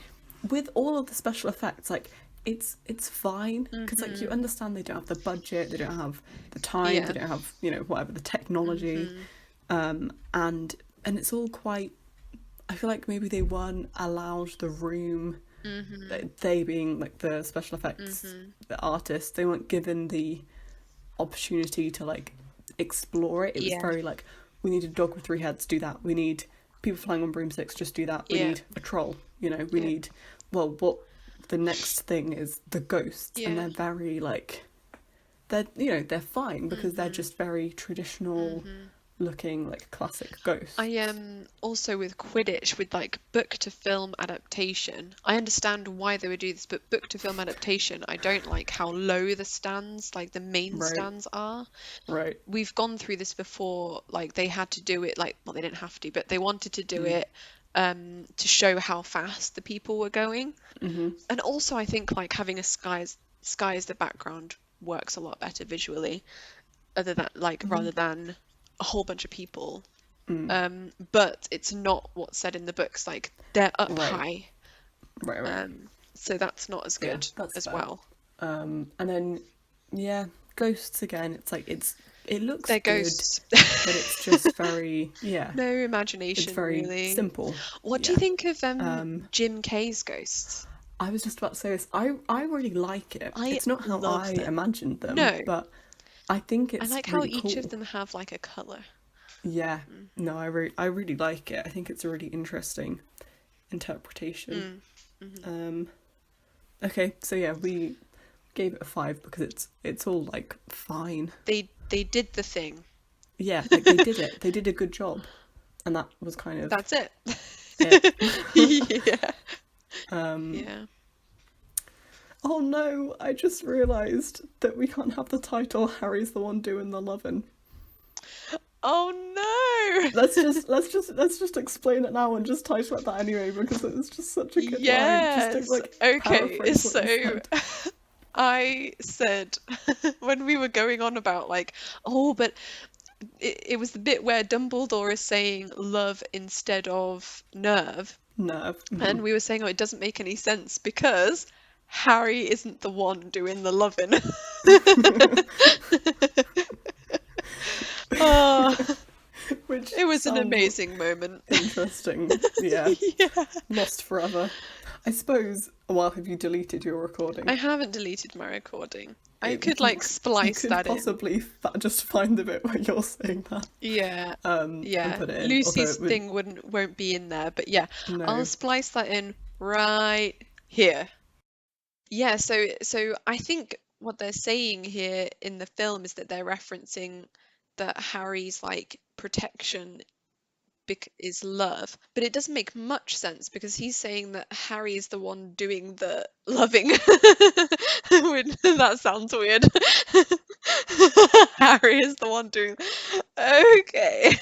With all of the special effects, like it's fine because like you understand they don't have the budget, they don't have the time, Yeah. they don't have whatever the technology, and it's all quite. I feel like maybe they weren't allowed the room. They being like the special effects, the artists, they weren't given the opportunity to like explore it. It was Yeah. very like, we need a dog with 3 heads, do that. We need people flying on broomsticks, just do that. We Yeah. need a troll, we Yeah. need, well, what the next thing is the ghosts, and Yeah. they're very like, they're fine because they're just very traditional looking like classic ghosts. I am also with Quidditch, with like book to film adaptation. I understand why they would do this, but book to film adaptation, I don't like how low the stands, like the main Right. stands are. Right. We've gone through this before, like they had to do it, like, well, they didn't have to, but they wanted to do it to show how fast the people were going. And also I think like having a sky as the background works a lot better visually, other than like rather than a whole bunch of people. But it's not what's said in the books, like they're up Right. high. Right. So that's not as Yeah, good that's as fair. well. And then ghosts again, it's like it looks They're good, ghosts. but it's just very No imagination, it's very really. simple. What do you Yeah. think of Jim Kay's ghosts? I was just about to say this. I really like it. I It's not how love I them. imagined them, No, but I think I it's like how really each of cool. them have like a color. Yeah. Mm-hmm. No, I really like it. I think it's a really interesting interpretation. Mm-hmm. Um, okay, so yeah, we gave it a 5 because it's all like fine. They did the thing. Yeah, like they did it. They did a good job, and that was kind of That's it. it. Yeah. Um, Yeah. oh no, I just realised that we can't have the title Harry's the one doing the lovin'. Oh no. Let's just explain it now and just title it that anyway because it was just such a good line. Just to Yes. like Okay. paraphrase what you So said. I said when we were going on about like, oh, but it was the bit where Dumbledore is saying love instead of nerve. Nerve. And we were saying, oh, it doesn't make any sense because Harry isn't the one doing the loving. Oh, Which it was an sounds amazing moment. interesting. Yeah. Yeah. Lost forever. I suppose. Well, have you deleted your recording? I haven't deleted my recording. I You could can like splice you could that in. possibly just find the bit where you're saying that Yeah. and Yeah. put it in. Although Lucy's it would thing won't be in there, but yeah, I'll no. splice that in right here. Yeah, so I think what they're saying here in the film is that they're referencing that Harry's like protection is love, but it doesn't make much sense because he's saying that Harry is the one doing the loving. That sounds weird. Harry is the one doing. Okay.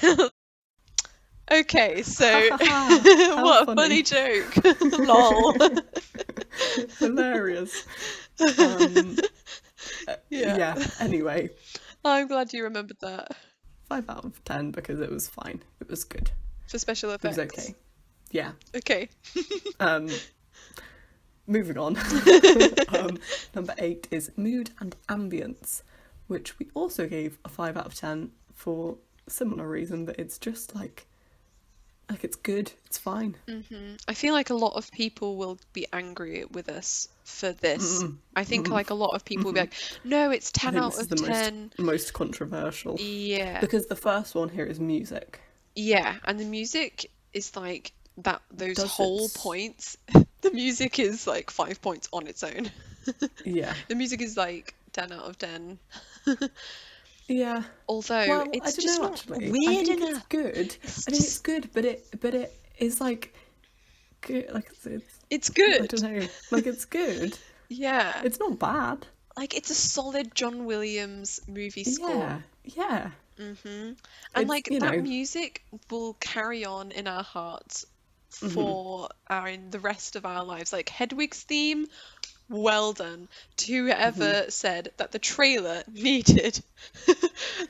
Okay, Ha so ha ha! How what a funny funny! joke. Lol. Hilarious. Um, Yeah. yeah. Anyway, I'm glad you remembered that 5 out of 10 because it was fine. It was good. for special It was effects. okay. Yeah. Okay. Um, moving on. Number 8 is mood and ambience, which we also gave a 5 out of 10 for a similar reason that it's just like it's good. It's fine. I feel like a lot of people will be angry with us for this. I think like a lot of people will be like, no, it's I 10 think out this is of the 10. most controversial Yeah. because the first one here is music. Yeah, and the music is like that, those Does whole its points. The music is like 5 points on its own. yeah. The music is like 10 out of 10. Yeah. Although Well, I it's don't just know not actually. I weird think it's enough. good. It's I think it's just, good, but it is like good. Like it's I good. don't know. Like it's good. Yeah. It's not bad. Like it's a solid John Williams movie score. Yeah. And It's like that music will carry on in our hearts for in the rest of our lives. Like Hedwig's theme, well done to whoever said that the trailer needed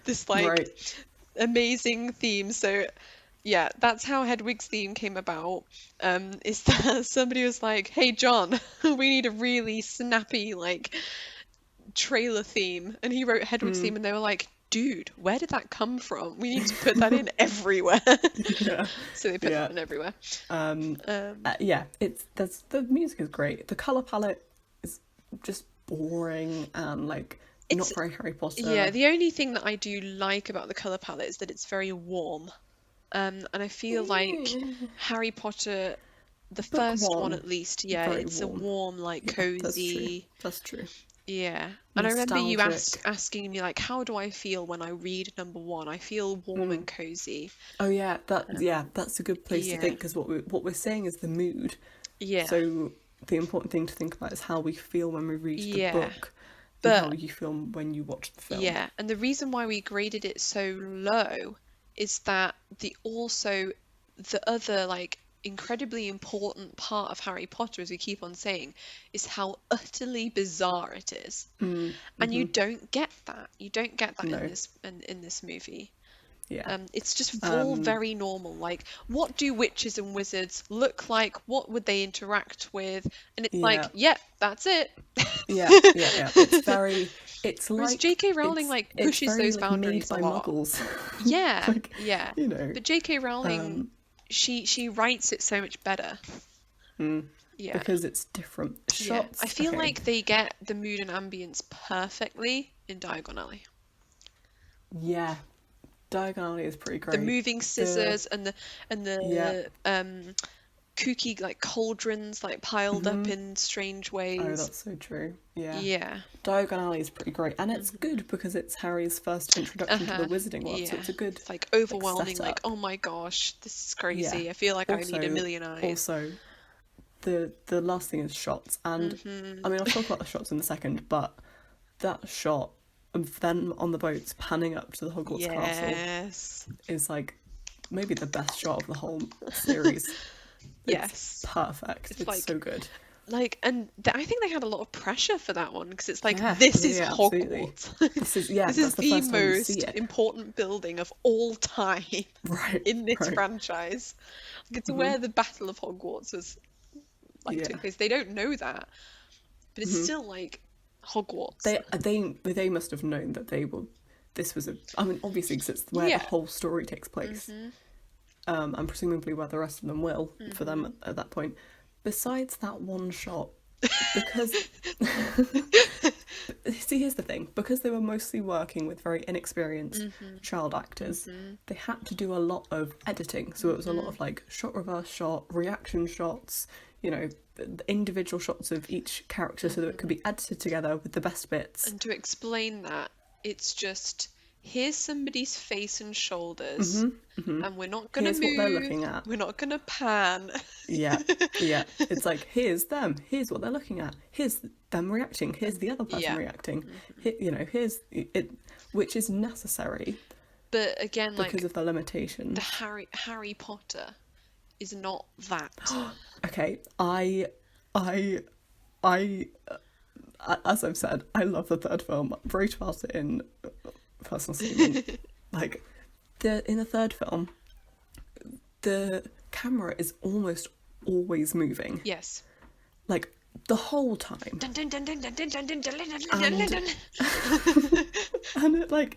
this like right. amazing theme. So yeah, that's how Hedwig's theme came about. Is that somebody was like, "Hey John, we need a really snappy like trailer theme," and he wrote Hedwig's theme, and they were like, "Dude, where did that come from? We need to put that in everywhere." Yeah. So they put that in everywhere. Yeah. The music is great. The color palette is just boring and like not It's very Harry Potter. Yeah, the only thing that I do like about the color palette is that it's very warm. And I feel like Harry Potter, the Book first one one, at least, yeah, very it's warm. a warm, like Yeah, cozy. That's true. Yeah. And I remember you Nostalgic. asking me like, how do I feel when I read number one? I feel warm and cozy. Oh yeah, that's a good place to Yeah. think because what we're saying is the mood. Yeah. So the important thing to think about is how we feel when we read Yeah. the book and But how you feel when you watch the film. yeah, and the reason why we graded it so low is that the other like incredibly important part of Harry Potter, as we keep on saying, is how utterly bizarre it is. And you don't get that. You don't get that No. in this movie. Yeah. It's just all very normal. Like, what do witches and wizards look like? What would they interact with? And it's like, Yeah. that's it. Yeah. It's very. It's Whereas like J.K. Rowling like it's pushes very, those like, boundaries made a by lot. Muggles. Yeah, Like, yeah. you know. But J.K. Rowling, she writes it so much better. Yeah. because it's different Yeah. shots. I feel Okay. like they get the mood and ambience perfectly in Diagon Alley. Yeah, Diagon Alley is pretty The great. moving The scissors and yeah. the kooky like cauldrons like piled up in strange Oh, ways. that's so true. Yeah. Yeah. Diagon Alley is pretty great, and it's good because it's Harry's first introduction to the wizarding world, so Yeah. it's a good It's like overwhelming, like, setup. oh my gosh, this is Yeah. crazy. I feel like I need a million eyes. Also, the last thing is shots, and I mean I'll talk about the shots in a second, but that shot of them on the boats panning up to the Hogwarts castle Yes. is like maybe the best shot of the whole series. Yes. It's perfect. It's like so good. Like, and I think they had a lot of pressure for that one because it's like, Yeah, this is yeah, absolutely. Hogwarts. This is This that's is the the first time you see most it. important building of all time Right. in this right. franchise. Like, it's where the Battle of Hogwarts was like took place. They don't know that, but it's still like Hogwarts. They must have known that they were. This was a. I mean, obviously, because it's where the whole story takes place. And presumably where the rest of them will for them at that point. Besides that one shot, because see, here's the thing: because they were mostly working with very inexperienced child actors, they had to do a lot of editing. So it was a lot of like shot reverse shot, reaction shots, you know, the individual shots of each character so that it could be edited together with the best bits. And to explain that, it's just, here's somebody's face and shoulders, and we're not going to move. Here's what they're looking at. We're not going to pan. Yeah. It's like, here's them. Here's what they're looking at. Here's them reacting. Here's the other person reacting. You know, here's it, which is necessary. But again, like, because of the limitations. The Harry Potter is not that. Okay, I, as I've said, I love the third film. Very about it in personal statement. Like, in the third film, the camera is almost always moving. Yes. Like, the whole time. Dun, dun, dun, dun, dun, dun, dun, dun, dun, dun, And- dun, dun. And it, like,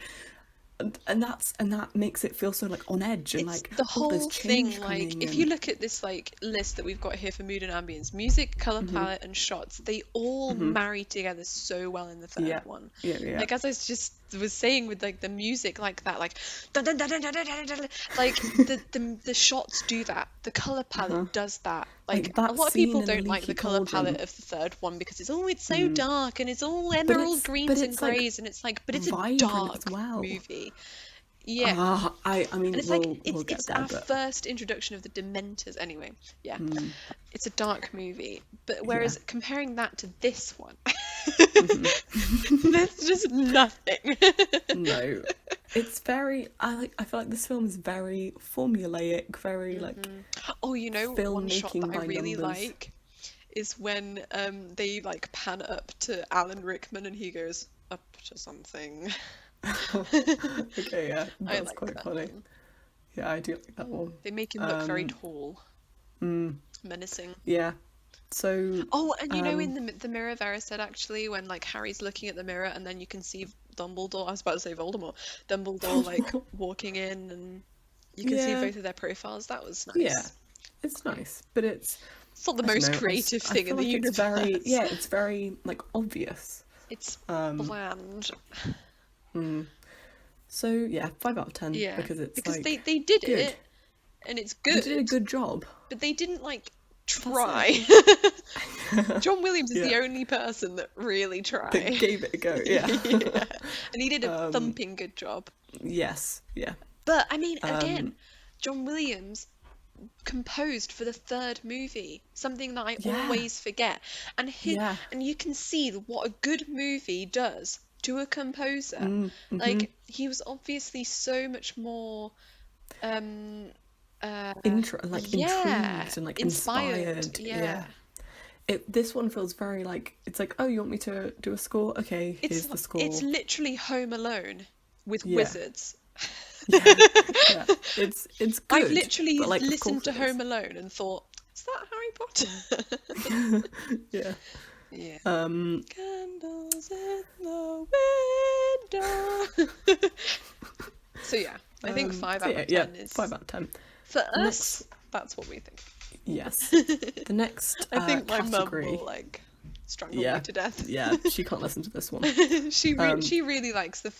and that makes it feel so like on edge and It's like the whole there's change thing, like, coming if and- you look at this like list that we've got here for mood and ambience, music, color palette, and shots, they all marry together so well in the third one. Yeah. Like, as I just was saying with like the music like that, like dun, dun, dun, dun, dun, dun, dun, dun, like the shots do that, the color palette does that. Like that a lot of scene people in the don't like the leaky color cauldron. palette of the third one because it's so dark and it's all emerald greens and it's, like, greys, and it's like, but it's a vibrant dark as well. movie. Yeah. I mean, And it's we'll, like we'll get it's there, our but first introduction of the Dementors anyway. Yeah. It's a dark movie. But whereas comparing that to this one, there's just nothing. no, it's very. I feel like this film is very formulaic, very like. Oh, you know, one shot filmmaking that I by really numbers. like is when they like pan up to Alan Rickman and he goes up to something. Okay, yeah, that's like quite that funny. one. Yeah, I do like that one. They make him look very tall, menacing. Yeah. So. Oh, and you know, in the mirror, Vera said actually, when like Harry's looking at the mirror, and then you can see Dumbledore. I was about to say Voldemort. Dumbledore like walking in, and you can see Yeah. both of their profiles. That was nice. Yeah, it's nice, but it's not the I don't most know, creative I thing feel in the like it's universe. very, yeah, it's very like obvious. It's bland. So yeah, 5 out of 10. Yeah, because it's because like they did good. it, and it's They good. did a good job. But they didn't like try. John Williams is the Yeah. only person that really tried. They gave it a go. Yeah. Yeah. And he did a thumping good job. Yes. Yeah. But I mean, again, John Williams composed for the third movie, something that I Yeah. always forget. And Yeah. and you can see what a good movie does to a composer. Like, he was obviously so much more Intrigued yeah, and like inspired. inspired. Yeah. This one feels very like, it's like, oh, you want me to do a score? Okay, here's the score. It's literally Home Alone with Yeah. wizards. Yeah. It's good. I've literally but, like, of listened to course it is. Home Alone and thought, is that Harry Potter? Yeah. Yeah. Um. Candles in the window. So yeah, I think 5 out of 10 is 5 out of 10. for us. That's what we think. Yes. The next I think my mum category. will like strangle me to death. Yeah, she can't listen to this one. She really likes the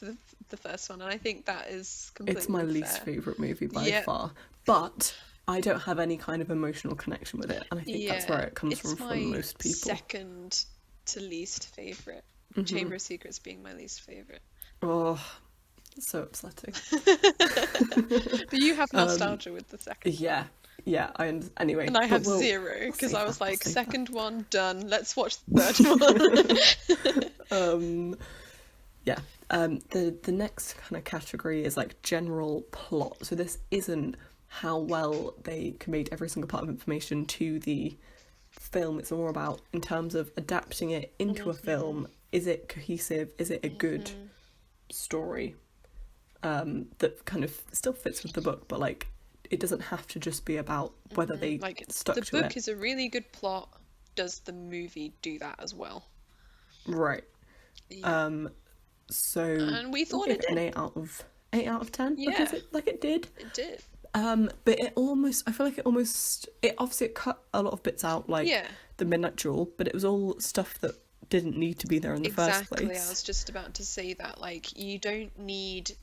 first one, and I think that is completely It's my fair. least favourite movie by Yep. far. But I don't have any kind of emotional connection with it, and I think that's where it comes from most people. It's my second to least favourite. Chamber of Secrets being my least favourite. Oh, so upsetting. But you have nostalgia with the second. Yeah. Anyway. And I have zero, because I was like, second one, done. Let's watch the third one. Yeah. The next kind of category is like general plot. So this isn't how well they conveyed every single part of information to the film. It's more about, in terms of adapting it into a film, is it cohesive? Is it a good story that kind of still fits with the book, but like it doesn't have to just be about whether they stuck to it. The book is a really good plot. Does the movie do that as well? Right. Yeah. So and we thought it did. An 8 out of 10 Yeah. because it did. It did. But I feel like it obviously it cut a lot of bits out, like the Midnight Duel, but it was all stuff that didn't need to be there in the first place. Exactly, I was just about to say that, like, you don't need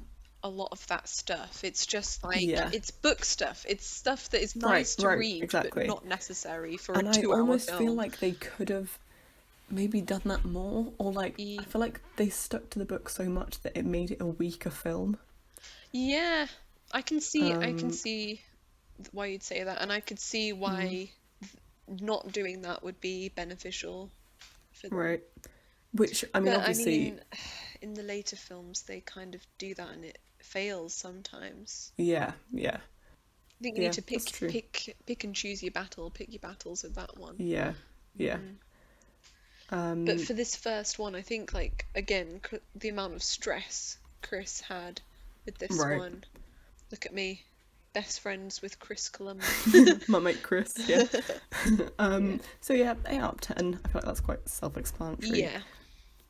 a lot of that stuff. It's just like, it's book stuff. It's stuff that is nice to read, exactly. but not necessary for a 2-hour film. And I almost feel film. like they could have maybe done that more, or like, I feel like they stuck to the book so much that it made it a weaker film. Yeah, I can see why you'd say that, and I could see why not doing that would be beneficial for them. Right. Which, I mean, obviously... in the later films, they kind of do that, and it fails sometimes. Yeah. I think you need to pick and choose your battle. Pick your battles with that one. Yeah. But for this first one, I think, like, again, the amount of stress Chris had with this one. Look at me, best friends with Chris Columbus. My mate Chris, yeah. So yeah, 8 out of 10. I feel like that's quite self-explanatory. Yeah.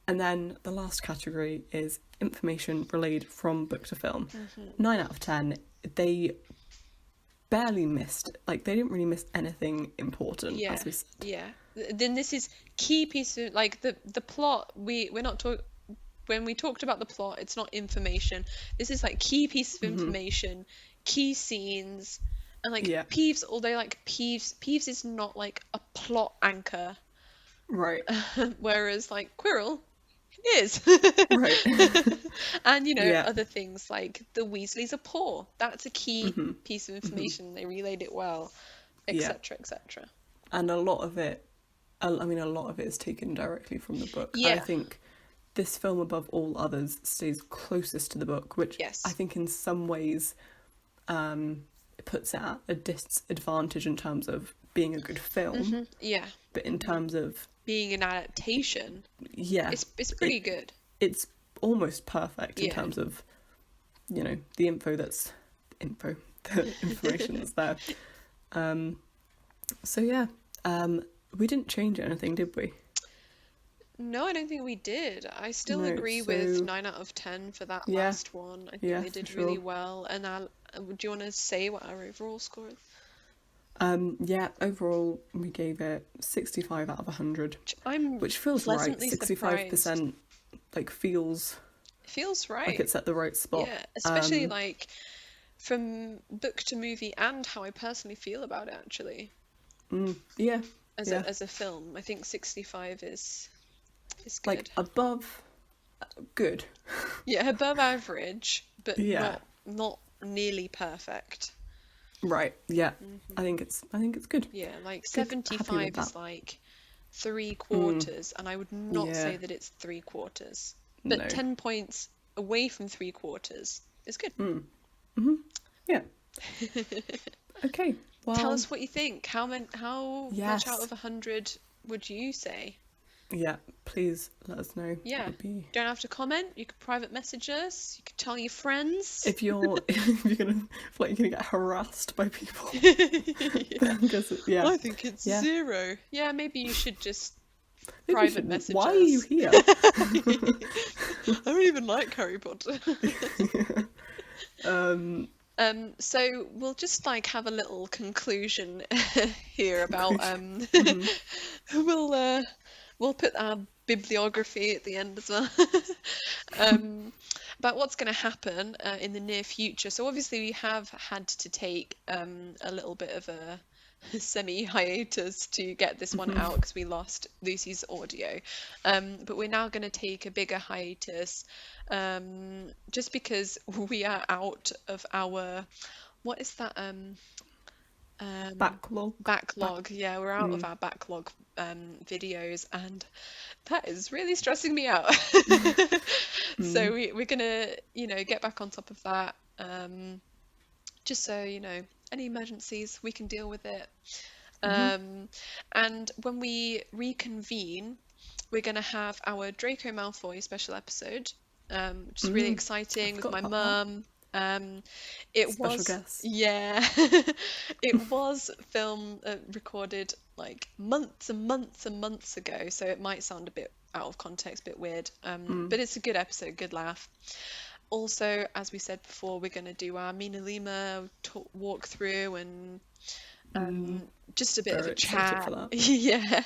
And then the last category is information relayed from book to film. 9 out of 10. They barely missed, like, they didn't really miss anything important, as we said. Yeah. Then this is key piece of, like, the plot, we're not talking, when we talked about the plot, it's not information. This is like key piece of information, key scenes, and like Peeves, although like Peeves is not like a plot anchor. Right. Whereas like Quirrell is. Right. And other things like the Weasleys are poor. That's a key piece of information. They relayed it well, etc., etc. And a lot of it is taken directly from the book. Yeah. I think this film, above all others, stays closest to the book, which I think in some ways it puts it at a disadvantage in terms of being a good film. Yeah. But in terms of being an adaptation, it's pretty good. It's almost perfect in terms of, the information that's there. We didn't change anything, did we? No, I don't think we did. I still agree with 9 out of 10 for that last one. I think they did really well. And do you want to say what our overall score is? Overall we gave it 65 out of 100, which feels right. 65% feels right. like it's at the right spot. Yeah, especially like from book to movie, and how I personally feel about it actually. As a film, I think 65 is good. Like above good. Yeah, above average, but not nearly perfect. Right. Yeah. I think it's good. Yeah, like 75 is like 3/4, and I would not say that it's 3/4. But 10 points away from 3/4 is good. Yeah. Okay. Well, tell us what you think. How much out of 100 would you say? Yeah, please let us know. Yeah, don't have to comment. You could private message us. You could tell your friends. If you're gonna get harassed by people. I think it's 0. Yeah, maybe you should just message Why us. are you here? I don't even like Harry Potter. So we'll just like have a little conclusion here about Mhm. we'll we'll put our bibliography at the end as well. um, about what's going to happen in the near future. So obviously we have had to take a little bit of a semi hiatus to get this one Mhm. out because we lost Lucy's audio. But we're now going to take a bigger hiatus just because we are out of our, what is that? Backlog. Back. Backlog. Yeah, we're out of Mm. our backlog videos, and that is really stressing me out. So Mm. we're gonna, get back on top of that. Just so any emergencies, we can deal with it. Mhm. Um, and when we reconvene, we're gonna have our Draco Malfoy special episode, which is really Mm. I exciting with forgot my about that. mum. It Special was, guest. yeah, it was recorded like months and months and months ago, so it might sound a bit out of context, a bit weird. Mm. But it's a good episode, good laugh. Also, as we said before, we're going to do our Mina Lima walkthrough and Mm. just a bit of Very a excited for chat. that. Yeah.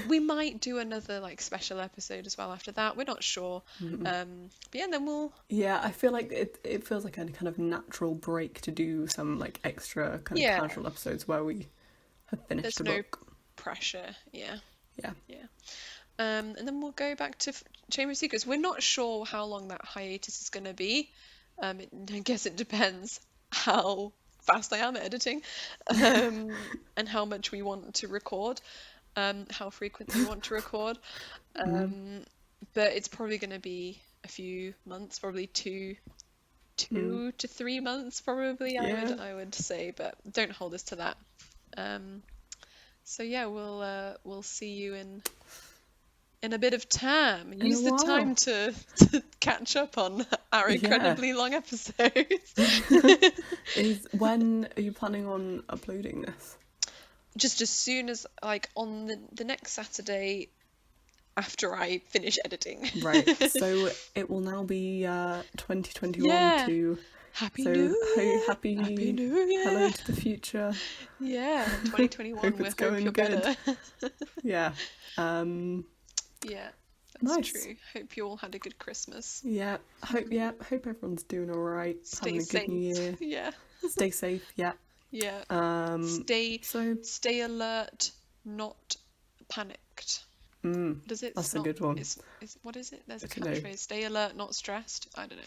We might do another like special episode as well after that. We're not sure. Mhm. But yeah, then we'll, Yeah, I feel like it feels like a kind of natural break to do some like extra kind of yeah, casual episodes where we have finished there's a no book. pressure. Yeah. Yeah. Yeah. And then we'll go back to Chamber of Secrets. We're not sure how long that hiatus is going to be. I guess it depends how fast I am at editing, and how much we want to record, how frequently we want to record. Mm. But it's probably going to be a few months, probably Mm. 2 to 3 months, probably. Yeah. I would say, but don't hold us to that. Um, so yeah, we'll see you in a bit of time. In a Use the time while. to catch up on our Yeah. incredibly long episodes. When are you planning on uploading this? Just as soon as, like, on the next Saturday after I finish editing. Right. So it will now be 2021 Yeah. to. Happy So New Year. Happy happy New hello Year. to the future. Yeah, 2021. Hope We it's hope going you're good. better. Yeah. Um. Yeah, that's Nice. true. Hope you all had a good Christmas. Yeah. Hope everyone's doing all right. Stay Having a good New safe. Year. Yeah. Stay safe. Yeah. Yeah. Um. So. Stay alert, not panicked. What is it? That's It's a not. good one. It's what is it? There's a I don't know. catchphrase. Stay alert, not stressed. I don't know.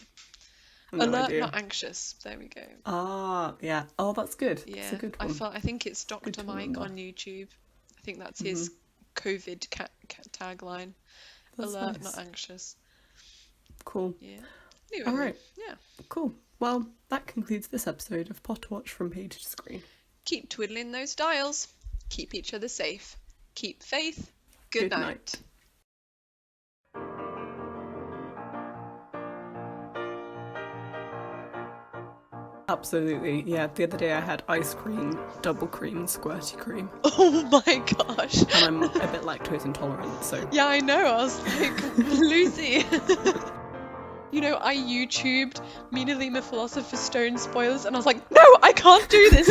No Alert, idea. not anxious. There we go. Ah. Yeah. Oh, that's good. That's Yeah. a good one. I think it's Good Dr. to Mike remember. on YouTube. I think that's his COVID tagline. That's Alert, nice. not anxious. Cool. Yeah. Anyway, All right. yeah. Cool. Well, that concludes this episode of Potterwatch from Page to Screen. Keep twiddling those dials. Keep each other safe. Keep faith. Good Good night. night. Absolutely. Yeah, the other day I had ice cream, double cream, squirty cream. Oh my gosh. And I'm a bit lactose intolerant, so. Yeah, I know. I was like, Lucy. I YouTubed Mina Lima Philosopher's Stone spoilers, and I was like, no, I can't do this.